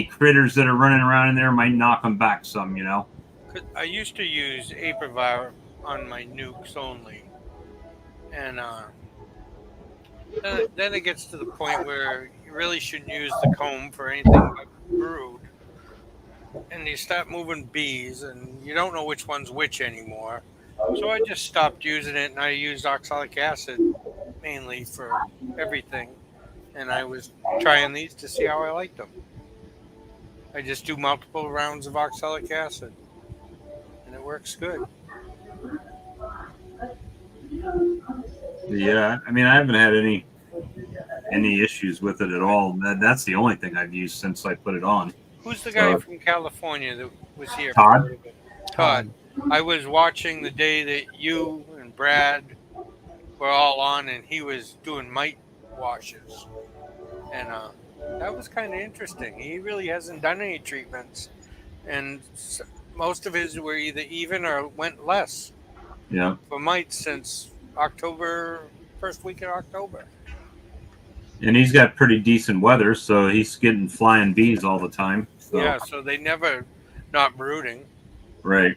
critters that are running around in there might knock them back some, 'Cause I used to use Aprivar on my nukes only. And then it gets to the point where you really shouldn't use the comb for anything but brood. And you start moving bees, and you don't know which one's which anymore. So I just stopped using it, and I used oxalic acid mainly for everything. And I was trying these to see how I liked them. I just do multiple rounds of oxalic acid, and it works good. Yeah, I mean, I haven't had any issues with it at all. That's the only thing I've used since I put it on. Who's the guy from California that was here? Todd? For a little bit? Todd. I was watching the day that you and Brad were all on, and he was doing mite washes. And that was kind of interesting. He really hasn't done any treatments. And most of his were either even or went less Yeah. for mites since October, first week of October. And he's got pretty decent weather, so he's getting flying bees all the time. So. Yeah, so they never not brooding. Right.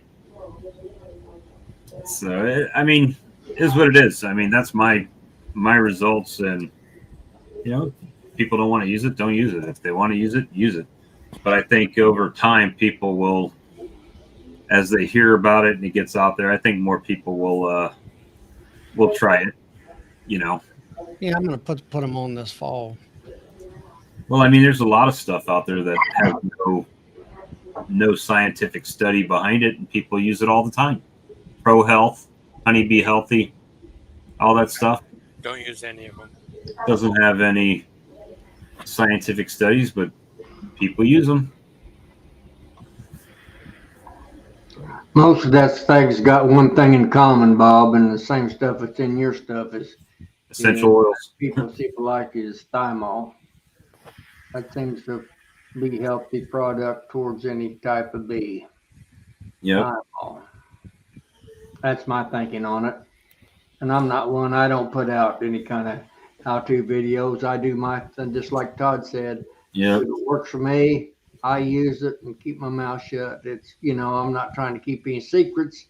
So, I mean, it is what it is. I mean, that's my results. And, people don't want to use it, don't use it. If they want to use it, use it. But I think over time, people will, as they hear about it and it gets out there, I think more people will try it, Yeah, I'm going to put them on this fall. Well, I mean, there's a lot of stuff out there that has no scientific study behind it, and people use it all the time. Pro Health, Honeybee Healthy, all that stuff. Don't use any of them. Doesn't have any scientific studies, but people use them. Most of that thing's got one thing in common, Bob, and the same stuff that's in your stuff is Essential oils. people like is thymol. That seems to be healthy product towards any type of bee. Yep. That's my thinking on it. And I'm not one, I don't put out any kind of how-to videos. I do my thing, just like Todd said. Yep. If it works for me, I use it and keep my mouth shut. It's, I'm not trying to keep any secrets.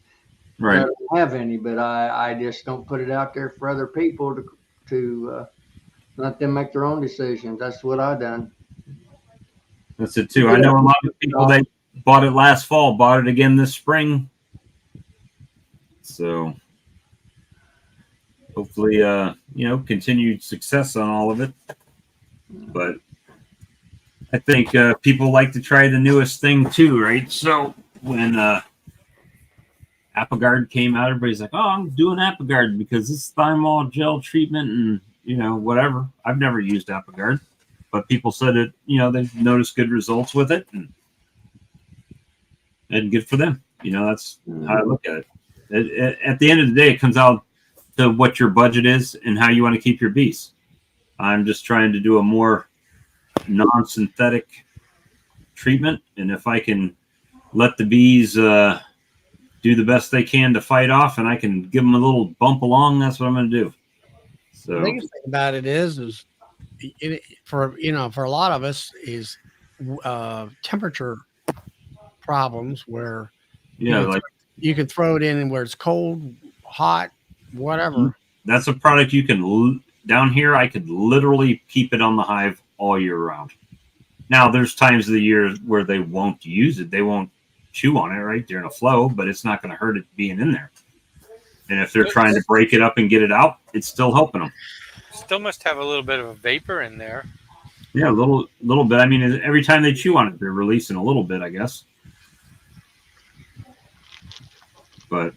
Right. I don't have any, but I just don't put it out there for other people to let them make their own decisions. That's what I done. That's it too. I know a lot of people that bought it last fall, bought it again this spring. So hopefully, continued success on all of it. But I think people like to try the newest thing too, right? So when AppleGuard came out, everybody's like, "Oh, I'm doing AppleGuard because this thymol gel treatment and whatever." I've never used AppleGuard, but people said it. They've noticed good results with it, and good for them. That's how I look at it. At the end of the day, it comes out to what your budget is and how you want to keep your bees. I'm just trying to do a more non-synthetic treatment, and if I can let the bees do the best they can to fight off, and I can give them a little bump along, that's what I'm going to do. So the biggest thing about it is for a lot of us is temperature problems where you can throw it in where it's cold, hot, whatever. That's a product you can down here. I could literally keep it on the hive all year round. Now there's times of the year where they won't use it. They won't chew on it right during a flow, but it's not going to hurt it being in there. And if they're trying to break it up and get it out, it's still helping them. Still must have a little bit of a vapor in there. Yeah, a little bit. I mean, every time they chew on it, they're releasing a little bit, I guess. But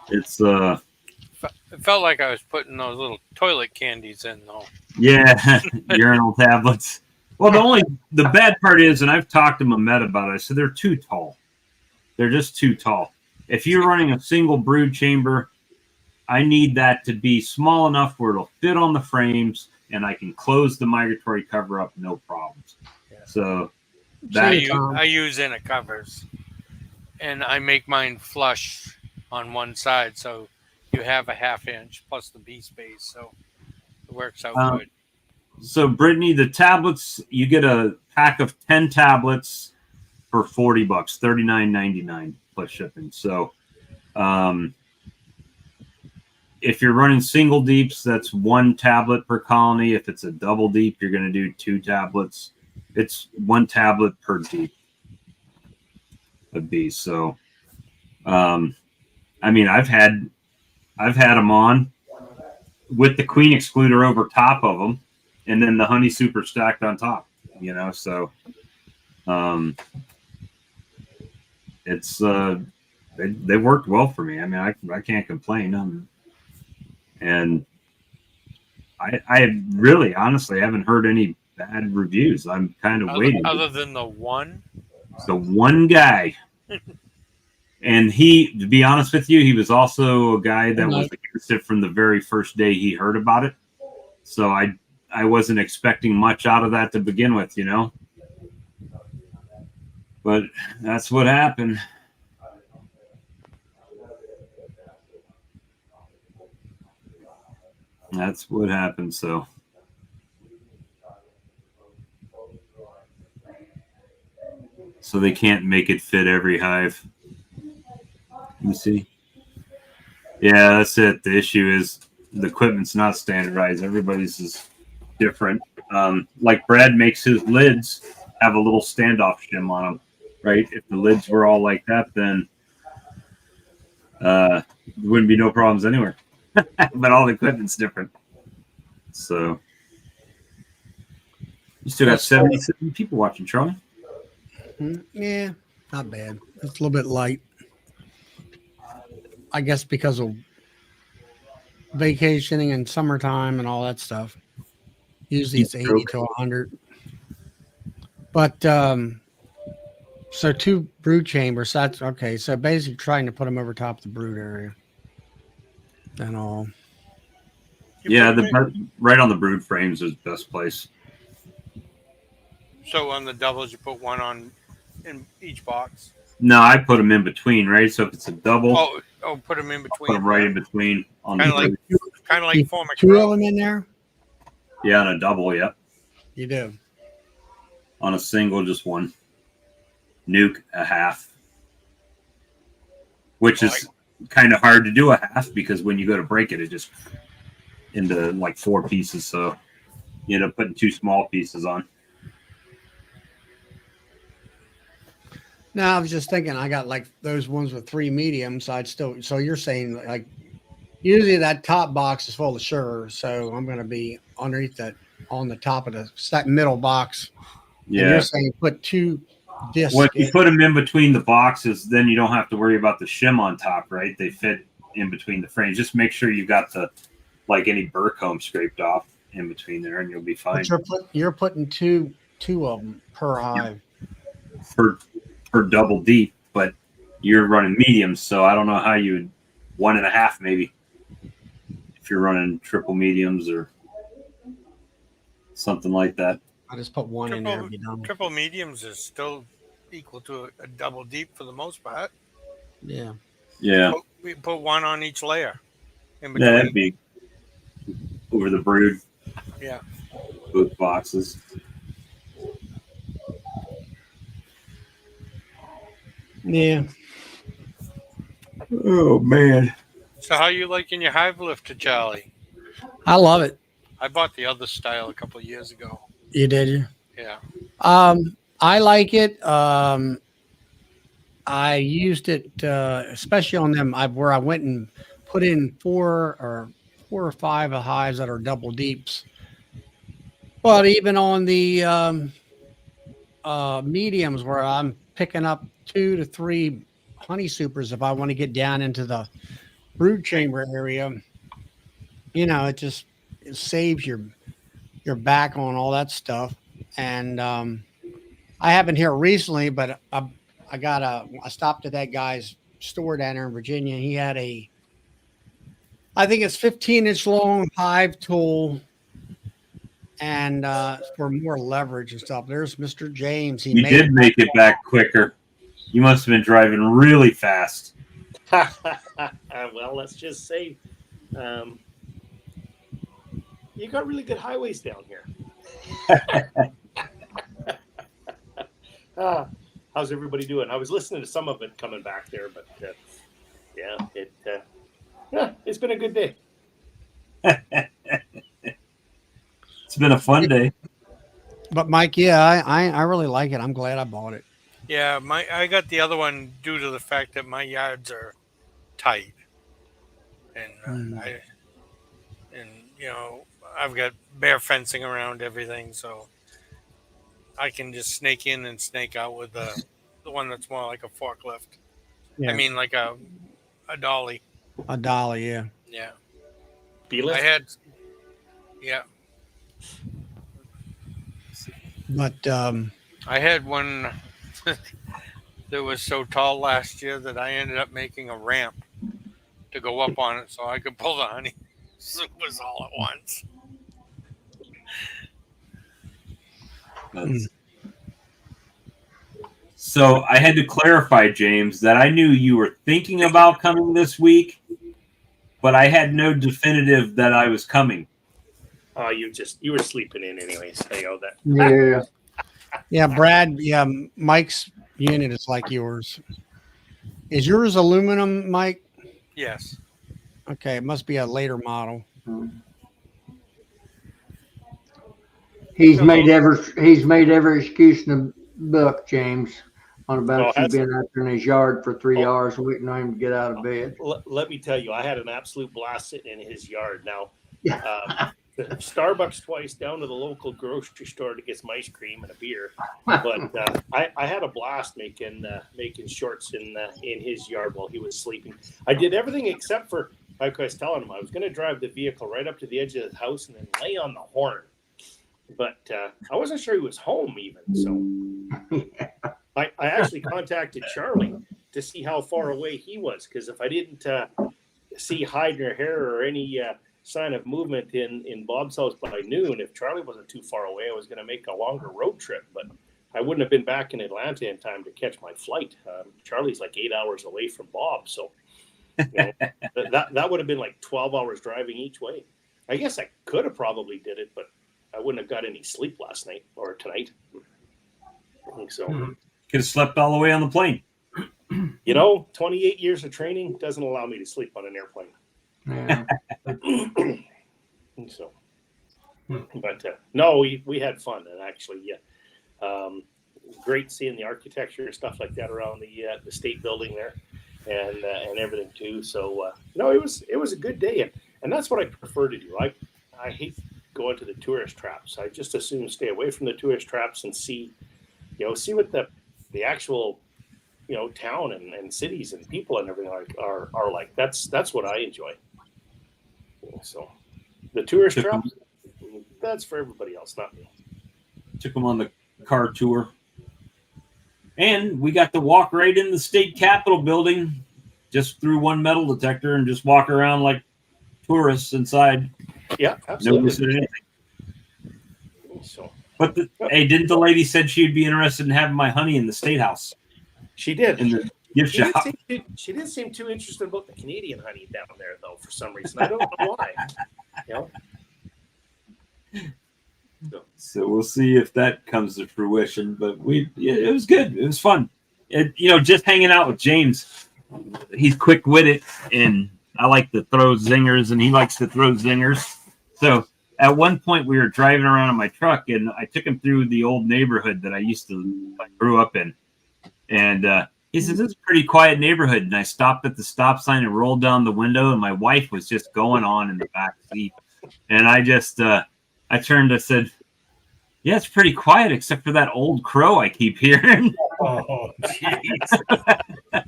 it's It felt like I was putting those little toilet candies in, though. Yeah, urinal tablets. Well, the bad part is, and I've talked to Mite about it, I said they're too tall. They're just too tall. If you're running a single brood chamber, I need that to be small enough where it'll fit on the frames and I can close the migratory cover up, no problems. Yeah. So I use inner covers, and I make mine flush on one side, so you have a 1/2 inch plus the bee space, so it works out good. So, Brittany, the tablets, you get a pack of 10 tablets for $40, $39.99 plus shipping. So, if you're running single deeps, that's 1 tablet per colony. If it's a double deep, you're going to do 2 tablets. It's 1 tablet per deep of bees. So, I mean, I've had them on with the queen excluder over top of them, and then the honey super stacked on top. So it's they worked well for me. I mean, I can't complain. And I really honestly haven't heard any bad reviews. I'm kind of waiting. Other than the one guy. And to be honest with you, he was also a guy that was against it from the very first day he heard about it. So I wasn't expecting much out of that to begin with, But that's what happened. That's what happened. So they can't make it fit every hive. You see? Yeah, that's it. The issue is the equipment's not standardized. Everybody's is different. Like Brad makes his lids have a little standoff shim on them, right? If the lids were all like that, then there wouldn't be no problems anywhere. But all the equipment's different. So you still got 77 people watching, Charlie. Yeah, not bad. It's a little bit light. I guess because of vacationing and summertime and all that stuff. Usually it's 80 to 100. But so 2 brood chambers. That's okay. So basically trying to put them over top of the brood area and all. Yeah, right on the brood frames is the best place. So on the doubles, you put one on in each box. No, I put them in between, right? So if it's a double, Put them in put between. them right in between on Kind the of like brood. You form a two crow. of them in there. Yeah, on a double, yeah. You do. On a single, just one. Nuke a half, which is kind of hard to do a half because when you go to break it, it just into like 4 pieces. So you end up putting 2 small pieces on. No, I was just thinking I got like those ones with 3 mediums. I'd still, so you're saying like usually that top box is full of sugar. So I'm going to be underneath that on the top of the middle box. Yeah. And you're saying put 2 discs. Well, if you put them in between the boxes, then you don't have to worry about the shim on top, right? They fit in between the frames. Just make sure you got the, like any burr comb scraped off in between there and you'll be fine. But you're putting two of them per hive. For double deep, but you're running mediums, so I don't know how you would 1.5 maybe if you're running triple mediums or something like that. I just put one in there. And be done. Triple mediums is still equal to a double deep for the most part. Yeah. Yeah. We put one on each layer. In between. Yeah, that'd be over the brood. Yeah. Both boxes. Yeah. Oh man. So how you liking your hive lifter, Charlie? I love it. I bought the other style a couple of years ago. You did you? Yeah. I like it. I used it especially on them where I went and put in 4 or 5 hives that are double deeps. But even on the mediums where I'm picking up 2 to 3 honey supers if I want to get down into the brood chamber area, it saves your back on all that stuff. And I haven't here recently, but I stopped at that guy's store down there in Virginia. He had I think it's 15-inch long hive tool, and for more leverage and stuff. There's Mr. James. He did make it back quicker. You must have been driving really fast. Well, let's just say you got really good highways down here. How's everybody doing? I was listening to some of it coming back there, but it's been a good day. It's been a fun day. But Mike, yeah, I really like it. I'm glad I bought it. Yeah, I got the other one due to the fact that my yards are tight, and I've got bare fencing around everything, so I can just snake in and snake out with the one that's more like a forklift. Yeah. I mean, like a dolly. A dolly, yeah. Yeah. B-lift? Yeah. But I had one that was so tall last year that I ended up making a ramp to go up on it so I could pull the honey supers all at once. So I had to clarify, James, that I knew you were thinking about coming this week, but I had no definitive that I was coming. Oh, you were sleeping in anyways. I know that. Yeah. yeah, Brad, yeah, Mike's unit is like yours. Is yours aluminum, Mike? Yes. Okay, it must be a later model. He's made every excuse in the book, James, on about you being out there in his yard for 3 hours waiting on him to get out of bed. Let me tell you, I had an absolute blast sitting in his yard. Now, Starbucks twice, down to the local grocery store to get some ice cream and a beer. But I had a blast making shorts in his yard while he was sleeping. I did everything except for, like I was telling him, I was going to drive the vehicle right up to the edge of the house and then lay on the horn. But I wasn't sure he was home even. So I actually contacted Charlie to see how far away he was, because if I didn't see hide or hair or any sign of movement in Bob's house by noon, if Charlie wasn't too far away, I was going to make a longer road trip, but I wouldn't have been back in Atlanta in time to catch my flight. Charlie's like 8 hours away from Bob, so that would have been like 12 hours driving each way. I guess I could have probably did it, but I wouldn't have got any sleep last night or tonight. I think so. Could have slept all the way on the plane. 28 years of training doesn't allow me to sleep on an airplane. Yeah. So, but no, we had fun, and actually, great seeing the architecture and stuff like that around the state building there, and everything too. So, it was a good day, and that's what I prefer to do. I hate going to the tourist traps. I just as soon stay away from the tourist traps and see what the actual town and cities and people and everything are like. That's what I enjoy. So the tourist traps, that's for everybody else, not me. Took them on the car tour, and we got to walk right in the state capitol building, just through one metal detector, and just walk around like tourists inside. Yeah, absolutely. Nobody said anything. So, but hey, didn't the lady said she'd be interested in having my honey in the state house? She did. In the gift shop. She didn't seem too interested about the Canadian honey down there, though, for some reason. I don't know why. So we'll see if that comes to fruition. But it was good. It was fun. Just hanging out with James. He's quick-witted, and I like to throw zingers, and he likes to throw zingers. So at one point, we were driving around in my truck, and I took him through the old neighborhood that I grew up in. And he says, "This is a pretty quiet neighborhood." And I stopped at the stop sign and rolled down the window, and my wife was just going on in the back seat. And I just, I turned, I said, "Yeah, it's pretty quiet except for that old crow I keep hearing." Oh, jeez.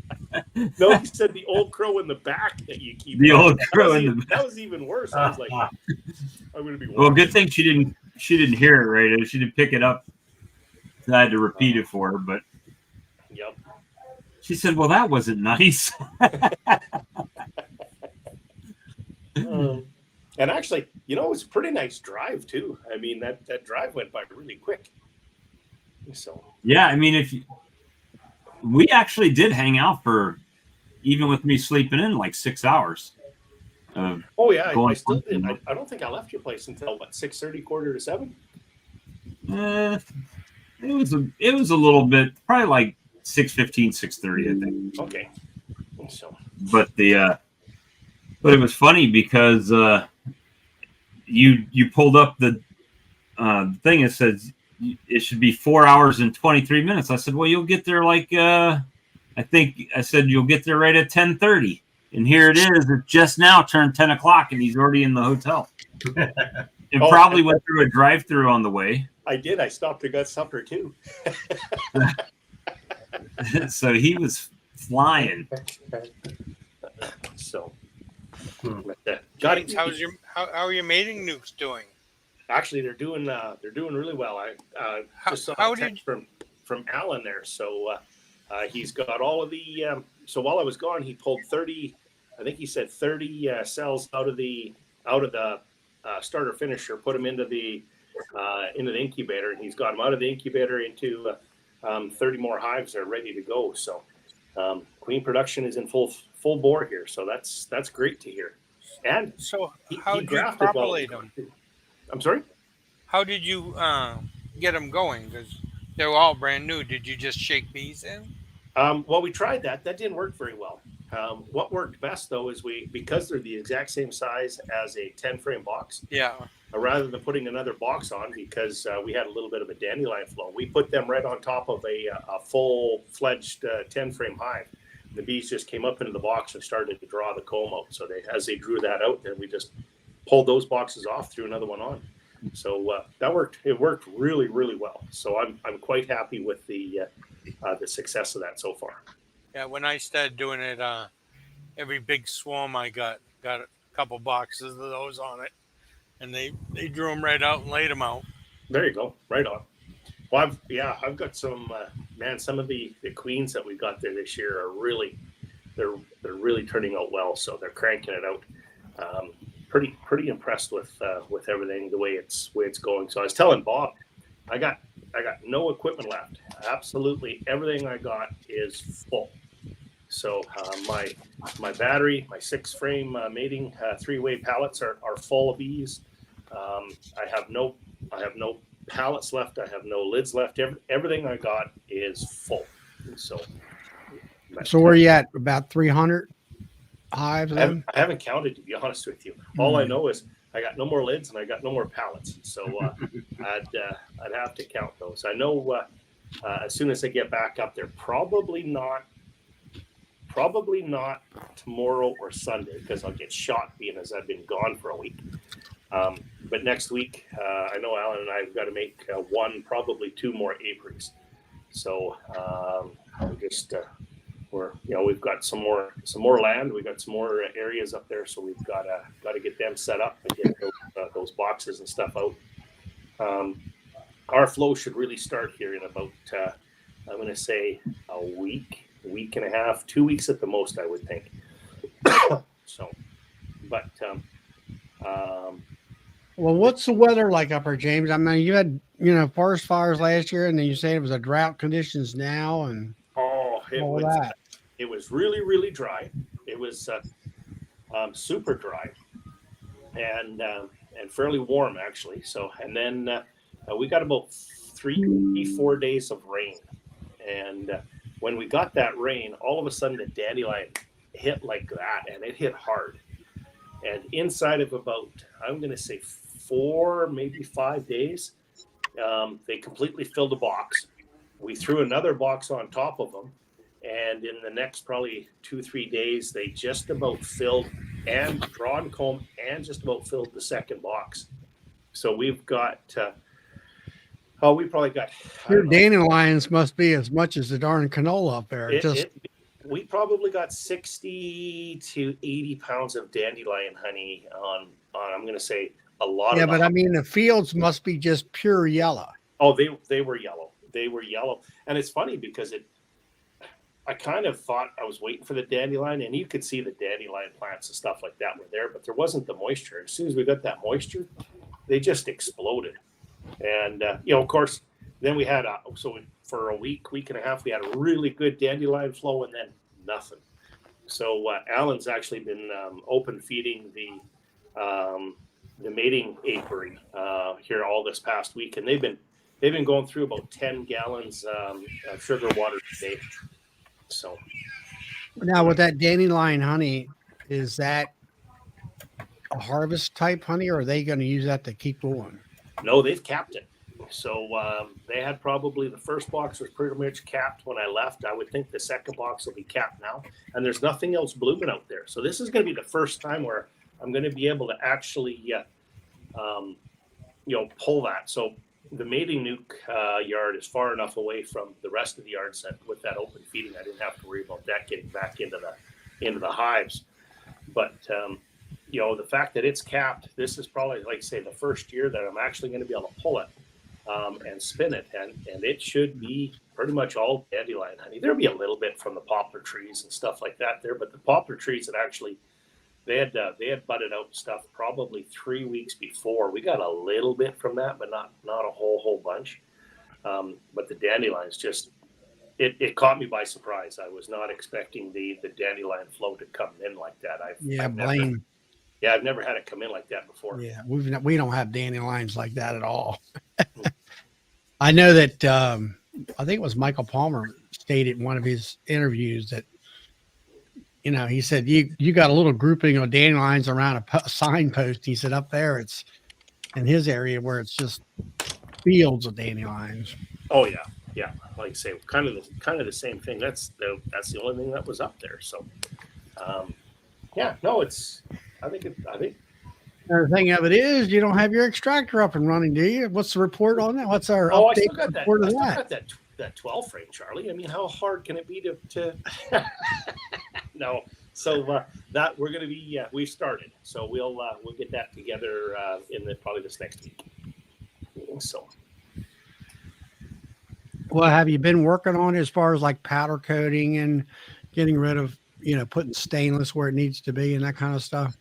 No, he said the old crow in the back that you keep. The old crow in the back. That was even worse. I was like, I'm going to be. Well, good thing she didn't hear it right. She didn't pick it up. So I had to repeat it for her, but. Yep. She said, "Well, that wasn't nice." And actually, it was a pretty nice drive too. I mean, that drive went by really quick. So yeah, I mean, we actually did hang out for, even with me sleeping in, like 6 hours. Oh yeah, I still did. I don't think I left your place until 6:30, 6:45. It was a little bit, probably like 6:15, 6:30, I think. Okay. So, but but it was funny because you pulled up the thing. It says it should be 4 hours and 23 minutes. I said, "Well, you'll get there like I said you'll get there right at 10:30." And here it is. It just now turned 10 o'clock, and he's already in the hotel. And probably went through a drive-through on the way. I did. I stopped and got supper too. So he was flying. So, James, how are your mating nukes doing? Actually, they're doing really well. I just saw a text from Alan there. So he's got all of the. So while I was gone, he pulled 30. I think he said 30 cells out of the starter finisher. Put them into the incubator, and he's got them out of the incubator into 30 more hives are ready to go. So queen production is in full bore here. So that's great to hear. And so how did you propagate them? I'm sorry? How did you get them going? Because they were all brand new. Did you just shake bees in? Well, we tried that. That didn't work very well. What worked best, though, is because they're the exact same size as a 10-frame box. Yeah. Rather than putting another box on, because we had a little bit of a dandelion flow, we put them right on top of a full-fledged 10-frame hive. The bees just came up into the box and started to draw the comb out. So as they drew that out, then we just pulled those boxes off, threw another one on. So that worked. It worked really, really well. So I'm quite happy with the success of that so far. Yeah, when I started doing it, every big swarm I got a couple boxes of those on it, and they drew them right out and laid them out. There you go, right on. Well, I've got some some of the queens that we got there this year are really they're really turning out well. So they're cranking it out. pretty impressed with everything, the way it's going. So I was telling Bob, I got no equipment left. Absolutely everything I got is full. So my battery, my 6-frame mating 3-way pallets are full of bees. I have no pallets left. I have no lids left. Everything I got is full. So where are you at? About 300 hives? I haven't counted, to be honest with you. All I know is I got no more lids and I got no more pallets. So I'd have to count those. I know as soon as I get back up there, probably not tomorrow or Sunday, because I'll get shot being as I've been gone for a week. But next week, I know Alan and I have got to make one, probably 2 more apiaries. So we've got some more land. We've got some more areas up there, so we've got to get them set up and get those boxes and stuff out. Our flow should really start here in about I'm going to say a week and a half, 2 weeks at the most, I would think. So, but well, what's the weather like up there, James? I mean, you had forest fires last year, and then you say it was a drought conditions now, and it was really, really dry. It was super dry and fairly warm, actually. So, and then we got about 3-4 days of rain, and when we got that rain, all of a sudden the dandelion hit like that, and it hit hard. And inside of about, I'm going to say 4, maybe 5 days, they completely filled a box. We threw another box on top of them. And in the next probably 2-3 days, they just about filled and drawn comb and just about filled the second box. So we've got, we probably got. Your dandelions must be as much as the darn canola up there. We probably got 60 to 80 pounds of dandelion honey on I'm going to say a lot. Yeah, but I mean, the fields must be just pure yellow. Oh, they were yellow. They were yellow. And it's funny because I kind of thought I was waiting for the dandelion, and you could see the dandelion plants and stuff like that were there, but there wasn't the moisture. As soon as we got that moisture, they just exploded. And, of course, then we had, for a week and a half, we had a really good dandelion flow, and then nothing. So Alan's actually been open feeding the mating apiary here all this past week, and they've been going through about 10 gallons of sugar water a day. So now with that dandelion honey, is that a harvest type honey, or are they going to use that to keep going? No, they've capped it. So they had probably the first box was pretty much capped when I left. I would think the second box will be capped now, and there's nothing else blooming out there. So this is going to be the first time where I'm going to be able to actually, pull that. So the mating nuke yard is far enough away from the rest of the yards that with that open feeding, I didn't have to worry about that getting back into the hives. But the fact that it's capped, this is probably, like say, the first year that I'm actually going to be able to pull it and spin it, and it should be pretty much all dandelion honey. There'll be a little bit from the poplar trees and stuff like that there, but the poplar trees that actually they had budded out stuff probably 3 weeks before. We got a little bit from that, but not a whole bunch. But the dandelions just it caught me by surprise. I was not expecting the dandelion flow to come in like that. I've never had it come in like that before. Yeah, we don't have dandelions like that at all. I know that I think it was Michael Palmer stated in one of his interviews that he said you got a little grouping of dandelions around a signpost. He said up there it's in his area where it's just fields of dandelions. Oh yeah. Like I say, kind of the same thing. That's the only thing that was up there. So I think Another thing of it is you don't have your extractor up and running, do you? What's the report on that? What's our I update still got report of I that? still got that 12 frame, Charlie. I mean, how hard can it be to no? So that we're going to be we've started. So we'll get that together in probably this next week. So. Well, have you been working on as far as like powder coating and getting rid of, putting stainless where it needs to be and that kind of stuff?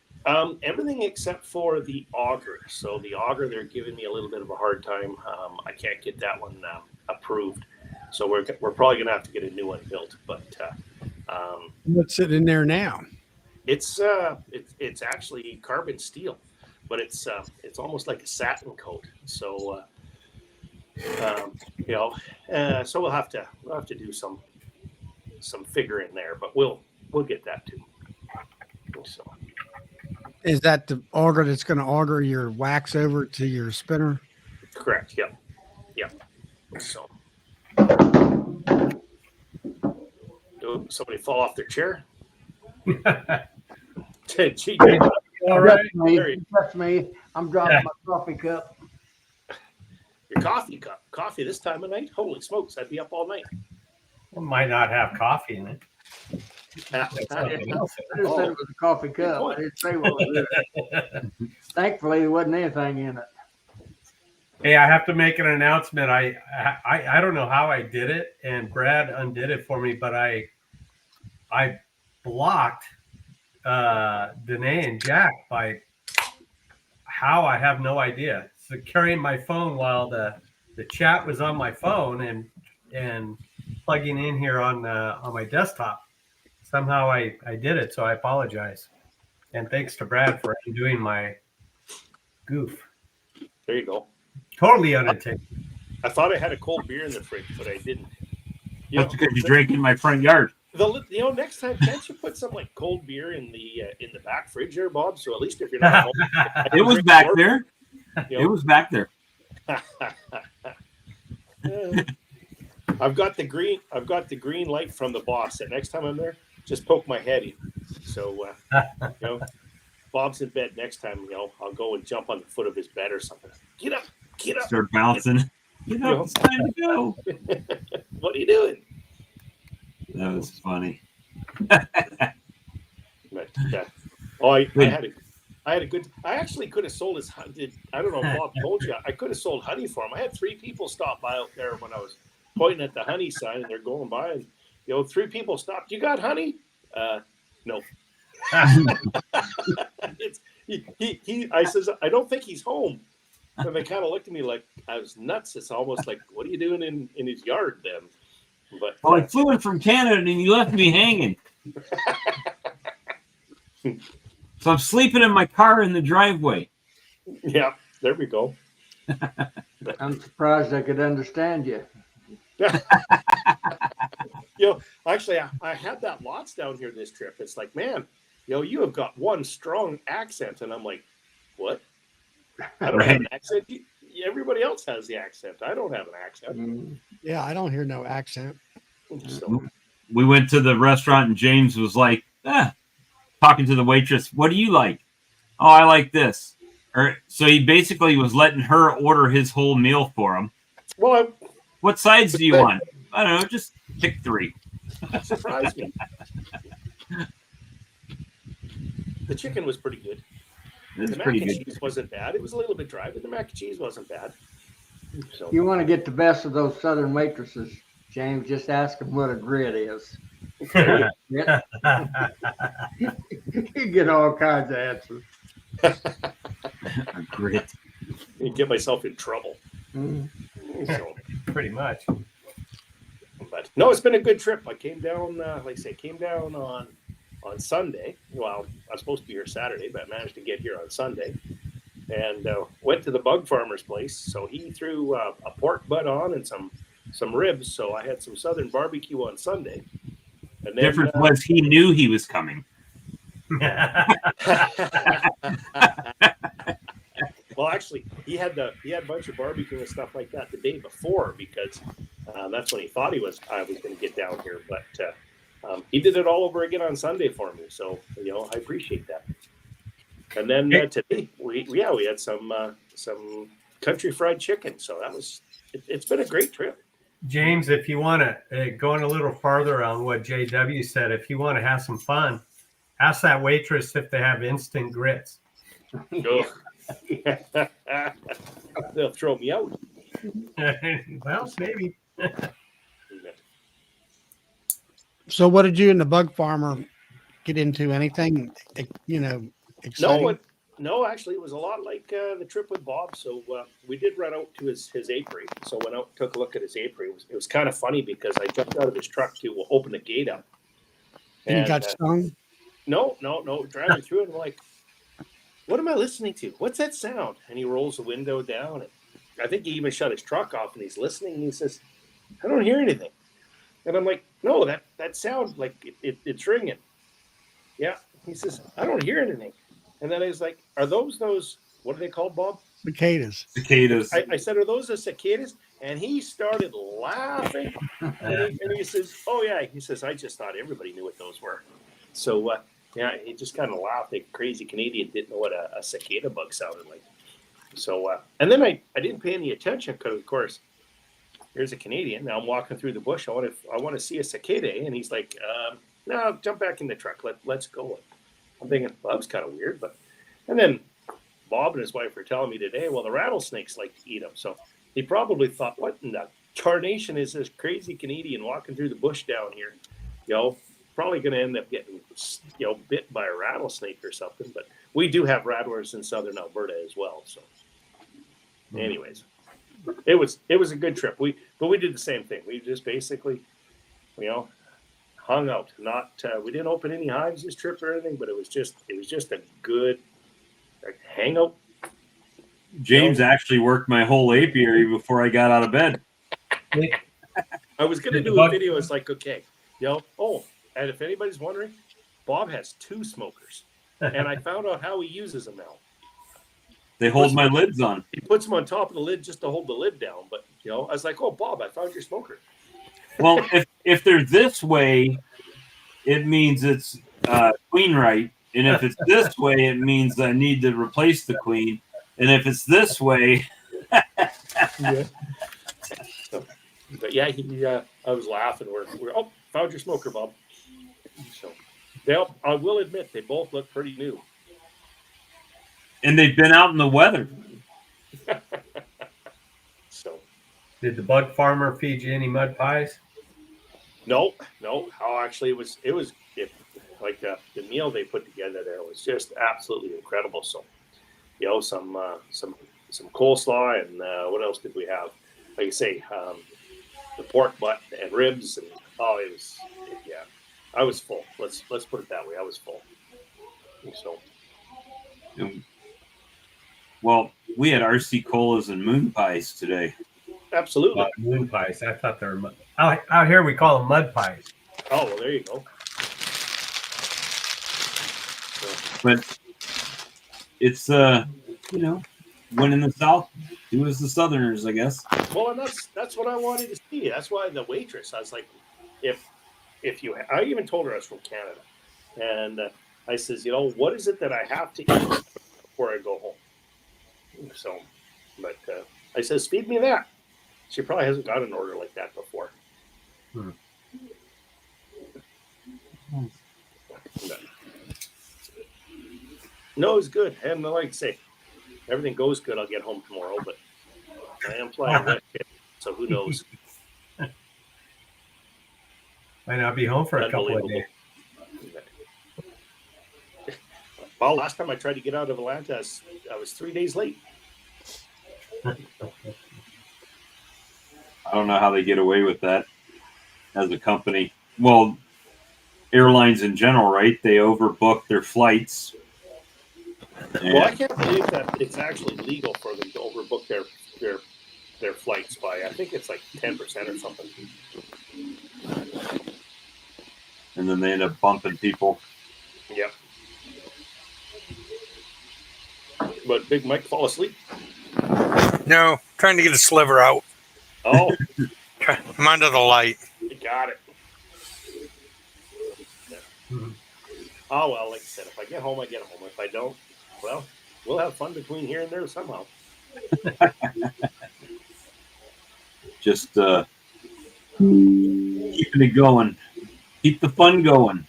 Everything except for the auger. So the auger, they're giving me a little bit of a hard time. I can't get that one approved. So we're probably going to have to get a new one built. But What's it in there now? it's actually carbon steel, but it's almost like a satin coat. So so we'll have to do some figuring there, but we'll get that too. So. Is that the auger that's going to auger your wax over to your spinner? Correct. Yep. So, somebody fall off their chair? Gee, All right. That's me. I'm dropping my coffee cup. Your coffee cup. Coffee this time of night? Holy smokes, I'd be up all night. It might not have coffee in it. I just said it was a coffee cup. I didn't say what was in it. Thankfully, there wasn't anything in it. Hey, I have to make an announcement. I don't know how I did it, and Brad undid it for me, but I blocked Danae and Jack by how, I have no idea. So carrying my phone while the chat was on my phone and plugging in here on my desktop. Somehow I did it, so I apologize. And thanks to Brad for undoing my goof. There you go. Totally unintentional. I thought I had a cold beer in the fridge, but I didn't. That's because you drank in my front yard. Next time, can't you put some like cold beer in the back fridge there, Bob? So at least if you're not home, It was back there. It was back there. I've got the green light from the boss. That next time I'm there, just poke my head in. So Bob's in bed next time. I'll go and jump on the foot of his bed or something. Get up. Start bouncing. It's time to go. What are you doing? That was funny. But, I had a good. I actually could have sold his. I don't know if Bob told you. I could have sold honey for him. I had 3 people stop by out there when I was pointing at the honey sign, and they're going by, and 3 people stopped. You got honey? No. I says, I don't think he's home. And they kind of looked at me like I was nuts. It's almost like, what are you doing in his yard then? But I flew in from Canada and you left me hanging. So I'm sleeping in my car in the driveway. Yeah, there we go. I'm surprised I could understand you. Actually, I had that lots down here this trip. It's like, man, you have got one strong accent. And I'm like, what? I don't have an accent. Everybody else has the accent. I don't have an accent. Yeah, I don't hear no accent. So, we went to the restaurant and James was like, talking to the waitress, what do you like? Oh, I like this. So he basically was letting her order his whole meal for him. Well, what sides do you want? I don't know, just pick 3. Surprised me. The chicken was pretty good. The mac and cheese wasn't bad. It was a little bit dry, but the mac and cheese wasn't bad. So. You want to get the best of those southern waitresses, James, just ask them what a grit is. You get all kinds of answers. A grit. You get myself in trouble. So. Pretty much. But no, it's been a good trip. I came down, came down on Sunday. Well, I was supposed to be here Saturday, but I managed to get here on Sunday. And went to the bug farmer's place. So he threw a pork butt on and some ribs. So I had some southern barbecue on Sunday. And then, difference was he knew he was coming. Well, actually, he had a bunch of barbecue and stuff like that the day before because that's when he thought I was going to get down here. But he did it all over again on Sunday for me, so I appreciate that. And then today we had some country fried chicken, so it's been a great trip. James, if you want to go in a little farther on what JW said, if you want to have some fun, ask that waitress if they have instant grits. They'll throw me out. Well, maybe. So what did you and the bug farmer get into? Anything, exciting? No, actually, it was a lot like the trip with Bob. So we did run out to his apiary. So went out and took a look at his apiary. It was kind of funny because I jumped out of his truck to open the gate up. And you got stung? No. Driving through it, I'm like, what am I listening to? What's that sound? And he rolls the window down. And I think he even shut his truck off and he's listening. And he says, I don't hear anything. And I'm like, no, that sound, like it's ringing. Yeah. He says, I don't hear anything. And then I was like, are those, what are they called, Bob? Cicadas. Cicadas. I said, are those the cicadas? And he started laughing. And he says, oh, yeah. He says, I just thought everybody knew what those were. So, yeah, he just kind of laughed. A crazy Canadian didn't know what a cicada bug sounded like. So, and then I didn't pay any attention because, of course, here's a Canadian. Now I'm walking through the bush. I want to see a cicada. And he's like, no, jump back in the truck. Let's go. I'm thinking, well, that was kind of weird. And then Bob and his wife were telling me today, well, the rattlesnakes like to eat them. So he probably thought, what in the tarnation is this crazy Canadian walking through the bush down here? Probably going to end up getting, bit by a rattlesnake or something. But we do have rattlers in southern Alberta as well. So anyways, it was a good trip. We did the same thing. We just basically, hung out. We didn't open any hives this trip or anything, but it was just a good hangout. James actually worked my whole apiary before I got out of bed. I was going to do a video. It's like, okay, and if anybody's wondering, Bob has 2 smokers, and I found out how he uses them now. They hold my lids on. He puts them on top of the lid just to hold the lid down. But I was like, oh, Bob, I found your smoker. Well, if they're this way, it means it's queen right, and if it's this way, it means I need to replace the queen, and if it's this way, yeah. But yeah, I was laughing. We're found your smoker, Bob. So I will admit they both look pretty new. And they've been out in the weather. So did the bug farmer feed you any mud pies? No. Oh, actually, it was like the meal they put together there was just absolutely incredible. So, some coleslaw and what else did we have? Like I say, the pork butt and ribs and I was full. Let's put it that way. I was full. So, well, we had RC colas and moon pies today. Absolutely. Moon pies. I thought they were out here. We call them mud pies. Oh, well, there you go. But it's when in the South, do as the Southerners, I guess. Well, and that's what I wanted to see. That's why the waitress, I was like, I even told her I was from Canada, and I says, what is it that I have to eat before I go home? So, but I says, feed me that. She probably hasn't got an order like that before. No, it's good. And like I say, everything goes good. I'll get home tomorrow, but I am flying that shit, so who knows? Might not be home for a couple of days. Well, last time I tried to get out of Atlanta, I was 3 days late. I don't know how they get away with that as a company. Well, airlines in general, right? They overbook their flights. Well, I can't believe that it's actually legal for them to overbook their flights by, I think it's like 10% or something. And then they end up bumping people. Yep. But Big Mike fall asleep? No, trying to get a sliver out. Oh. I'm under the light. You got it. Yeah. Oh, well, like I said, if I get home, I get home. If I don't, well, we'll have fun between here and there somehow. Just keeping it going. Keep the fun going.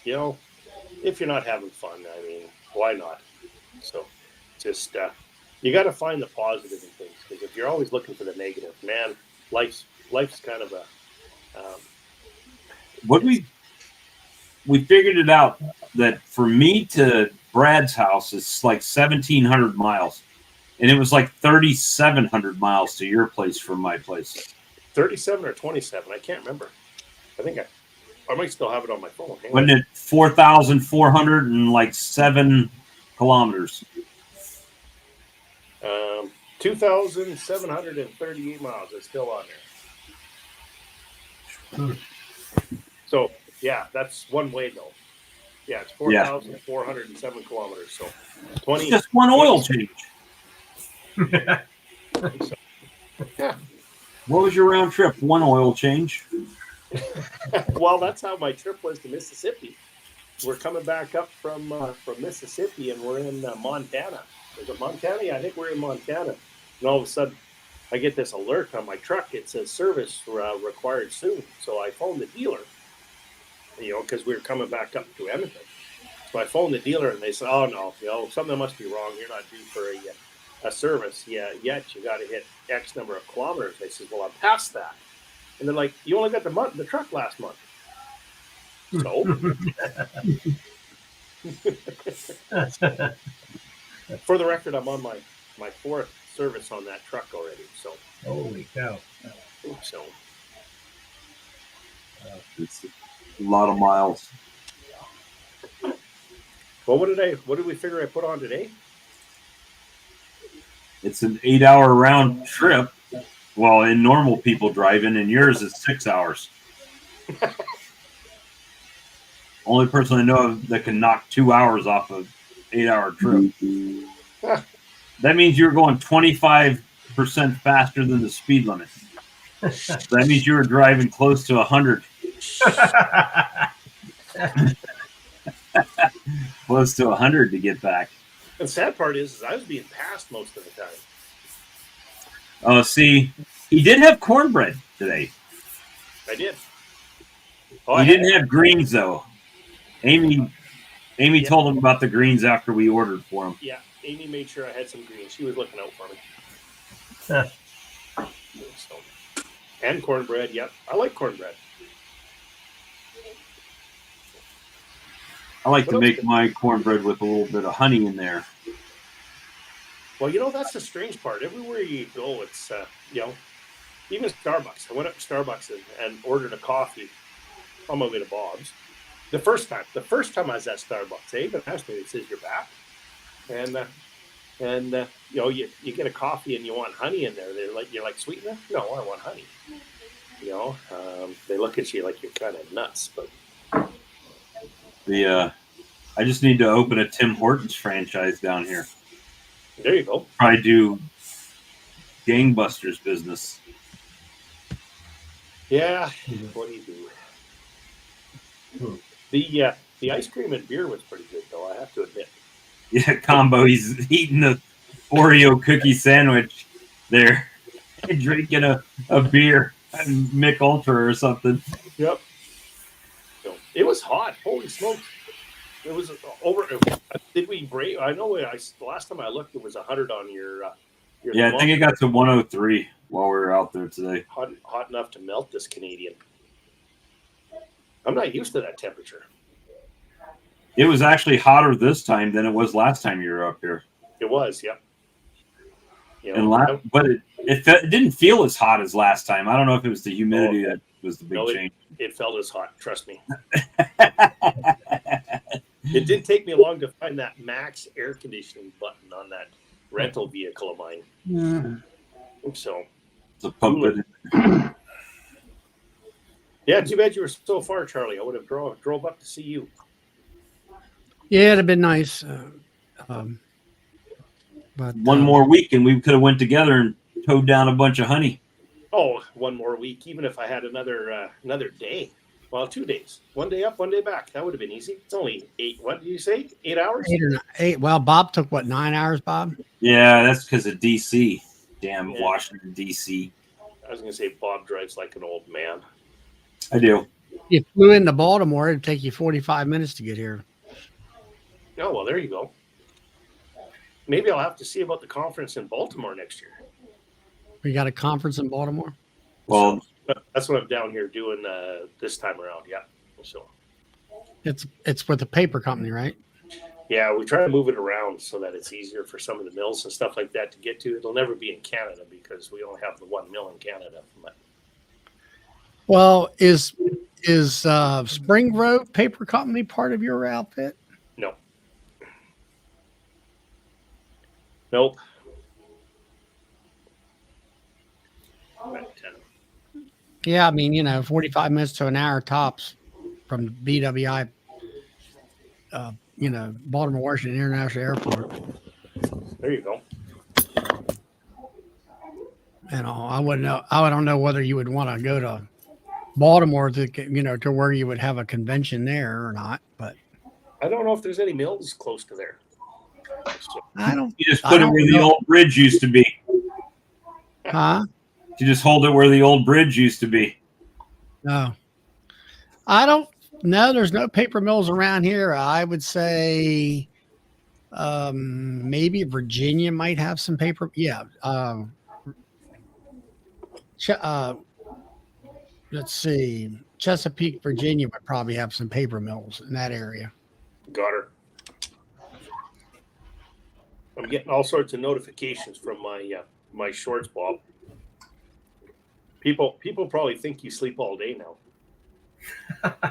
If you're not having fun, I mean, why not? So just, you got to find the positive in things, because if you're always looking for the negative, man, life's kind of a, what we figured it out that for me to Brad's house is like 1,700 miles, and it was like 3,700 miles to your place from my place. 37 or 27. I can't remember. I think I might still have it on my phone. Hang on. Wasn't it 4,407 kilometers? 2,738 miles. It's still on there. So yeah, that's one way though. Yeah, it's 4,407 kilometers. So 20. It's just one oil change. So, yeah. What was your round trip? One oil change. Well, that's how my trip was to Mississippi. We're coming back up from Mississippi, and we're in Montana. Is it Montana? Yeah, I think we're in Montana. And all of a sudden, I get this alert on my truck. It says service required soon. So I phoned the dealer, because we were coming back up to Edmonton. So I phoned the dealer, and they said, "Oh no, something must be wrong. You're not due for a service yet. You got to hit X number of kilometers." I said, "Well, I'm past that." And they're like, "You only got the truck last month." So, for the record, I'm on my fourth service on that truck already. So, Holy cow! so It's a lot of miles. well, what did we figure I put on today? It's an 8-hour round trip. Well, in normal people driving, and yours is 6 hours. Only person I know of that can knock 2 hours off of 8-hour trip. That means you're going 25% faster than the speed limit. That means you were driving close to 100. Close to 100 to get back. The sad part is I was being passed most of the time. Oh, see, he did have cornbread today. I did. He didn't have greens though. Amy told him about the greens after we ordered for him. Yeah, Amy made sure I had some greens. She was looking out for me. So, and cornbread. Yep, I like cornbread. I like to make my cornbread with a little bit of honey in there. Well, that's the strange part. Everywhere you go, it's, even Starbucks. I went up to Starbucks and ordered a coffee on my way to Bob's. The first time I was at Starbucks, they even asked me, it says, "You're back?" And you get a coffee and you want honey in there. You're like, "Sweetener?" "No, I want honey." They look at you like you're kind of nuts, but. I just need to open a Tim Hortons franchise down here. There you go. Probably do gangbusters business. Yeah. What do you do? The ice cream and beer was pretty good, though, I have to admit. Yeah, combo. He's eating a Oreo cookie sandwich there and drinking a beer, Mick Ultra or something. Yep. So, it was hot. Holy smokes. It was over. Did we break? I know the last time I looked, it was 100 on your Yeah, I think it got to 103 while we were out there today. Hot enough to melt this Canadian. I'm not used to that temperature. It was actually hotter this time than it was last time you were up here. It was, yep. But it didn't feel as hot as last time. I don't know if it was the humidity that was the big change. It felt as hot, trust me. It didn't take me long to find that max air conditioning button on that rental vehicle of mine. Yeah. So, it's a pump it. Yeah, too bad you were so far, Charlie. I would have drove up to see you. Yeah, it'd have been nice. But one more week and we could have went together and towed down a bunch of honey. Oh, one more week. Even if I had another day. Well, 2 days. 1 day up, 1 day back. That would have been easy. It's only 8. What did you say? 8 hours? 8 or 9. 8. Well, Bob took 9 hours, Bob? Yeah, that's because of DC. Damn, Washington, DC. I was going to say Bob drives like an old man. I do. You flew into Baltimore. It'd take you 45 minutes to get here. Oh, well, there you go. Maybe I'll have to see about the conference in Baltimore next year. We got a conference in Baltimore? Well, that's what I'm down here doing this time around. Yeah. So it's with the paper company, right? Yeah, we try to move it around so that it's easier for some of the mills and stuff like that to get to. It'll never be in Canada because we only have the one mill in Canada. But Well, is Spring Grove Paper Company part of your outfit? no. Nope. But, Yeah, I mean, 45 minutes to an hour tops from BWI, Baltimore Washington International Airport. there you go. I don't know whether you would want to go to Baltimore to where you would have a convention there or not, but I don't know if there's any mills close to there. So, I don't. You just I put it don't where the know. old bridge used to be. Huh? You just hold it where the old bridge used to be. No, I don't know. There's no paper mills around here. I would say maybe Virginia might have some paper. Yeah. Let's see. Chesapeake, Virginia would probably have some paper mills in that area. got her. I'm getting all sorts of notifications from my shorts, Bob. People probably think you sleep all day now.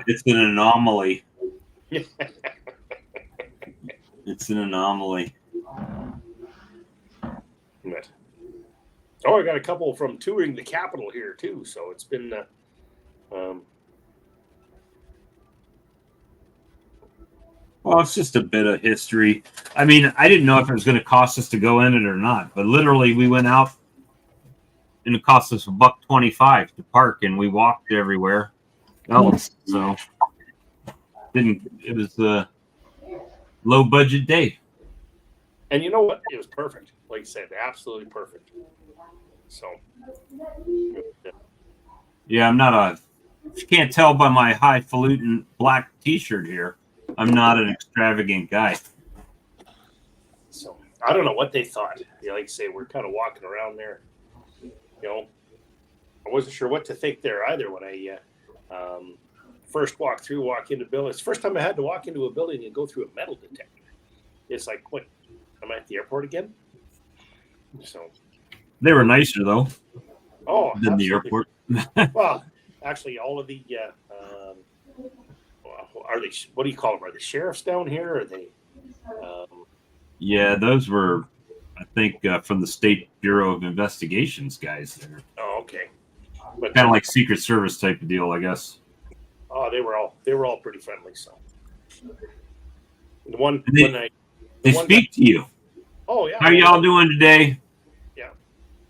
It's an anomaly. It's an anomaly. But, I got a couple from touring the capital here too. So it's been Well, it's just a bit of history. I mean, I didn't know if it was going to cost us to go in it or not, but literally we went out and it cost us $1.25 to park, and we walked everywhere else. So it was a low budget day. and you know what? It was perfect. Like I said, absolutely perfect. So Yeah, I'm not if you can't tell by my highfalutin black t-shirt here, I'm not an extravagant guy. So I don't know what they thought. Yeah, like I say, we're kind of walking around there. I wasn't sure what to think there either when I first walk into building. It's the first time I had to walk into a building and go through a metal detector. It's like, what? Am I at the airport again? So They were nicer though than the absolutely. airport. Well, actually, all of the are they? What do you call them? Are the sheriffs down here? Or are they? Yeah, those were, I think, from the State Bureau of Investigations guys there. Oh, okay. But Kind of like Secret Service type of deal, I guess. oh, they were all pretty friendly. So the one They- when I They one speak to you. oh yeah, How y'all doing today?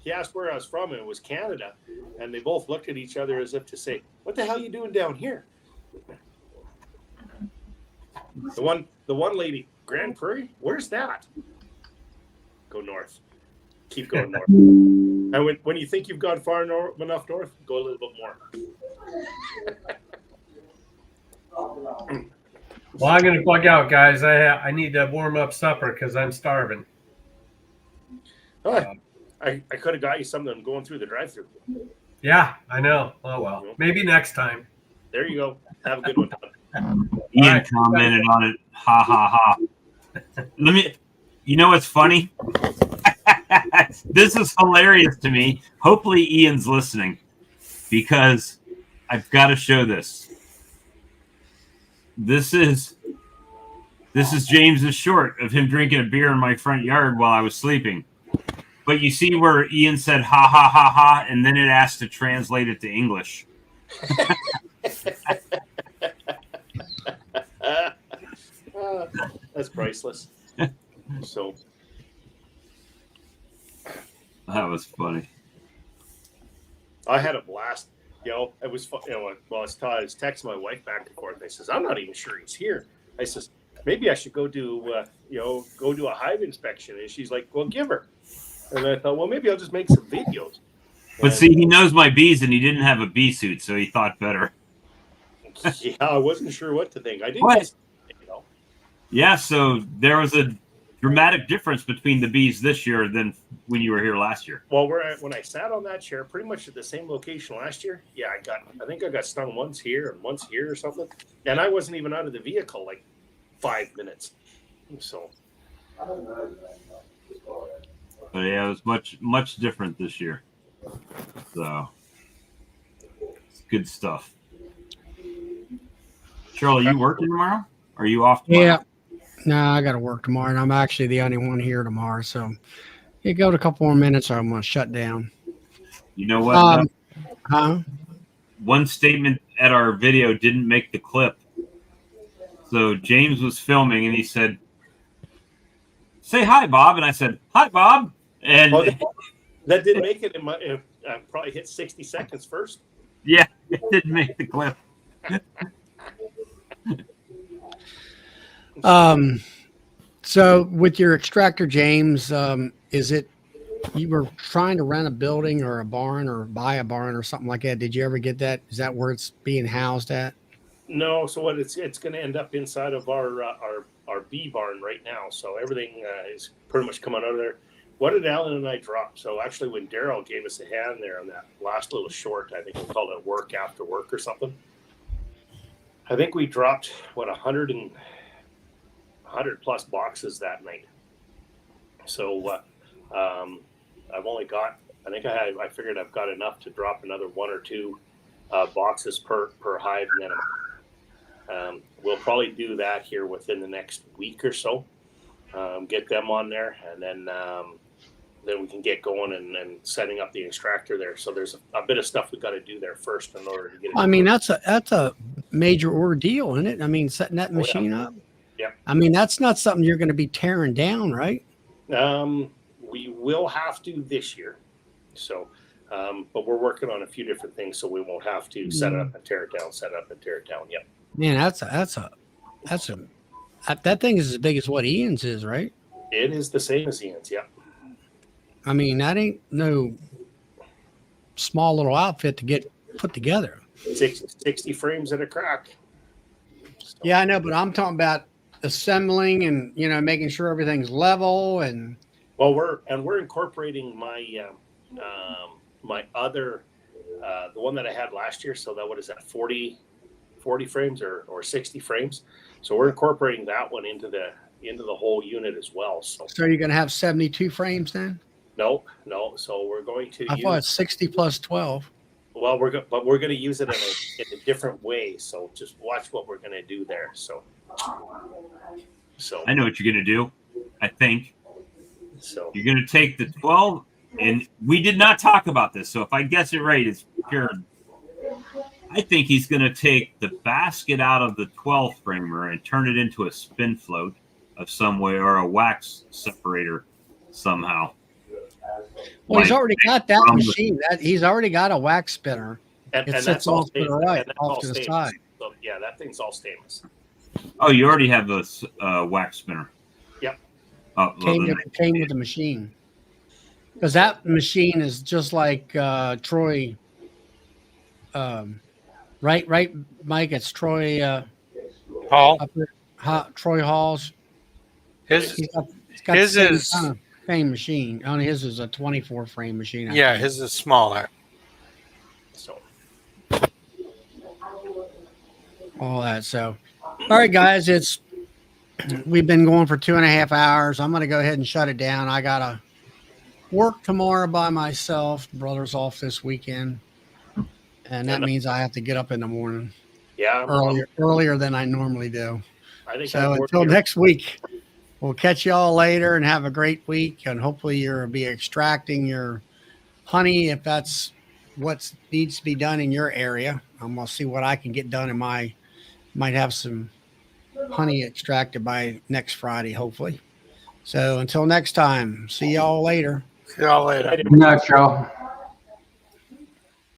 he asked where I was from, and it was Canada, and they both looked at each other as if to say, "What the hell are you doing down here?" The one lady, Grand Prairie, where's that? Go north. Keep going north. And when you think you've gone far enough north, go a little bit more. Well, I'm going to bug out, guys. I need to warm up supper because I'm starving. Oh, I could have got you something going through the drive-thru. Yeah, I know. Oh, well. Maybe next time. There you go. Have a good one. Ian right. commented on it. Ha ha ha. You know what's funny? This is hilarious to me. Hopefully Ian's listening because I've got to show this. This is James's short of him drinking a beer in my front yard while I was sleeping. But you see where Ian said ha ha ha ha, and then it asked to translate it to English. That's priceless. So That was funny. I had a blast. It was fun. Well, I was texting my wife back and forth. I says, I'm not even sure he's here. I says, maybe I should go do a hive inspection. And she's like, well, give her. And I thought, well, maybe I'll just make some videos. But see, he knows my bees, and he didn't have a bee suit, so he thought better. Yeah, I wasn't sure what to think. I didn't. What? Yeah, so there was a dramatic difference between the bees this year than when you were here last year. Well, when I sat on that chair, pretty much at the same location last year, yeah, I think I got stung once here and once here or something, and I wasn't even out of the vehicle like 5 minutes. So But yeah, it was much different this year. So it's good stuff. Charlie, you working tomorrow? Or are you off tomorrow? Yeah. No, I got to work tomorrow, and I'm actually the only one here tomorrow. So you go to a couple more minutes, or I'm going to shut down. You know what? Huh? One statement at our video didn't make the clip. So James was filming, and he said, "Say hi, Bob." And I said, "Hi, Bob." And that didn't make it. I probably hit 60 seconds first. Yeah, it didn't make the clip. So with your extractor, James, is it you were trying to rent a building or a barn or buy a barn or something like that? Did you ever get that? Is that where it's being housed at? No, so what it's going to end up inside of our bee barn right now. So everything is pretty much coming out of there. What did Alan and I drop? So actually, when Daryl gave us a hand there on that last little short, I think we called it "Work After Work" or something. I think we dropped 100 plus boxes that night. So I've only got, I figured I've got enough to drop another 1 or 2 boxes per hive minimum. We'll probably do that here within the next week or so. Get them on there, and then we can get going and setting up the extractor there. So there's a bit of stuff we got to do there first in order to get it. I mean, that's a major ordeal, isn't it? I mean, setting that machine up. Yeah. I mean, that's not something you're going to be tearing down, right? We will have to this year. So, but we're working on a few different things, so we won't have to set it up and tear it down, set it up and tear it down. Yep. Man, that thing is as big as what Ian's is, right? It is the same as Ian's. Yep. I mean, that ain't no small little outfit to get put together. 60 frames at a crack. So. Yeah, I know, but I'm talking about assembling and making sure everything's level and. Well, we're incorporating my my other the one that I had last year. So what is that 40 frames or 60 frames? So we're incorporating that one into the whole unit as well. So you're going to have 72 frames then? No. So we're going to. I thought it's 60 plus 12. Well, we're going to use it in a different way. So just watch what we're going to do there. So I know what you're going to do. I think. So you're going to take the 12, and we did not talk about this. So if I guess it right, it's pure. I think he's going to take the basket out of the 12 framer and turn it into a spin float of some way or a wax separator somehow. Well, he's already got that machine. He's already got a wax spinner. And sits off to the right, off to the side. So, yeah, that thing's all stainless. Oh, you already have a wax spinner. Yep. Oh, came with the machine. Because that machine is just like Troy. Right, Mike. It's Troy Hall. Troy Hall's. He's got his the same is kind of frame machine. Only his is a 24 frame machine. I think. his is smaller. So all that. So, all right, guys, we've been going for 2.5 hours. I'm going to go ahead and shut it down. I got to work tomorrow by myself. Brother's off this weekend. And that means I have to get up in the morning. Yeah. Earlier than I normally do. I think so until next week, we'll catch y'all later and have a great week. And hopefully you'll be extracting your honey if that's what needs to be done in your area. I'm going to see what I can get done might have some honey extracted by next Friday, hopefully. So until next time, see y'all later. See y'all later. Good night, y'all.